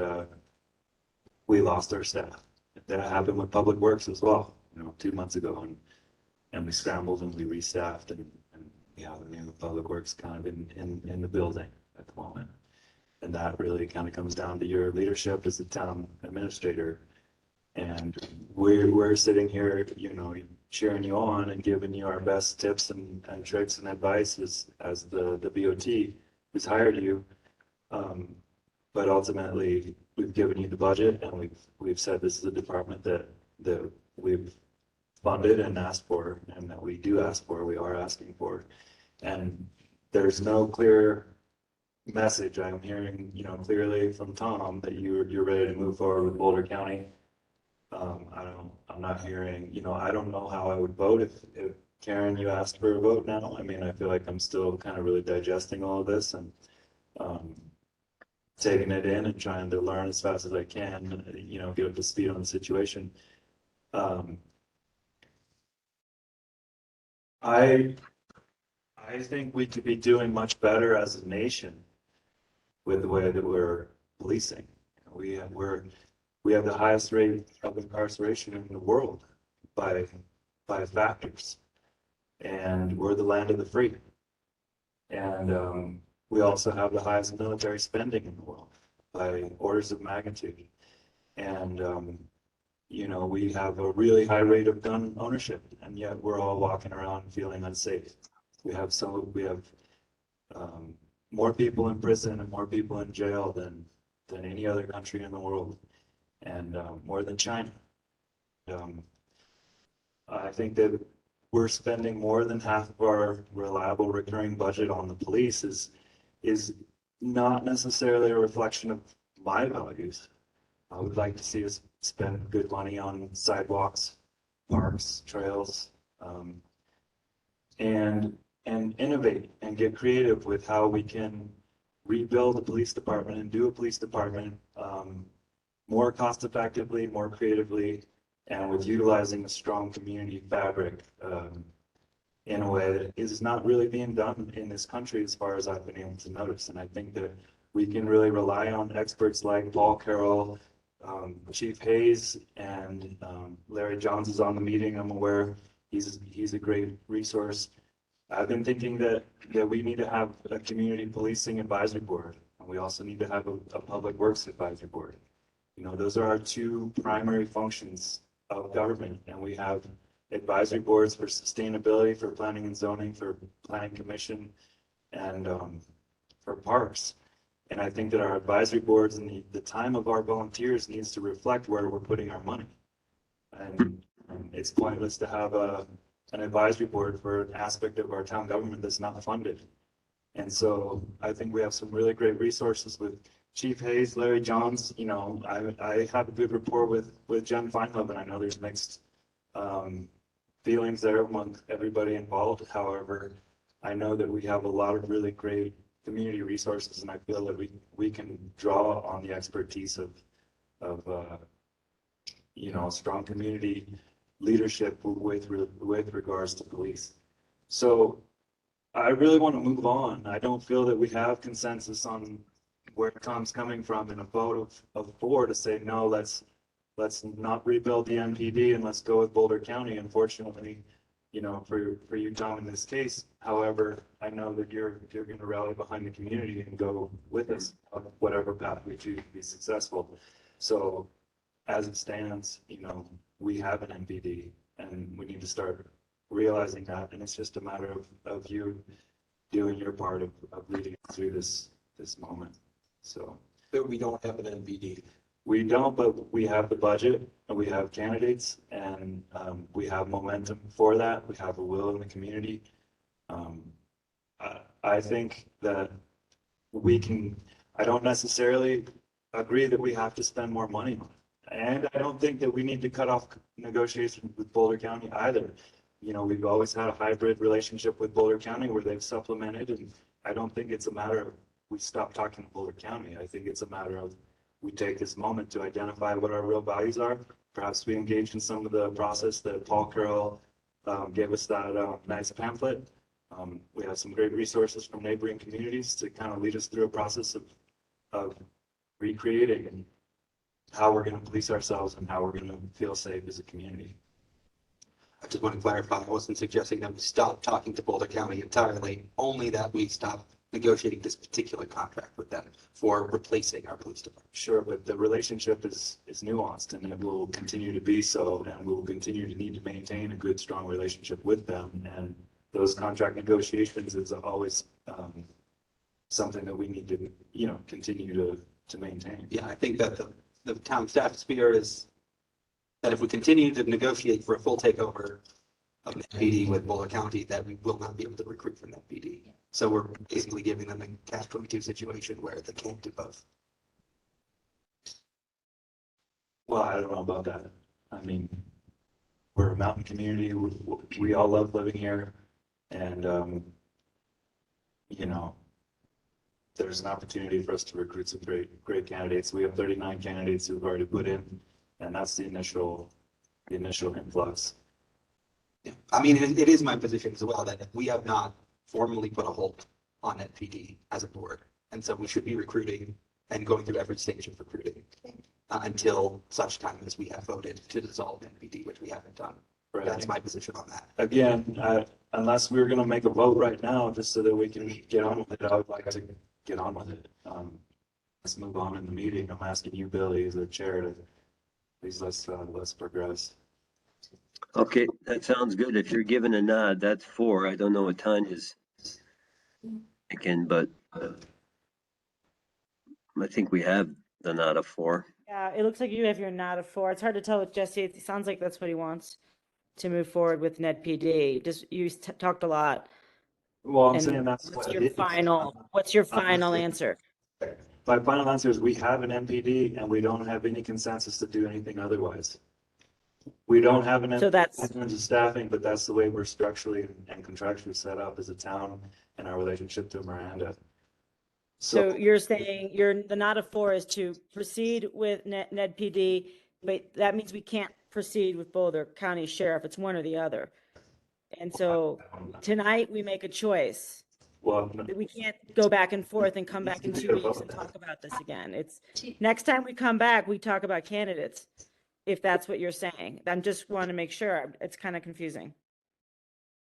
we lost our staff. That happened with Public Works as well, 2 months ago, and we scrambled and we restaffed, and we have a new Public Works kind of in the building at the moment. And that really kind of comes down to your leadership as a town administrator. And we're sitting here, cheering you on and giving you our best tips and tricks and advice as the BOT who's hired you. But ultimately, we've given you the budget, and we've said this is a department that we've funded and asked for, and that we do ask for, we are asking for. And there's no clear message I'm hearing, clearly from Tom that you're ready to move forward with Boulder County. I'm not hearing, I don't know how I would vote if Karen, you asked for a vote now. I mean, I feel like I'm still kind of really digesting all of this and taking it in and trying to learn as fast as I can, get up to speed on the situation. I think we could be doing much better as a nation with the way that we're policing. We have the highest rate of incarceration in the world by factors, and we're the land of the free. And we also have the highest military spending in the world by orders of magnitude. And we have a really high rate of gun ownership, and yet we're all walking around feeling unsafe. We have more people in prison and more people in jail than any other country in the world, and more than China. I think that we're spending more than half of our reliable recurring budget on the police is not necessarily a reflection of my values. I would like to see us spend good money on sidewalks, parks, trails, and innovate and get creative with how we can rebuild the police department and do a police department more cost effectively, more creatively, and with utilizing a strong community fabric in a way that is not really being done in this country as far as I've been able to notice. And I think that we can really rely on experts like Paul Carroll, Chief Hayes, and Larry Johns is on the meeting. I'm aware he's a great resource. I've been thinking that we need to have a community policing advisory board, and we also need to have a public works advisory board. Those are our two primary functions of government, and we have advisory boards for sustainability, for planning and zoning, for planning commission, and for parks. And I think that our advisory boards and the time of our volunteers needs to reflect where we're putting our money. And it's pointless to have an advisory board for an aspect of our town government that's not funded. And so I think we have some really great resources with Chief Hayes, Larry Johns. I have a good rapport with Jen Feinlove, and I know there's mixed feelings there among everybody involved. However, I know that we have a lot of really great community resources, and I feel that we can draw on the expertise of strong community leadership with regards to police. So I really want to move on. I don't feel that we have consensus on where Tom's coming from in a vote of 4 to say, no, let's not rebuild the MPD and let's go with Boulder County. Unfortunately, for you, Tom, in this case. However, I know that you're going to rally behind the community and go with us on whatever path we choose to be successful. So as it stands, we have an MPD, and we need to start realizing that. And it's just a matter of you doing your part of leading us through this moment. So But we don't have an NBD. we don't, but we have the budget and we have candidates, and we have momentum for that. We have a will in the community. I think that I don't necessarily agree that we have to spend more money on it. And I don't think that we need to cut off negotiations with Boulder County either. We've always had a hybrid relationship with Boulder County where they've supplemented, and I don't think it's a matter of we stop talking to Boulder County. I think it's a matter of we take this moment to identify what our real values are. Perhaps we engage in some of the process that Paul Carroll gave us that nice pamphlet. We have some great resources from neighboring communities to kind of lead us through a process of recreating and how we're going to police ourselves and how we're going to feel safe as a community. I just want to clarify, I wasn't suggesting that we stop talking to Boulder County entirely, only that we stop negotiating this particular contract with them for replacing our police department. Sure, but the relationship is nuanced, and it will continue to be so, and we will continue to need to maintain a good, strong relationship with them. And those contract negotiations is always something that we need to, continue to maintain. Yeah, I think that the town staff sphere is that if we continue to negotiate for a full takeover of the PD with Boulder County, that we will not be able to recruit from that PD. So we're basically giving them a catch-22 situation where they can't do both. Well, I don't know about that. I mean, we're a mountain community. We all love living here. And, you know, there's an opportunity for us to recruit some great candidates. We have 39 candidates who've already put in, and that's the initial influx. Yeah. I mean, it is my position as well that we have not formally put a hold on NPD as a board. And so we should be recruiting and going through every stage of recruiting until such time as we have voted to dissolve NPD, which we haven't done. Right. That's my position on that. Again, unless we're gonna make a vote right now, just so that we can get on with it, I would like to get on with it. Let's move on in the meeting. I'm asking you, Billy, as the chair, to please let's progress. Okay, that sounds good. If you're given a nod, that's 4. I don't know what Tanya's thinking, but I think we have the nod of 4. Yeah, it looks like you have your nod of 4. It's hard to tell with Jesse. It sounds like that's what he wants to move forward with Ned PD. Just you talked a lot. Well, I'm And saying that's what's what your it is. what's your final answer? My final answer is we have an MPD and we don't have any consensus to do anything otherwise. We don't have an So that's- MPD in terms of staffing, but that's the way we're structurally and contractually set up as a town and our relationship to Miranda. So you're saying the nod of 4 is to proceed with Ned PD, but that means we can't proceed with Boulder County Sheriff. It's one or the other. And so tonight we make a choice. Well, We can't go back and forth and come back in 2 weeks and talk about this again. It's next time we come back, we talk about candidates, if that's what you're saying. I'm just want to make sure. It's kind of confusing.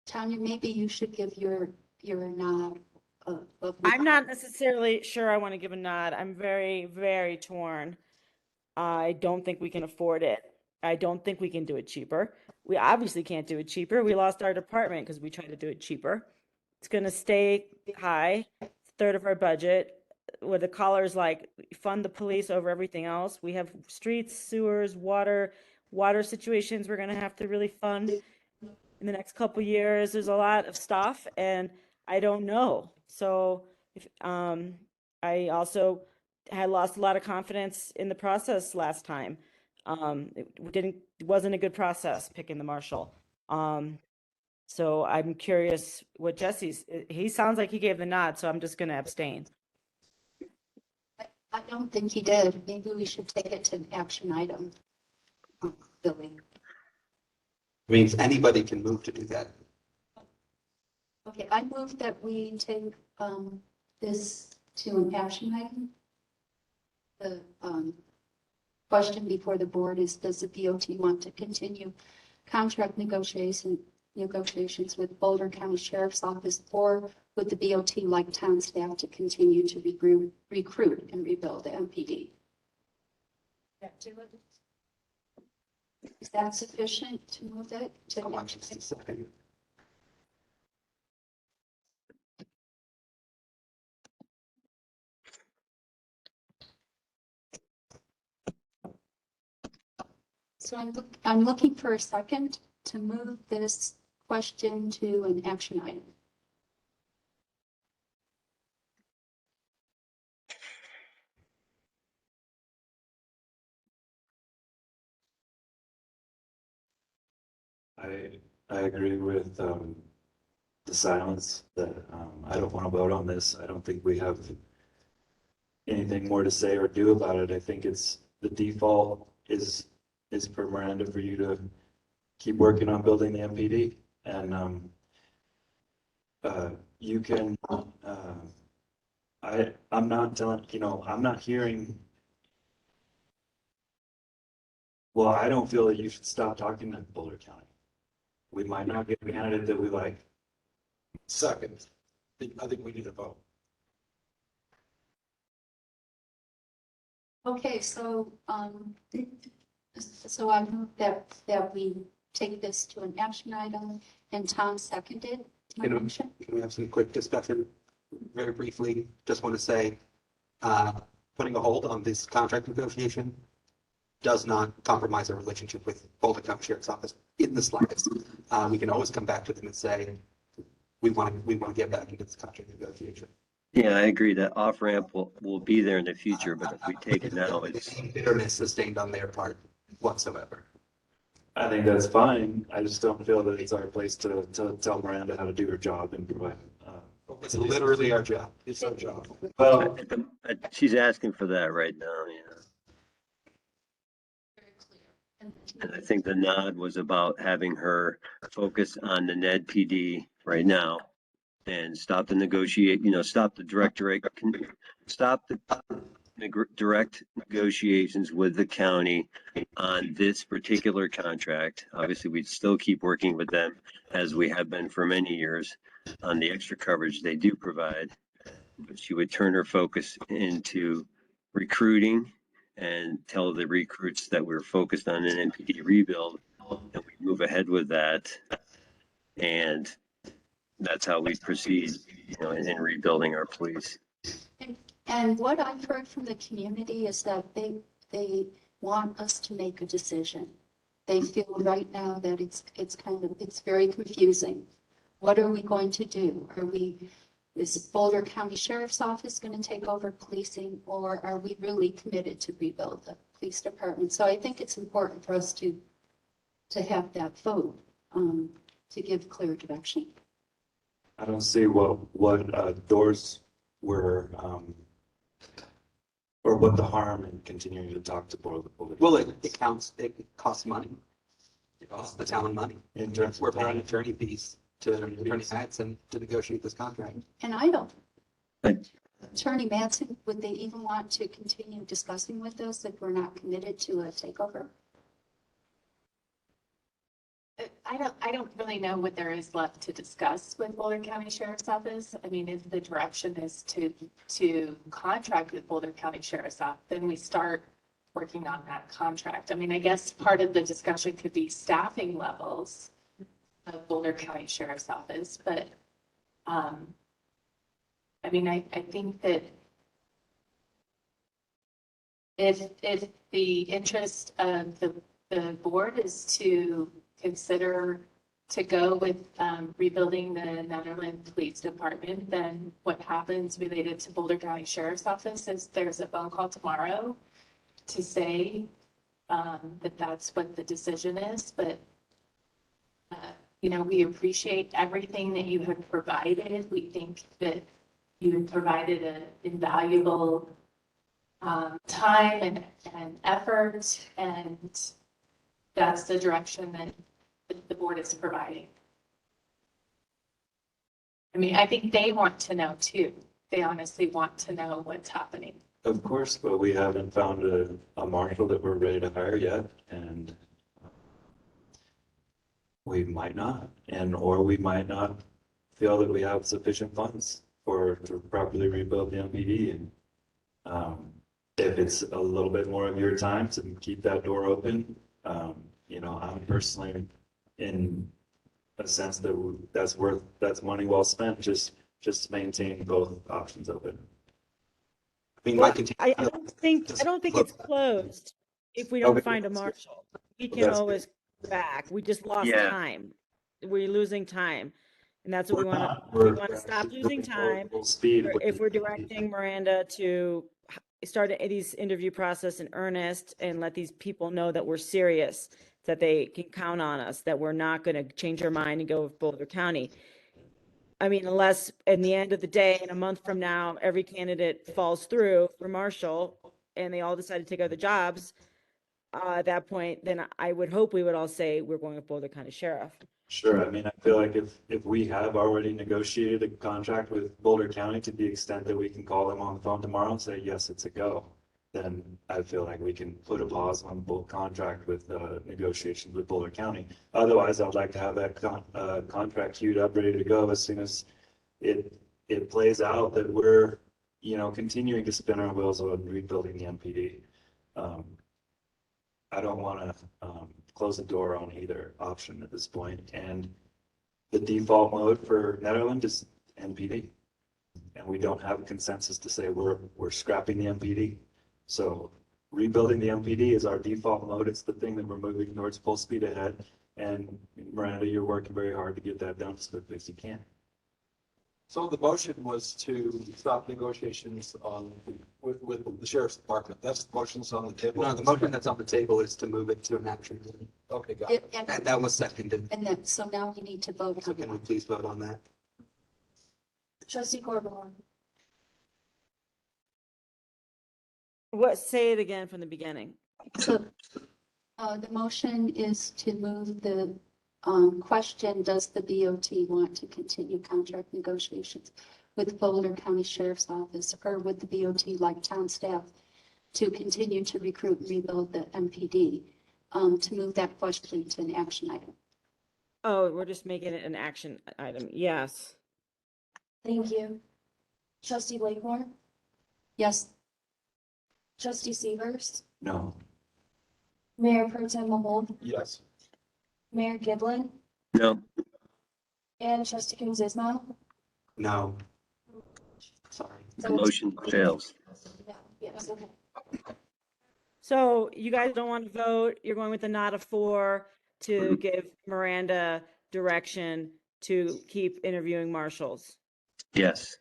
Tanya, maybe you should give your nod. I'm not necessarily sure I want to give a nod. I'm very, very torn. I don't think we can afford it. I don't think we can do it cheaper. We obviously can't do it cheaper. We lost our department because we tried to do it cheaper. It's going to stay high, third of our budget, where the collar's like fund the police over everything else. We have streets, sewers, water situations we're going to have to really fund in the next couple of years. There's a lot of stuff, and I don't know. So if I also had lost a lot of confidence in the process last time. It wasn't a good process picking the marshal. So I'm curious what he sounds like he gave the nod, so I'm just going to abstain. I don't think he did. Maybe we should take it to an action item. Billy. I mean, anybody can move to do that. Okay, I move that we take this to an action item. The question before the board is, does the BOT want to continue contract negotiations with Boulder County Sheriff's Office, or would the BOT like town staff to continue to recruit and rebuild the MPD? Is that sufficient to move it to How much is the second? So I'm looking for a second to move this question to an action item. I agree with the silence that I don't want to vote on this. I don't think we have anything more to say or do about it. I think it's the default is for Miranda for you to keep working on building the MPD, and you can. I'm not telling I'm not hearing. Well, I don't feel that you should stop talking to Boulder County. We might not get a candidate that we like. Second, I think we need a vote. Okay, so so I move that we take this to an action item, and Tom seconded my motion. Can we have some quick discussion? Very briefly, just want to say, putting a hold on this contract negotiation does not compromise our relationship with Boulder County Sheriff's Office in the slightest. We can always come back to them and say, we want to get back into this contract negotiation. Yeah, I agree that off ramp will be there in the future, but if we take it now, it's. Bitterness sustained on their part whatsoever. I think that's fine. I just don't feel that it's our place to tell Miranda how to do her job and provide. It's literally our job. It's our job. Well, She's asking for that right now, And I think the nod was about having her focus on the Ned PD right now and stop the stop the direct negotiations with the county on this particular contract. Obviously, we'd still keep working with them as we have been for many years on the extra coverage they do provide. But she would turn her focus into recruiting and tell the recruits that we're focused on an NPD rebuild and we move ahead with that. And that's how we proceed, in rebuilding our police. And what I've heard from the community is that they want us to make a decision. They feel right now that it's very confusing. What are we going to do? Is Boulder County Sheriff's Office going to take over policing, or are we really committed to rebuild the police department? So I think it's important for us to have that vote to give clear direction. I don't see what doors were, or what the harm in continuing to talk to Boulder. Well, it costs money. It costs the town money. In terms we're paying attorney fees to Attorney Madsen to negotiate this contract. And I don't. Attorney Madsen, would they even want to continue discussing with us if we're not committed to a takeover? I don't really know what there is left to discuss with Boulder County Sheriff's Office. I mean, if the direction is to contract with Boulder County Sheriff's Office, then we start working on that contract. I mean, I guess part of the discussion could be staffing levels of Boulder County Sheriff's Office, but I mean, I think that if the interest of the board is to consider to go with rebuilding the Nederland Police Department, then what happens related to Boulder County Sheriff's Office is there's a phone call tomorrow to say that that's what the decision is, but we appreciate everything that you have provided. We think that you have provided an invaluable time and effort, and that's the direction that the board is providing. I mean, I think they want to know too. They honestly want to know what's happening. Of course, but we haven't found a marshal that we're ready to hire yet, and we might not, or we might not feel that we have sufficient funds to properly rebuild the MPD. And if it's a little bit more of your time to keep that door open, I'm personally in a sense that that's money well spent, just to maintain both options open. I mean, I don't think it's closed if we don't find a marshal. We can always go back. We just lost time. We're losing time. And that's what we want to stop losing time. If we're directing Miranda to start these interview process in earnest and let these people know that we're serious, that they can count on us, that we're not going to change our mind and go with Boulder County. I mean, unless in the end of the day, in a month from now, every candidate falls through for marshal and they all decide to take other jobs, at that point, then I would hope we would all say we're going with Boulder County Sheriff. Sure. I mean, I feel like if we have already negotiated a contract with Boulder County to the extent that we can call them on the phone tomorrow and say, yes, it's a go, then I feel like we can put a pause on both contract with negotiations with Boulder County. Otherwise, I'd like to have that contract queued up, ready to go as soon as it plays out that we're, continuing to spin our wheels on rebuilding the MPD. I don't want to close the door on either option at this point. And the default mode for Nederland is NPD. And we don't have a consensus to say we're scrapping the MPD. So rebuilding the MPD is our default mode. It's the thing that we're moving towards full speed ahead. And Miranda, you're working very hard to get that done as quickly as you can. So the motion was to stop negotiations on, with the sheriff's department. That's the motion's on the table. No, the motion that's on the table is to move it to an action. Okay, got it. And that was seconded. And then, so now you need to vote So on can we that. please vote on that? Trustee Corvalon, What, say it again from the beginning. So, the motion is to move the, question, does the BOT want to continue contract negotiations with Boulder County Sheriff's Office, or would the BOT like town staff to continue to recruit and rebuild the MPD? To move that question to an action item. Oh, we're just making it an action item. Yes. thank you. Trustee Blakemore, Yes, Trustee Severs, No. Mayor Pro Tem Mahmold, Yes. Mayor Giblin, No, and Trustee Kuz Ismail. No. Sorry. the motion fails. Yeah, yes, okay. So you guys don't want to vote. You're going with a nod of 4 to give Miranda direction to keep interviewing marshals Yes.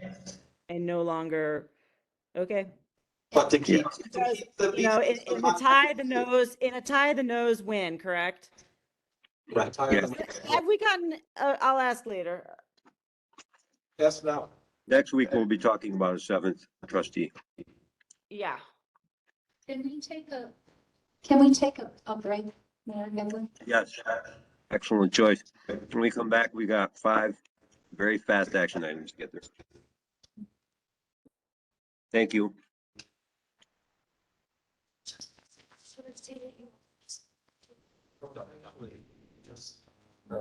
and no longer, okay. But to keep, Because, the you know, least- in a tie the nose, win, correct? Right. Yes. Have we gotten, I'll ask later. Yes, now. Next week, we'll be talking about a 7th trustee. Yeah. can we take a break, Mayor Giblin? Yes. Excellent choice. When we come back, we got 5 very fast action items to get there. Thank you.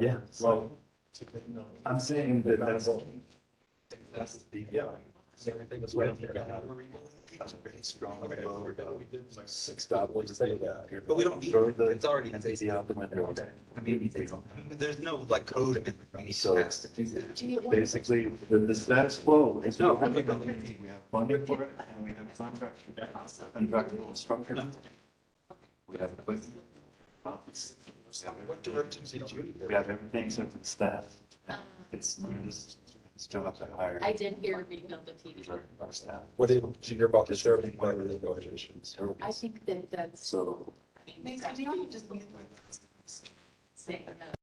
Yeah, so I'm saying that that's the, yeah. Everything is right there. That's very strong. We did like 6 dollars say that here. But we don't need, it's already. Take the out the window. I mean, There's no like code in it. so basically, the status quo is we No, have a company, we have funding for it, and we have contractual structure. We have equipment. What directions did you? We have everything except for the staff. It's still up to hire. I did hear rebuild the TV. Our staff. What did you hear about the sheriff department negotiations? I think that that's. So. I mean, just say that.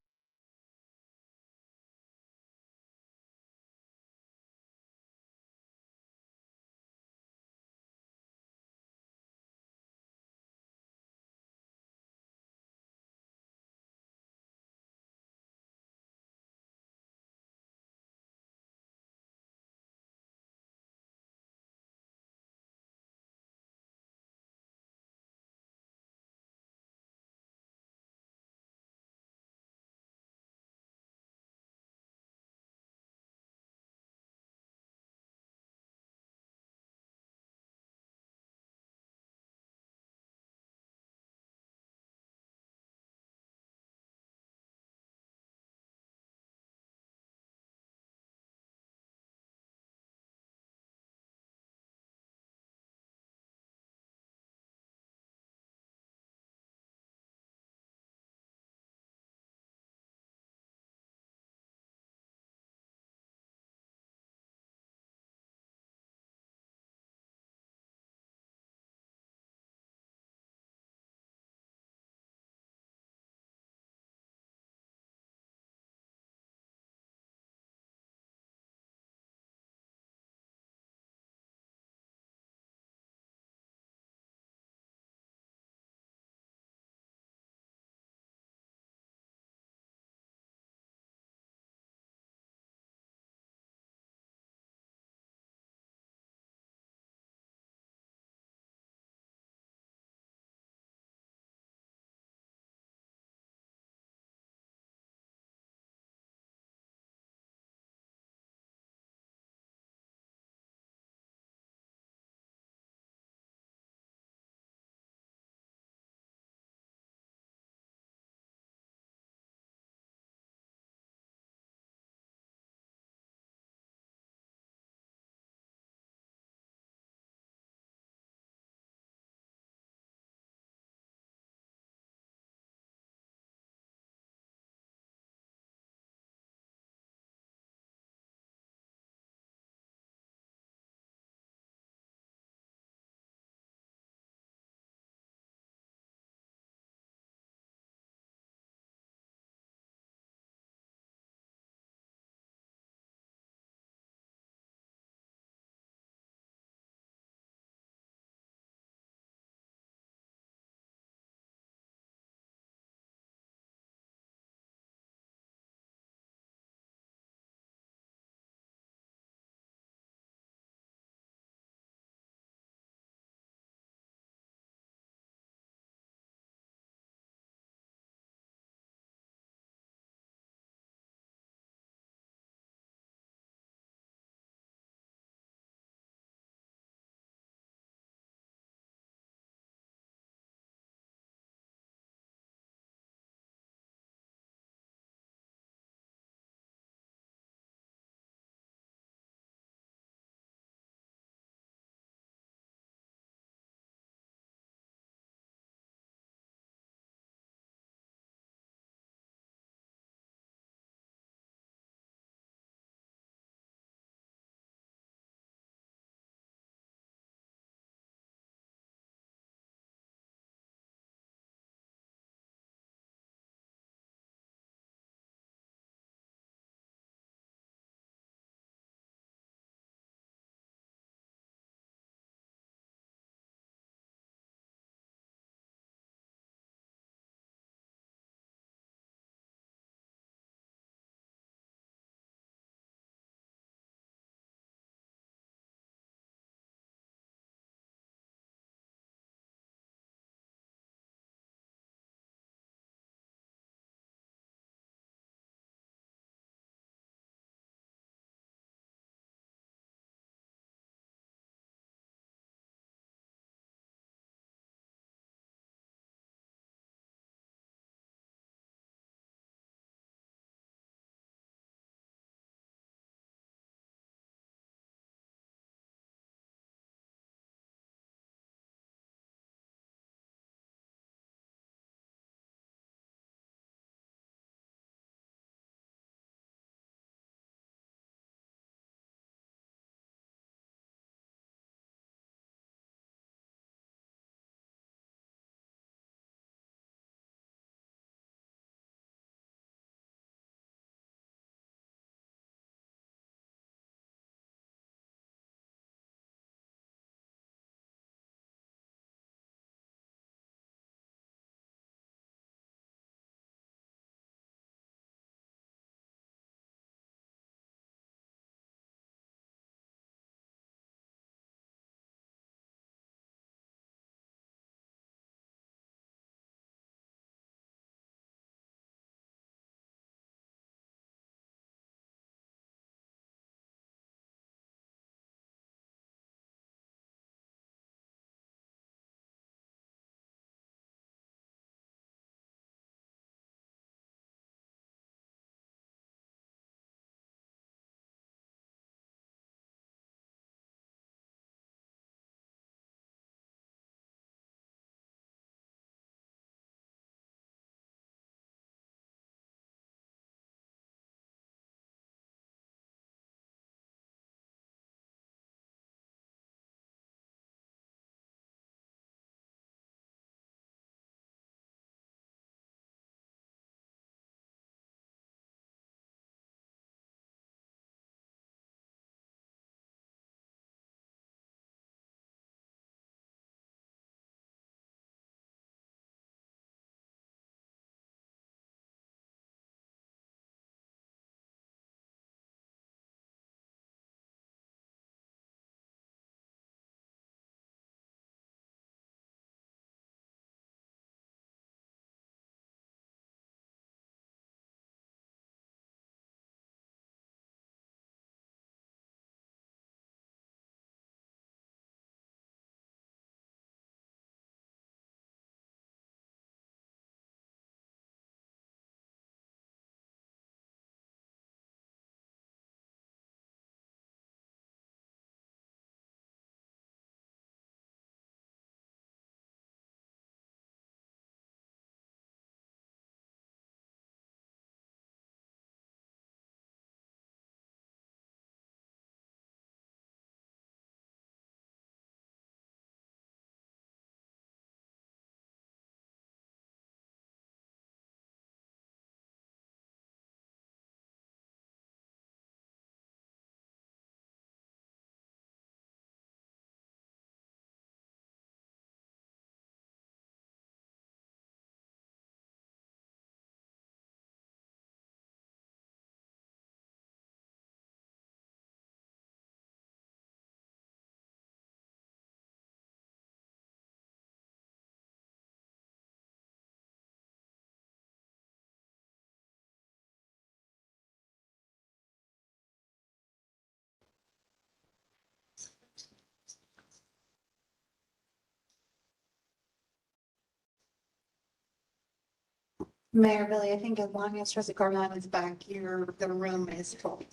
Mayor Billy, I think as long as trustee Corvallon is back, the room is full.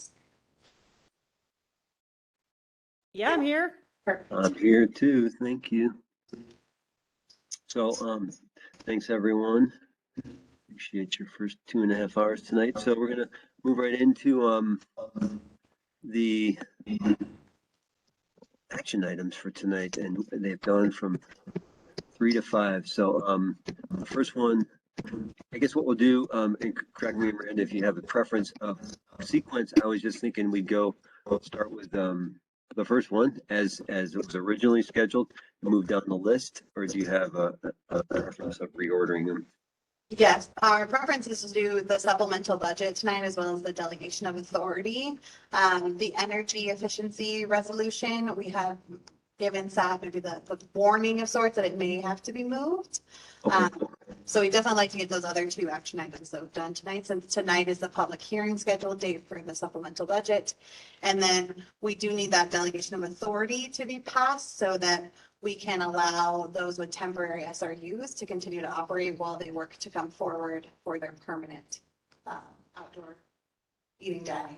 Yeah, I'm here. I'm here too. Thank you. So, thanks everyone. Appreciate your first 2.5 hours tonight. So we're gonna move right into the action items for tonight, and they've gone from 3 to 5. So the first one, I guess what we'll do, and correct me, Miranda, if you have a preference of sequence. I was just thinking we'd start with the first one as it was originally scheduled, and move down the list, or do you have a preference of reordering them? Yes, our preference is to do the supplemental budget tonight as well as the delegation of authority. The energy efficiency resolution, we have given staff maybe the warning of sorts that it may have to be moved. So we definitely like to get those other two action items though done tonight, since tonight is the public hearing scheduled date for the supplemental budget. And then we do need that delegation of authority to be passed so that we can allow those with temporary SRUs to continue to operate while they work to come forward for their permanent outdoor eating, dining,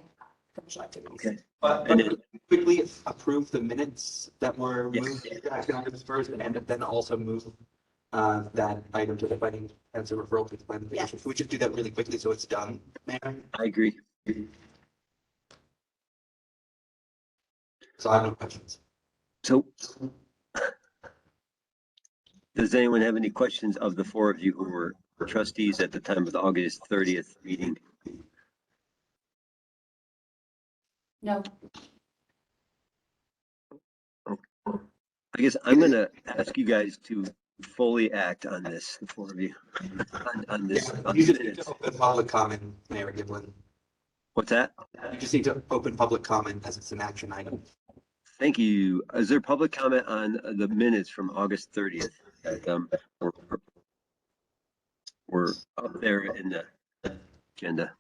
commercial activities. Okay. And then quickly approve the minutes that were moved to action items first, and then also move that item to the planning as a referral to the planning. Yes. If we just do that really quickly so it's done, Mayor. I agree. So I have no questions. So does anyone have any questions of the four of you who were trustees at the time of the August 30th meeting? No. I guess I'm going to ask you guys to fully act on this, the four of you, on this. Yeah, you just need to open public comment, Mayor Giblin. What's that? You just need to open public comment as it's an action item. Thank you. Is there public comment on the minutes from August 30th? We're up there in the agenda.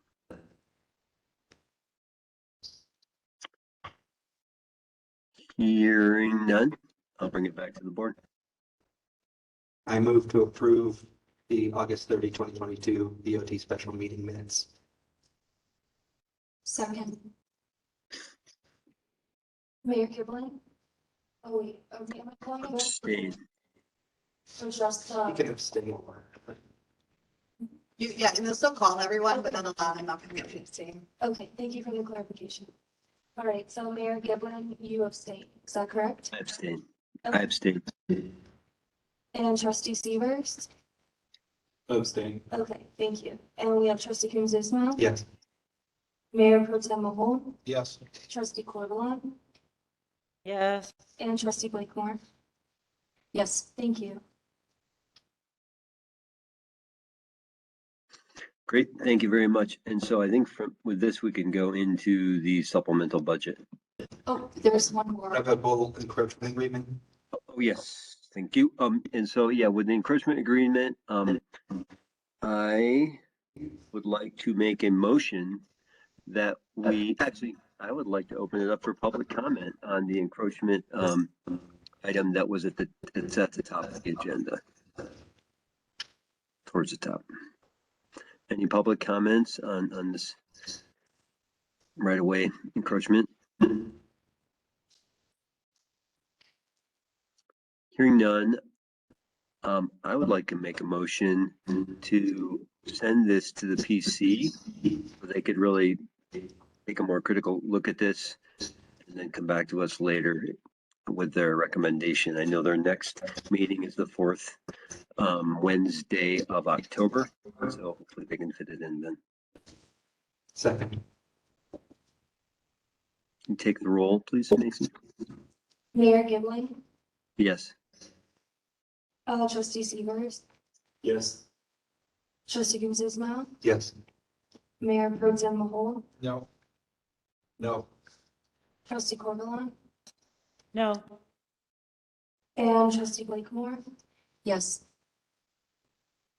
Hearing none, I'll bring it back to the board. I move to approve the August 30, 2022 BOT special meeting minutes. Second. Mayor Kibling? Oh, wait, am I calling it? Abstain. Or just, You can abstain. Yeah, and they'll still call everyone, but then allow them not to be abstaining. okay, thank you for the clarification. All right, so Mayor Giblin, you abstain, is that correct? I abstain. Okay. I abstain. And trustee Severs? Abstain. Okay, thank you. And we have trustee Coombs Ismail? Yes. Mayor Pro Tem Mahol? Yes. Trustee Corvalon? Yes. And trustee Blakemore? Yes, thank you. Great, thank you very much. And so I think with this, we can go into the supplemental budget. Oh, there's one more. Revocable encroachment agreement. Oh, yes, thank you. And so, yeah, with the encroachment agreement, I would like to make a motion that I would like to open it up for public comment on the encroachment item that was it's at the top of the agenda. Towards the top. Any public comments on this right away encroachment? Hearing none, I would like to make a motion to send this to the PC so they could really take a more critical look at this and then come back to us later with their recommendation. I know their next meeting is the 4th Wednesday of October, so hopefully they can fit it in then. Second. Can you take the roll, please, Mason? Mayor Giblin? Yes. Trustee Severs? Yes. Trustee Coombs Ismail? Yes. Mayor Pro Tem Mahol? No. No. Trustee Corvalon? No. And trustee Blakemore? Yes.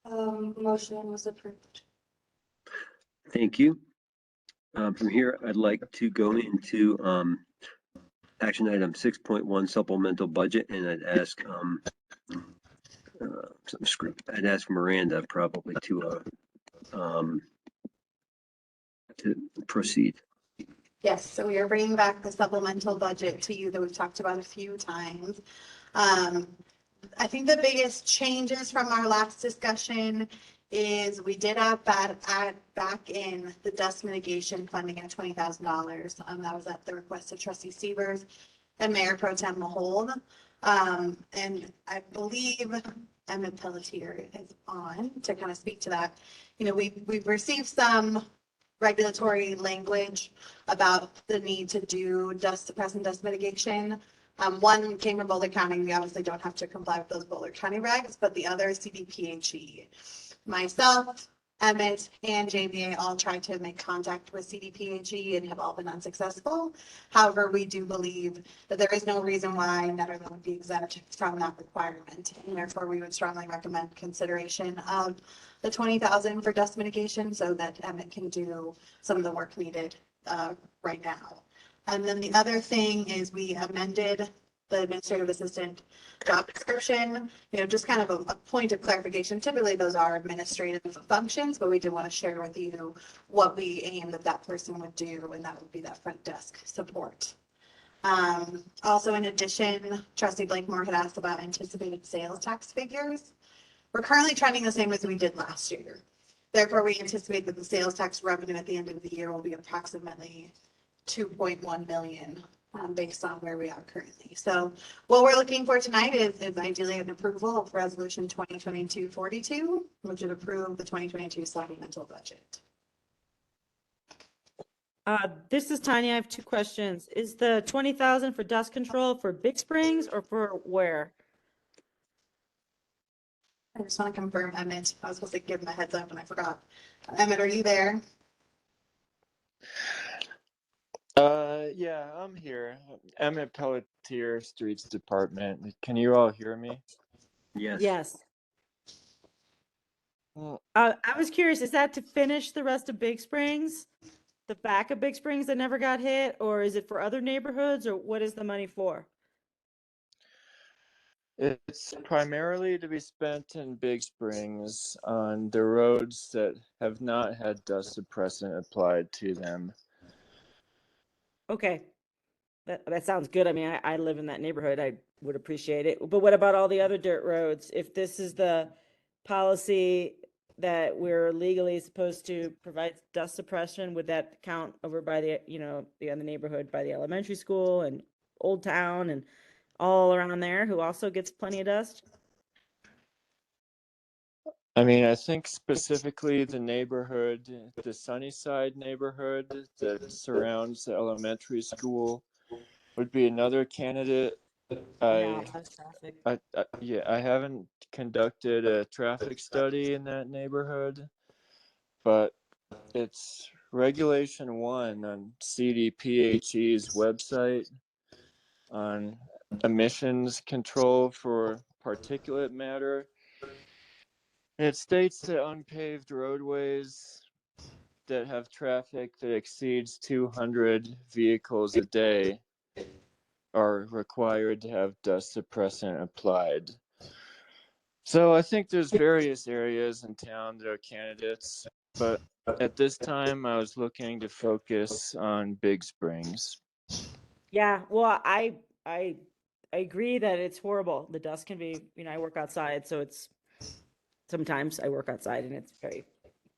Motion was approved. Thank you. From here, I'd like to go into action item 6.1 supplemental budget, and I'd ask I'd ask Miranda probably to um, to proceed. Yes, so we are bringing back the supplemental budget to you that we've talked about a few times. I think the biggest changes from our last discussion is we did add back in the dust mitigation funding at $20,000. That was at the request of Trustee Severs and Mayor Pro Tem Mahold. And I believe Emmett Pelletier is on to kind of speak to that. You know, we've received some regulatory language about the need to do dust suppressant dust mitigation. One came from Boulder County. We obviously don't have to comply with those Boulder County regs, but the other is CDPHE. Myself, Emmett, and JBA all tried to make contact with CDPHE and have all been unsuccessful. However, we do believe that there is no reason why Nederland would be exempt from that requirement. And therefore, we would strongly recommend consideration of the 20,000 for dust mitigation so that Emmett can do some of the work needed right now. And then the other thing is we amended the administrative assistant job description, you know, just kind of a point of clarification. Typically those are administrative functions, but we did want to share with you what we aim that person would do, and that would be that front desk support. Also, in addition, Trustee Blakemore had asked about anticipated sales tax figures. We're currently trending the same as we did last year. Therefore, we anticipate that the sales tax revenue at the end of the year will be approximately 2.1 million based on where we are currently. So what we're looking for tonight is ideally an approval of resolution 2022-42, which would approve the 2022 supplemental budget. This is Tanya. I have two questions. Is the 20,000 for dust control for Big Springs or for where? I just want to confirm, Emmett. I was supposed to give him a heads up and I forgot. Emmett, are you there? Yeah, I'm here. Emmett Pelletier, Streets Department. Can you all hear me? Yes. Yes. Well, I was curious, is that to finish the rest of Big Springs? The back of Big Springs that never got hit? Or is it for other neighborhoods? Or what is the money for? it's primarily to be spent in Big Springs on the roads that have not had dust suppressant applied to them. Okay. That sounds good. I mean, I live in that neighborhood. I would appreciate it. But what about all the other dirt roads? If this is the policy that we're legally supposed to provide dust suppression, would that count over by the, you know, the other neighborhood by the elementary school and Old Town and all around there who also gets plenty of dust? I mean, I think specifically the neighborhood, the Sunnyside neighborhood that surrounds the elementary school would be another candidate. Yeah, that's traffic. I haven't conducted a traffic study in that neighborhood, but it's Regulation 1 on CDPHE's website on emissions control for particulate matter. It states that unpaved roadways that have traffic that exceeds 200 vehicles a day are required to have dust suppressant applied. So I think there's various areas in town that are candidates, but at this time I was looking to focus on Big Springs. Yeah, well, I agree that it's horrible. The dust can be, you know, I work outside, so it's sometimes I work outside and it's very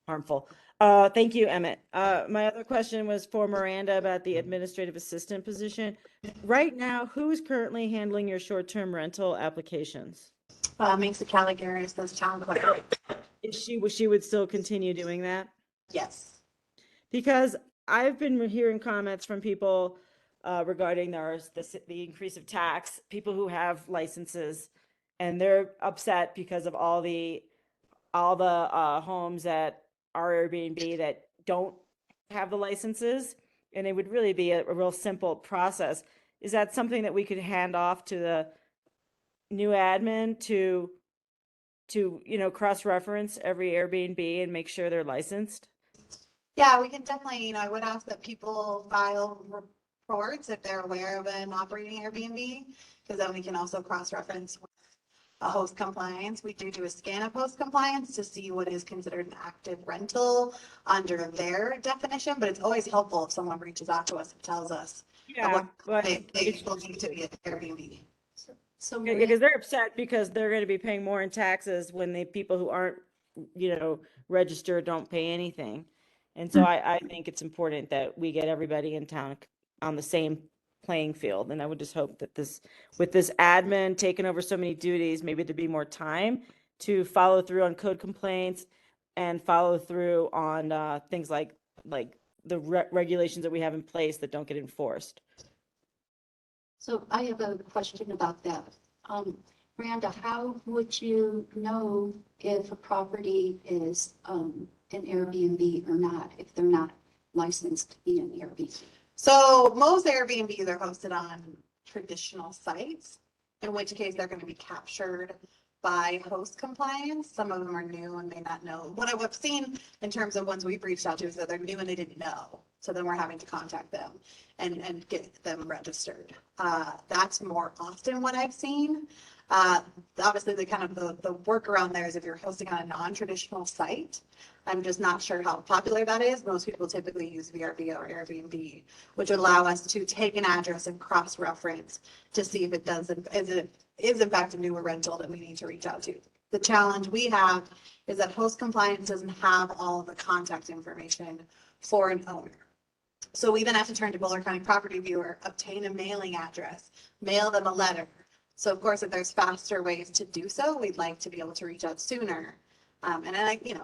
harmful. Thank you, Emmett. My other question was for Miranda about the administrative assistant position. Right now, who is currently handling your short-term rental applications? Makes Caligaris as town clerk. She would still continue doing that? Yes. Because I've been hearing comments from people regarding the increase of tax, people who have licenses, and they're upset because of all the homes that are Airbnb that don't have the licenses, and it would really be a real simple process. Is that something that we could hand off to the new admin to you know, cross-reference every Airbnb and make sure they're licensed? Yeah, we can definitely, you know, I would ask that people file reports if they're aware of an operating Airbnb, because then we can also cross-reference with a host compliance. We do a scan of host compliance to see what is considered an active rental under their definition, but it's always helpful if someone reaches out to us and tells us Yeah, but they believe to be an Airbnb. So because they're upset because they're going to be paying more in taxes when the people who aren't, registered don't pay anything. And so I think it's important that we get everybody in town on the same playing field. And I would just hope that with this admin taking over so many duties, maybe there'd be more time to follow through on code complaints and follow through on things like the regulations that we have in place that don't get enforced. So I have a question about that. Miranda, how would you know if a property is an Airbnb or not, if they're not licensed to be an Airbnb? So most Airbnbs are hosted on traditional sites, in which case they're going to be captured by host compliance. Some of them are new and may not know. What I've seen in terms of ones we've reached out to is that they're new and they didn't know. So then we're having to contact them and get them registered. That's more often what I've seen. Obviously, the workaround there is if you're hosting on a non-traditional site. I'm just not sure how popular that is. Most people typically use VRBO or Airbnb, which would allow us to take an address and cross-reference to see if it is in fact a newer rental that we need to reach out to. The challenge we have is that host compliance doesn't have all of the contact information for an owner. So we then have to turn to Boulder County Property Viewer, obtain a mailing address, mail them a letter. So of course, if there's faster ways to do so, we'd like to be able to reach out sooner. And then again,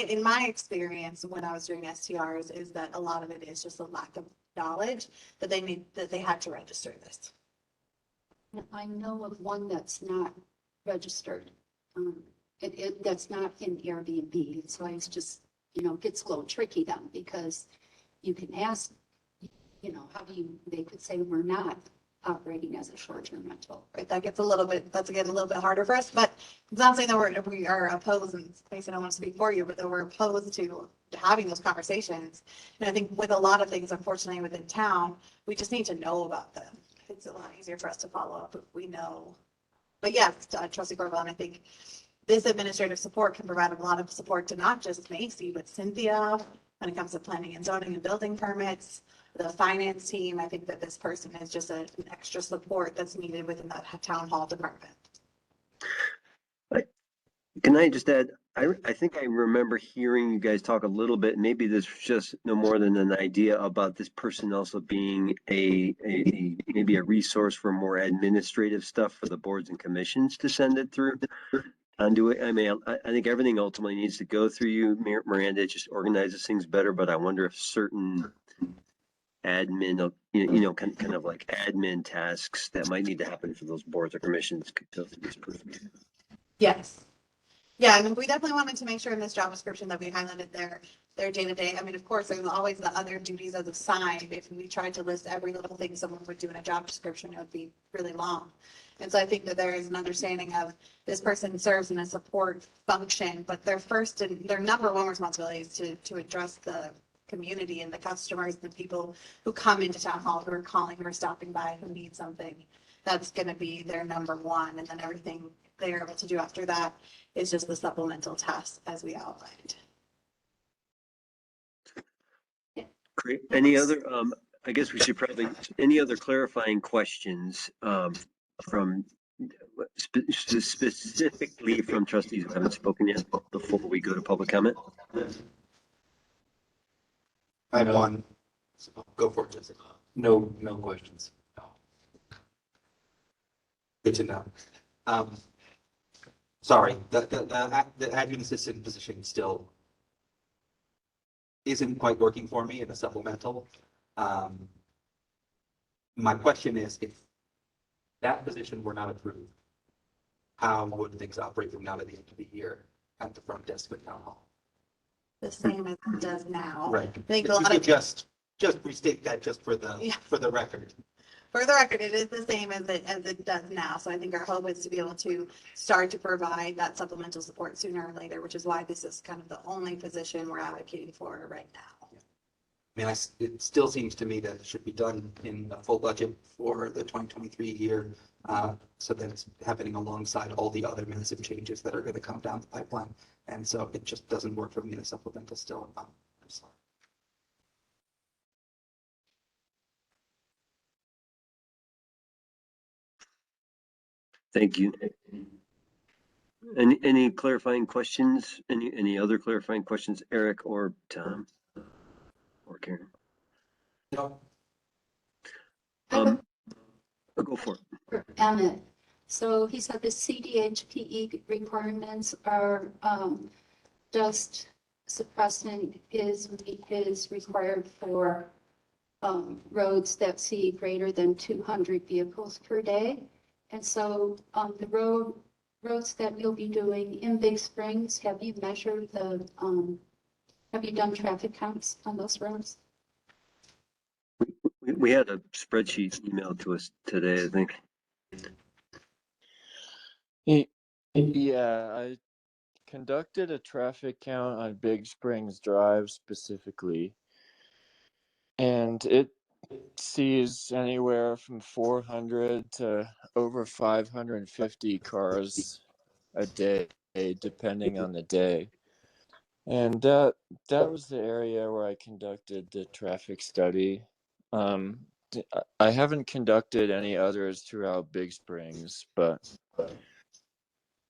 in my experience when I was doing STRs is that a lot of it is just a lack of knowledge that they had to register this. I know of one that's not registered. That's not in Airbnb. So it's just, gets a little tricky then because you can ask, they could say we're not operating as a short-term rental. Right, that's a little bit harder for us, but it's not saying that we are opposed, and Stacey, I don't want to speak for you, but that we're opposed to having those conversations. And I think with a lot of things, unfortunately, within town, we just need to know about them. It's a lot easier for us to follow up if we know. But yes, Trustee Corvallon, I think this administrative support can provide a lot of support to not just Macy, but Cynthia when it comes to planning and zoning and building permits. The finance team, I think that this person is just an extra support that's needed within that town hall department. Can I just add, I think I remember hearing you guys talk a little bit, maybe this was just no more than an idea about this person also being maybe a resource for more administrative stuff for the boards and commissions to send it through. Conduit. I mean, I think everything ultimately needs to go through you, Miranda. It just organizes things better, but I wonder if certain admin, kind of like admin tasks that might need to happen for those boards or commissions could go through this person. Yes. Yeah, I mean, we definitely wanted to make sure in this job description that we highlighted their day-to-day. I mean, of course, there's always the other duties as assigned. If we tried to list every little thing someone would do in a job description, it would be really long. And so I think that there is an understanding of this person serves in a support function, but their number one responsibility is to address the community and the customers, the people who come into town hall, who are calling, who are stopping by, who need something. That's going to be their number one. And then everything they're able to do after that is just the supplemental tasks as we outlined. Great. Any other, I guess we should probably, any other clarifying questions from specifically from trustees who haven't spoken yet before we go to public comment? I have one. Go for it, Jessica. No questions. Good to know. Sorry, the admin assistant position still isn't quite working for me in a supplemental. My question is, if that position were not approved, how would things operate from now to the end of the year at the front desk at town hall? The same as it does now. Right. I think If you could just restate that just for the record. For the record, it is the same as it does now. So I think our hope is to be able to start to provide that supplemental support sooner or later, which is why this is kind of the only position we're advocating for right now. mean, it still seems to me that it should be done in a full budget for the 2023 year, so that it's happening alongside all the other massive changes that are going to come down the pipeline. And so it just doesn't work for me to supplemental still. I'm sorry. Thank you. Any clarifying questions? Any other clarifying questions, Eric or Tom or Karen? No. I'll go for it. Emmett. So he said the CDHPE requirements are dust suppressant is required for roads that see greater than 200 vehicles per day. And so the roads that you'll be doing in Big Springs, have you measured have you done traffic counts on those roads? We had a spreadsheet emailed to us today, I think. Yeah, I conducted a traffic count on Big Springs Drive specifically, and it sees anywhere from 400 to over 550 cars a day, depending on the day. And that was the area where I conducted the traffic study. I haven't conducted any others throughout Big Springs, but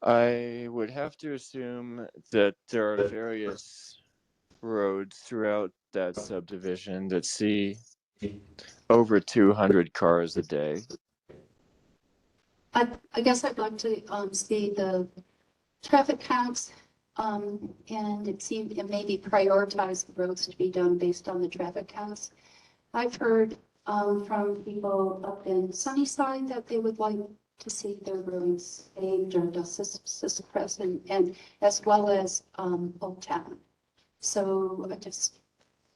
I would have to assume that there are various roads throughout that subdivision that see over 200 cars a day. I guess I'd like to see the traffic counts, and it maybe prioritize the roads to be done based on the traffic counts. I've heard from people up in Sunnyside that they would like to see their roads paved or dust suppressant, and as well as Old Town. So I just,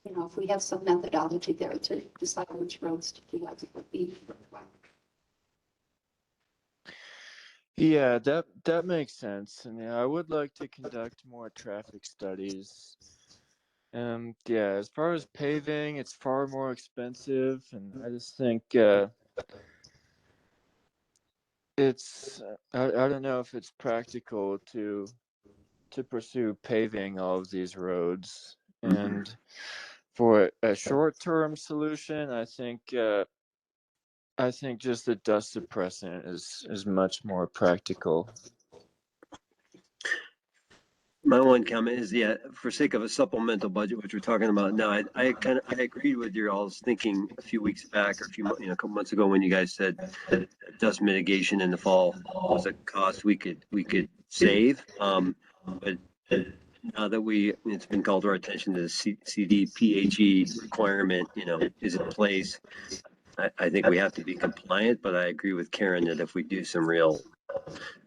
if we have some methodology there to decide which roads to do, I think would be worthwhile. Yeah, that makes sense. I mean, I would like to conduct more traffic studies. Yeah, as far as paving, it's far more expensive, and I just think it's I don't know if it's practical to pursue paving all of these roads. And for a short-term solution, I think just the dust suppressant is much more practical. My one comment is, yeah, for sake of a supplemental budget, which we're talking about now, I agreed with your all's thinking a few weeks back or a couple months ago when you guys said dust mitigation in the fall was a cost we could save. But now that it's been called to our attention that the CDPHE requirement, is in place. I think we have to be compliant, but I agree with Karen that if we do some real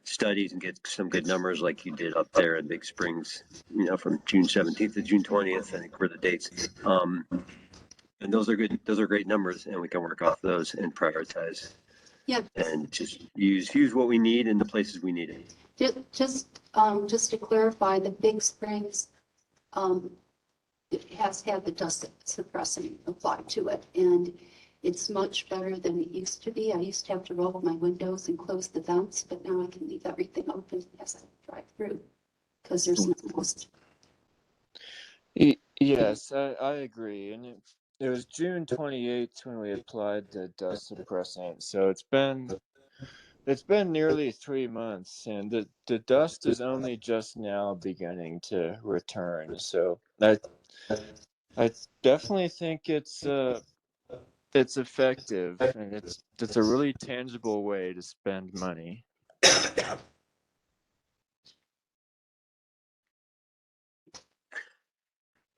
studies and get some good numbers like you did up there in Big Springs, from June 17th to June 20th, I think were the dates. And those are good. Those are great numbers, and we can work off those and prioritize. Yeah. And just use what we need in the places we need it. Just to clarify, the Big Springs it has had the dust suppressant applied to it, and it's much better than it used to be. I used to have to roll my windows and close the vents, but now I can leave everything open as I drive through because there's no dust. Yes, I agree. And it was June 28th when we applied the dust suppressant. So it's been nearly 3 months, and the dust is only just now beginning to return. So I definitely think it's effective, and it's a really tangible way to spend money.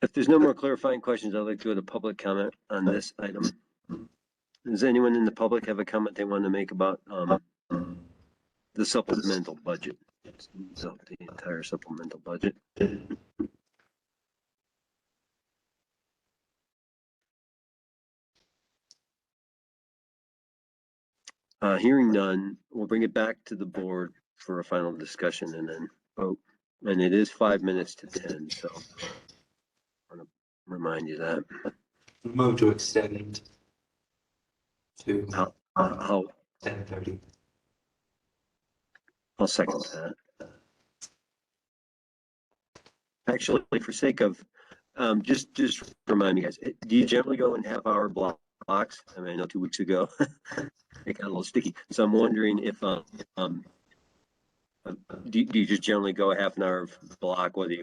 If there's no more clarifying questions, I'd like to go to public comment on this item. Does anyone in the public have a comment they want to make about the supplemental budget? So the entire supplemental budget. Hearing none, we'll bring it back to the board for a final discussion and then vote. And it is 5 minutes to 10, so I want to remind you that. Move to extend to I'll 10:30. second that. Actually, for sake of, just remind me guys, do you generally go in half-hour blocks? I mean, I know 2 weeks ago, it got a little sticky. So I'm wondering if, do you just generally go a half an hour block, whether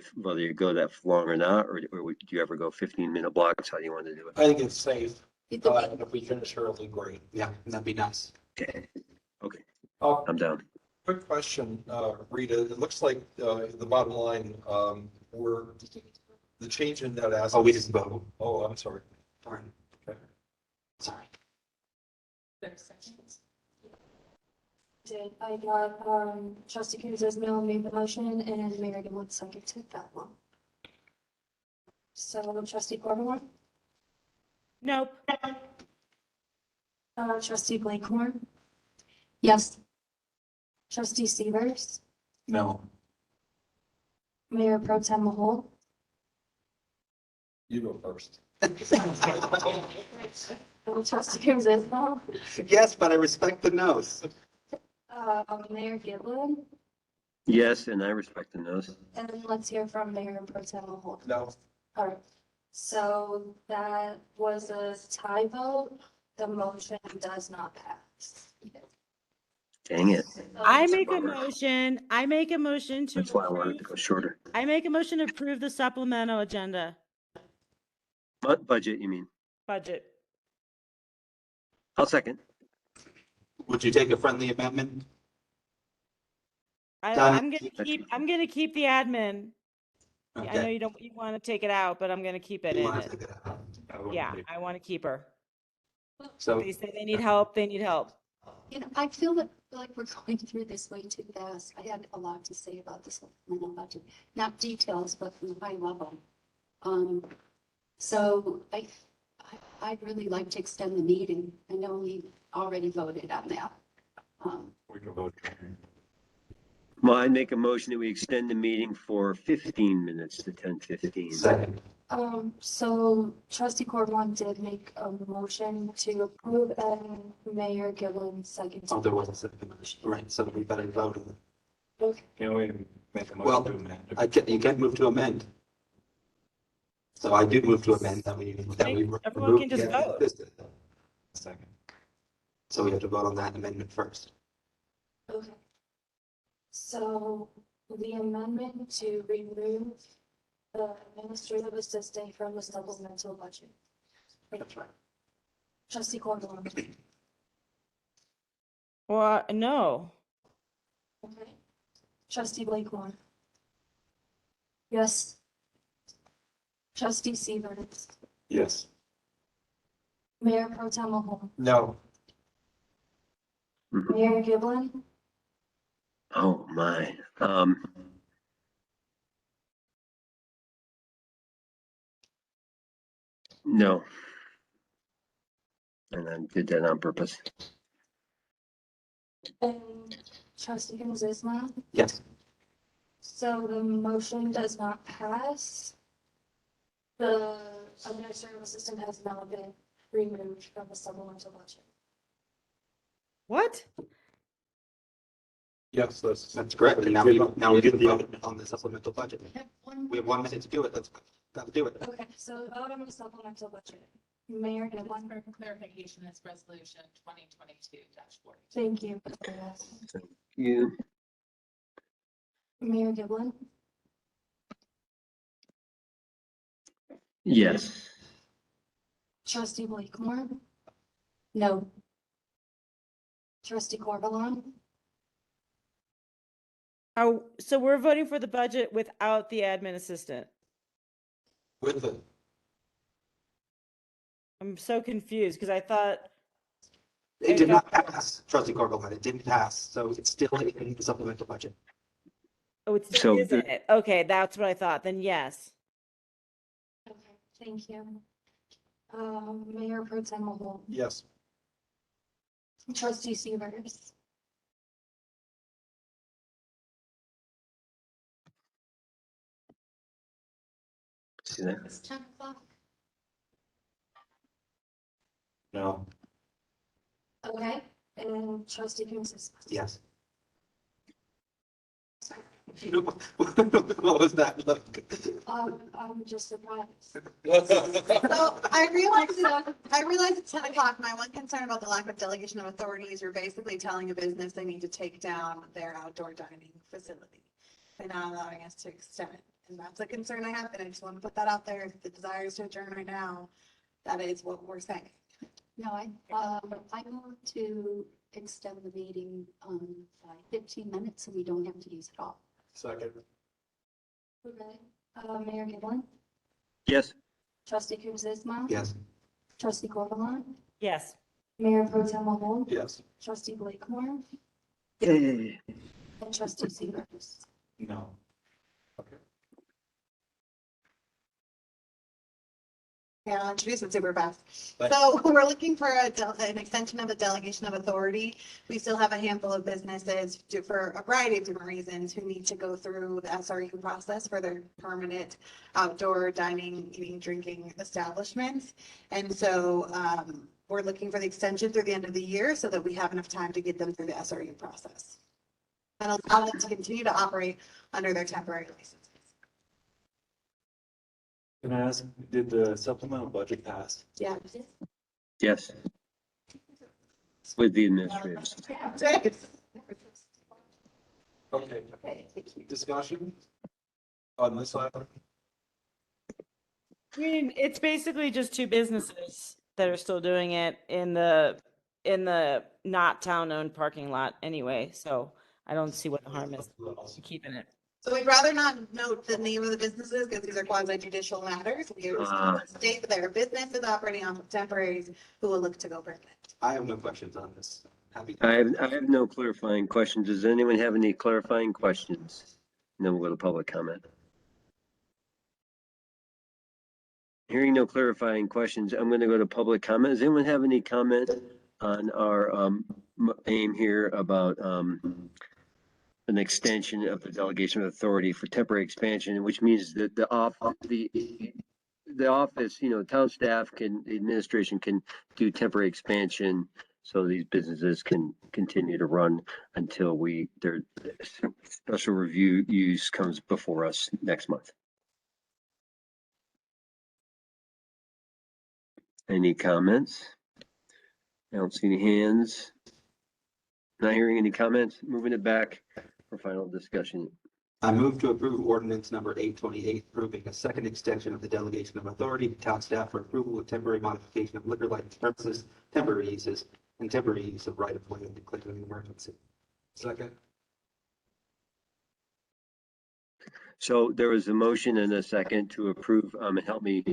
you go that long or not, or do you ever go 15-minute blocks? How do you want to do it? I think it's safe. If we finish early, great. Yeah, that'd be nice. Okay. Okay. Uh, I'm down. Quick question, Rita. It looks like the bottom line, we're the change in net assets. Oh, we didn't vote. Oh, I'm sorry. Darn. Okay. Sorry. Did I got, trustee Kuzma made the motion and Mayor Gilman seconded that one. So trustee Corvalon, Nope. trustee Blakemore, Yes. trustee Severs, No. Mayor Pro Tem Mahol, You go first. trustee Kuzma, Yes, but I respect the no's. Mayor Giblin, Yes, and I respect the no's. and then let's hear from Mayor Pro Tem Mahol. No. All right, so that was a tie vote. The motion does not pass. Dang it. I make a motion to. That's why I wanted to go shorter. I make a motion to approve the supplemental agenda Budget, you mean? budget. I'll second. Would you take a friendly amendment? I'm gonna keep the admin. I know Okay. you want to take it out, but I'm gonna keep it You in wanna it. take it out? Yeah, I want to keep her. So They say they need help, they need help. You know, I feel like we're going through this way too fast. I had a lot to say about this supplemental budget, not details, but from high level. So I'd really like to extend the meeting. I know we already voted on that. We can vote. Well, I make a motion that we extend the meeting for 15 minutes to 10:15. Second. So trustee Corvalon did make a motion to approve and Mayor Giblin seconded. Oh, there was a second motion. Right, so we better vote on it. Okay. Can we make a Well, motion to amend? you can move to amend. So I do move to amend that we Everyone remove can just the vote. assistant. Second. So we have to vote on that amendment first. Okay. So the amendment to remove the administrative assistant from the supplemental budget. That's right. Trustee Corvalon. Well, no. Okay. Trustee Blakemore. Yes. Trustee Severs. Yes. Mayor Pro Tem Mahol. No. Mayor Giblin. Oh, my. No. And I did that on purpose. And trustee Kuzma. Yes. So the motion does not pass. The administrative assistant has now been removed from the supplemental budget. What? Yes, That's correct. And now we do the vote on the supplemental budget. One- We have 1 minute to do it. Gotta do it. Okay, so vote on the supplemental budget. Mayor Giblin. For clarification, it's resolution 2022-40. Thank you. You. Mayor Giblin. Yes. Trustee Blakemore. No. Trustee Corvalon. Oh, so we're voting for the budget without the admin assistant. With the, I'm so confused because I thought. it did not pass, trustee Corvalon. It didn't pass. So it's still in the supplemental budget. Oh, it's So is it? Okay, that's what I thought. Then yes. Okay, thank you. Mayor Pro Tem Mahol. Yes. Trustee Severs. See that? It's 10 o'clock. No. Okay, and then trustee Coombs. Yes. What was that look? I'm just surprised. So I realize it's 10 o'clock. My one concern about the lack of delegation of authority is you're basically telling a business they need to take down their outdoor dining facility. They're not allowing us to extend it. And that's a concern I have, and I just want to put that out there. If the desire is to adjourn right now, that is what we're saying. No, I move to extend the meeting, by 15 minutes so we don't have to use it all. Second. Okay, Mayor Giblin, Yes. trustee Coombs Ismail. Yes. Trustee Corvalon, Yes. Mayor Pro Tem Mahol, Yes. trustee Blakemore, Yay. and trustee Severs. No. Yeah, I'll introduce it super fast. So we're looking for an extension of a delegation of authority. We still have a handful of businesses for a variety of different reasons who need to go through the SRU process for their permanent outdoor dining, eating, drinking establishments. And so we're looking for the extension through the end of the year so that we have enough time to get them through the SRU process. And allow them to continue to operate under their temporary license. Can I ask, did the supplemental budget pass? Yeah. Yes. With the administrators. Okay. Discussion on this item? I mean, it's basically just two businesses that are still doing it in the not town-owned parking lot anyway, so I don't see what the harm is in keeping it. So we'd rather not note the name of the businesses because these are quasi judicial matters. We just state that there are businesses operating on temporaries who will look to go permanent. I have no questions on this. Happy. I have no clarifying questions. Does anyone have any clarifying questions? And then we'll go to public comment. Hearing no clarifying questions, I'm going to go to public comment. Does anyone have any comment on our aim here about an extension of the delegation of authority for temporary expansion, which means that the office, town staff the administration can do temporary expansion so these businesses can continue to run until their special review use comes before us next month. Any comments? I don't see any hands. Not hearing any comments. Moving it back for final discussion. I move to approve ordinance number 828, approving a second extension of the delegation of authority to town staff for approval of temporary modification of liquor license premises, temporary uses, and temporary use of right of way and declaring an emergency. Second. So there was a motion and a second to approve, and help me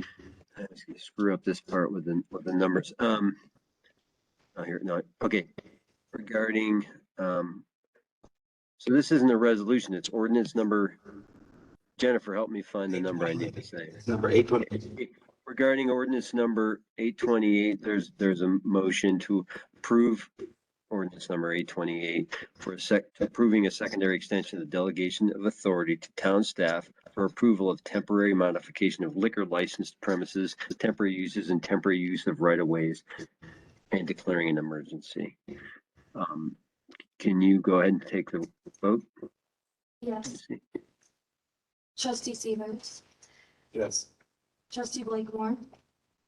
screw up this part with the numbers. Here, no, okay. Regarding, so this isn't a resolution, it's ordinance number, Jennifer, help me find the number I need to say. It's number 828. Regarding ordinance number 828, there's a motion to approve ordinance number 828 for approving a secondary extension of the delegation of authority to town staff for approval of temporary modification of liquor licensed premises, temporary uses and temporary use of right of ways, and declaring an emergency. Can you go ahead and take the vote? Yes. Trustee Severs, Yes. trustee Blakemore,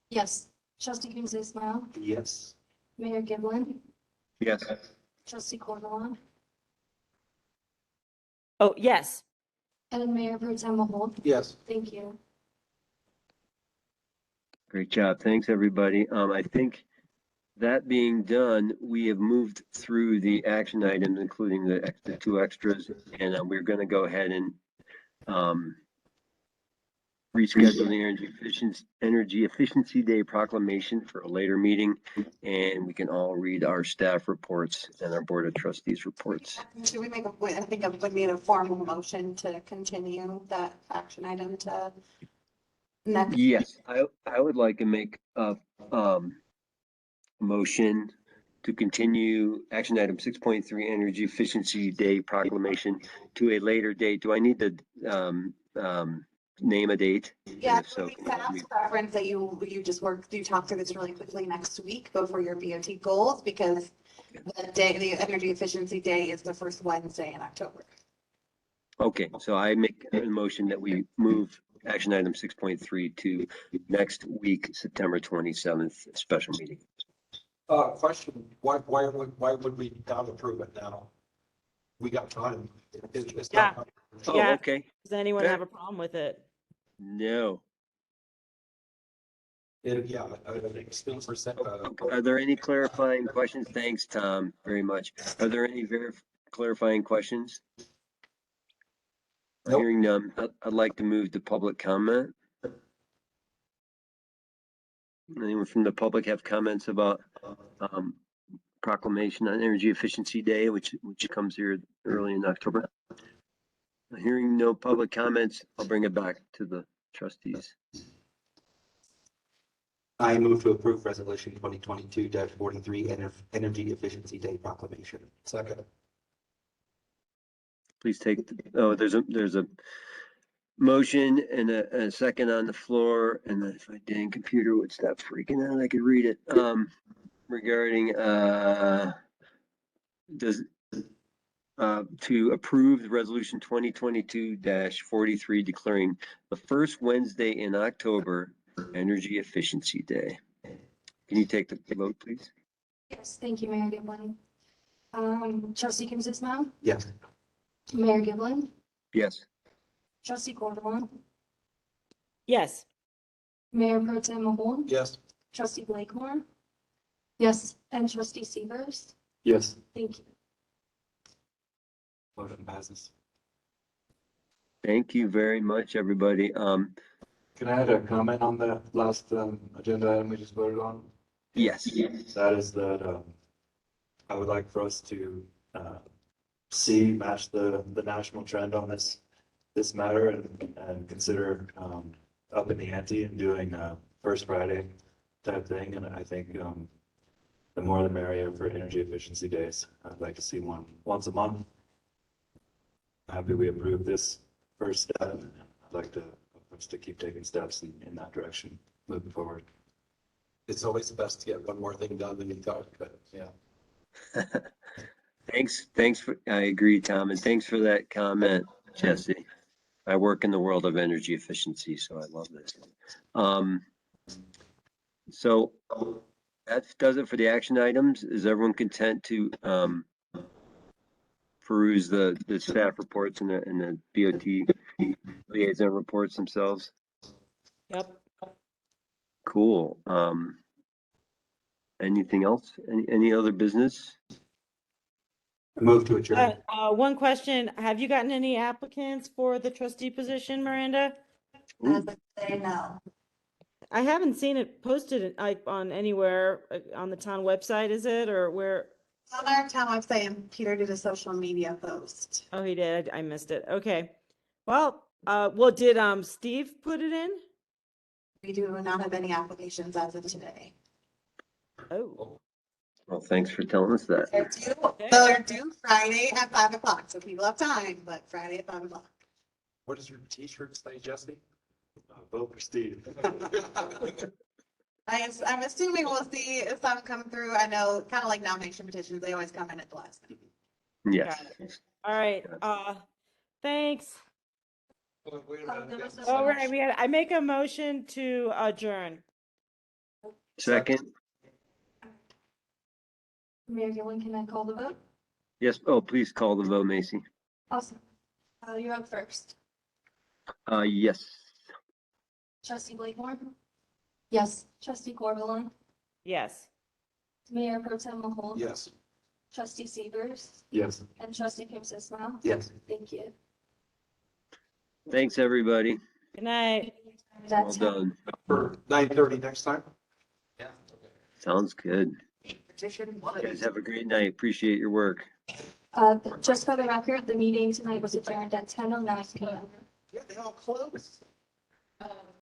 Yes. trustee Coombs Ismail, Yes. Mayor Giblin, Yes. trustee Corvalon, Oh, yes. and Mayor Pro Tem Mahol. Yes. Thank you. Great job. Thanks, everybody. I think that being done, we have moved through the action items, including the two extras, and we're going to go ahead and reschedule the Energy Efficiency Day proclamation for a later meeting, and we can all read our staff reports and our Board of Trustees reports. Should we I think I would need a formal motion to continue that action item to next. Yes, I would like to make a motion to continue action item 6.3 Energy Efficiency Day proclamation to a later date. Do I need to name a date? Yeah, And if so, would be can we- fast preference that you talk through this really quickly next week before your BOT goals, because the energy efficiency day is the first Wednesday in October. Okay, so I make a motion that we move action item 6.3 to next week, September 27th, special meeting. Question, why would we not approve it now? We got time. It's Yeah. not- Oh, Yeah. okay. Does anyone Fair. have a problem with it? No. Yeah, I think still percent. Are there any clarifying questions? Thanks, Tom, very much. Are there any clarifying questions? Nope. Hearing none, I'd like to move to public comment. Anyone from the public have comments about proclamation on Energy Efficiency Day, which comes here early in October? Hearing no public comments, I'll bring it back to the trustees. I move to approve resolution 2022-43 Energy Efficiency Day proclamation. Second. Please take, there's a motion and a second on the floor, and if my dang computer would stop freaking out, I could read it. Regarding, to approve the resolution 2022-43 declaring the first Wednesday in October Energy Efficiency Day. Can you take the vote, please? Yes, thank you, Mayor Giblin. Trustee Kim Sismo, Yes. Mayor Giblin, Yes. Trustee Corvalon, Yes. Mayor Pro Tem Mahone, Yes. Trustee Blakemore. Yes, and Trustee Severs. Yes. Thank you. Motion passes. Thank you very much, everybody. Can I add a comment on that last agenda item we just voted on? Yes. That is that I would like for us to match the national trend on this matter and consider upping the ante and doing First Friday type thing. And I think the more the merrier for energy efficiency days. I'd like to see one once a month. Happy we approve this first step. I'd like us to keep taking steps in that direction moving forward. It's always best to get one more thing done than you thought, but yeah. Thanks for, I agree, Tom, and thanks for that comment, Jesse. I work in the world of energy efficiency, so I love this. So that does it for the action items. Is everyone content to peruse the staff reports and the BOT liaison reports themselves? Yep. Cool. Anything else? Any other business? Move to adjourn. One question. Have you gotten any applicants for the trustee position, Miranda? As I say, no. I haven't seen it posted on anywhere on the town website, is it, or where? On our town website, and Peter did a social media post. Oh, he did. I missed it. Okay. Well, did Steve put it in? We do not have any applications as of today. Oh. Well, thanks for telling us that. They're due Friday at 5 o'clock, so people have time, but Friday at 5 o'clock. What does your t-shirt say, Jesse? Vote for Steve. I'm assuming we'll see some come through. I know, kind of like nomination petitions, they always come in at the last minute. Yes. All right. Thanks. Oh, All right. I make a motion to adjourn. Second. Mayor Giblin, can I call the vote? Yes. Oh, please call the vote, Macy. Awesome. You're up first. Yes. Trustee Blakemore? Yes. Trustee Corvalon? Yes. Mayor Pro Tem Mahone? Yes. Trustee Severs? Yes. And Trustee Kim Sismo? Yes. Thank you. Thanks, everybody. Good night. Well done. For 9:30 next time? Yeah. Sounds good. Petition You one. guys have a great night. Appreciate your work. Just for the record, the meeting tonight was adjourned at 10:09 p.m. Yeah, they all closed.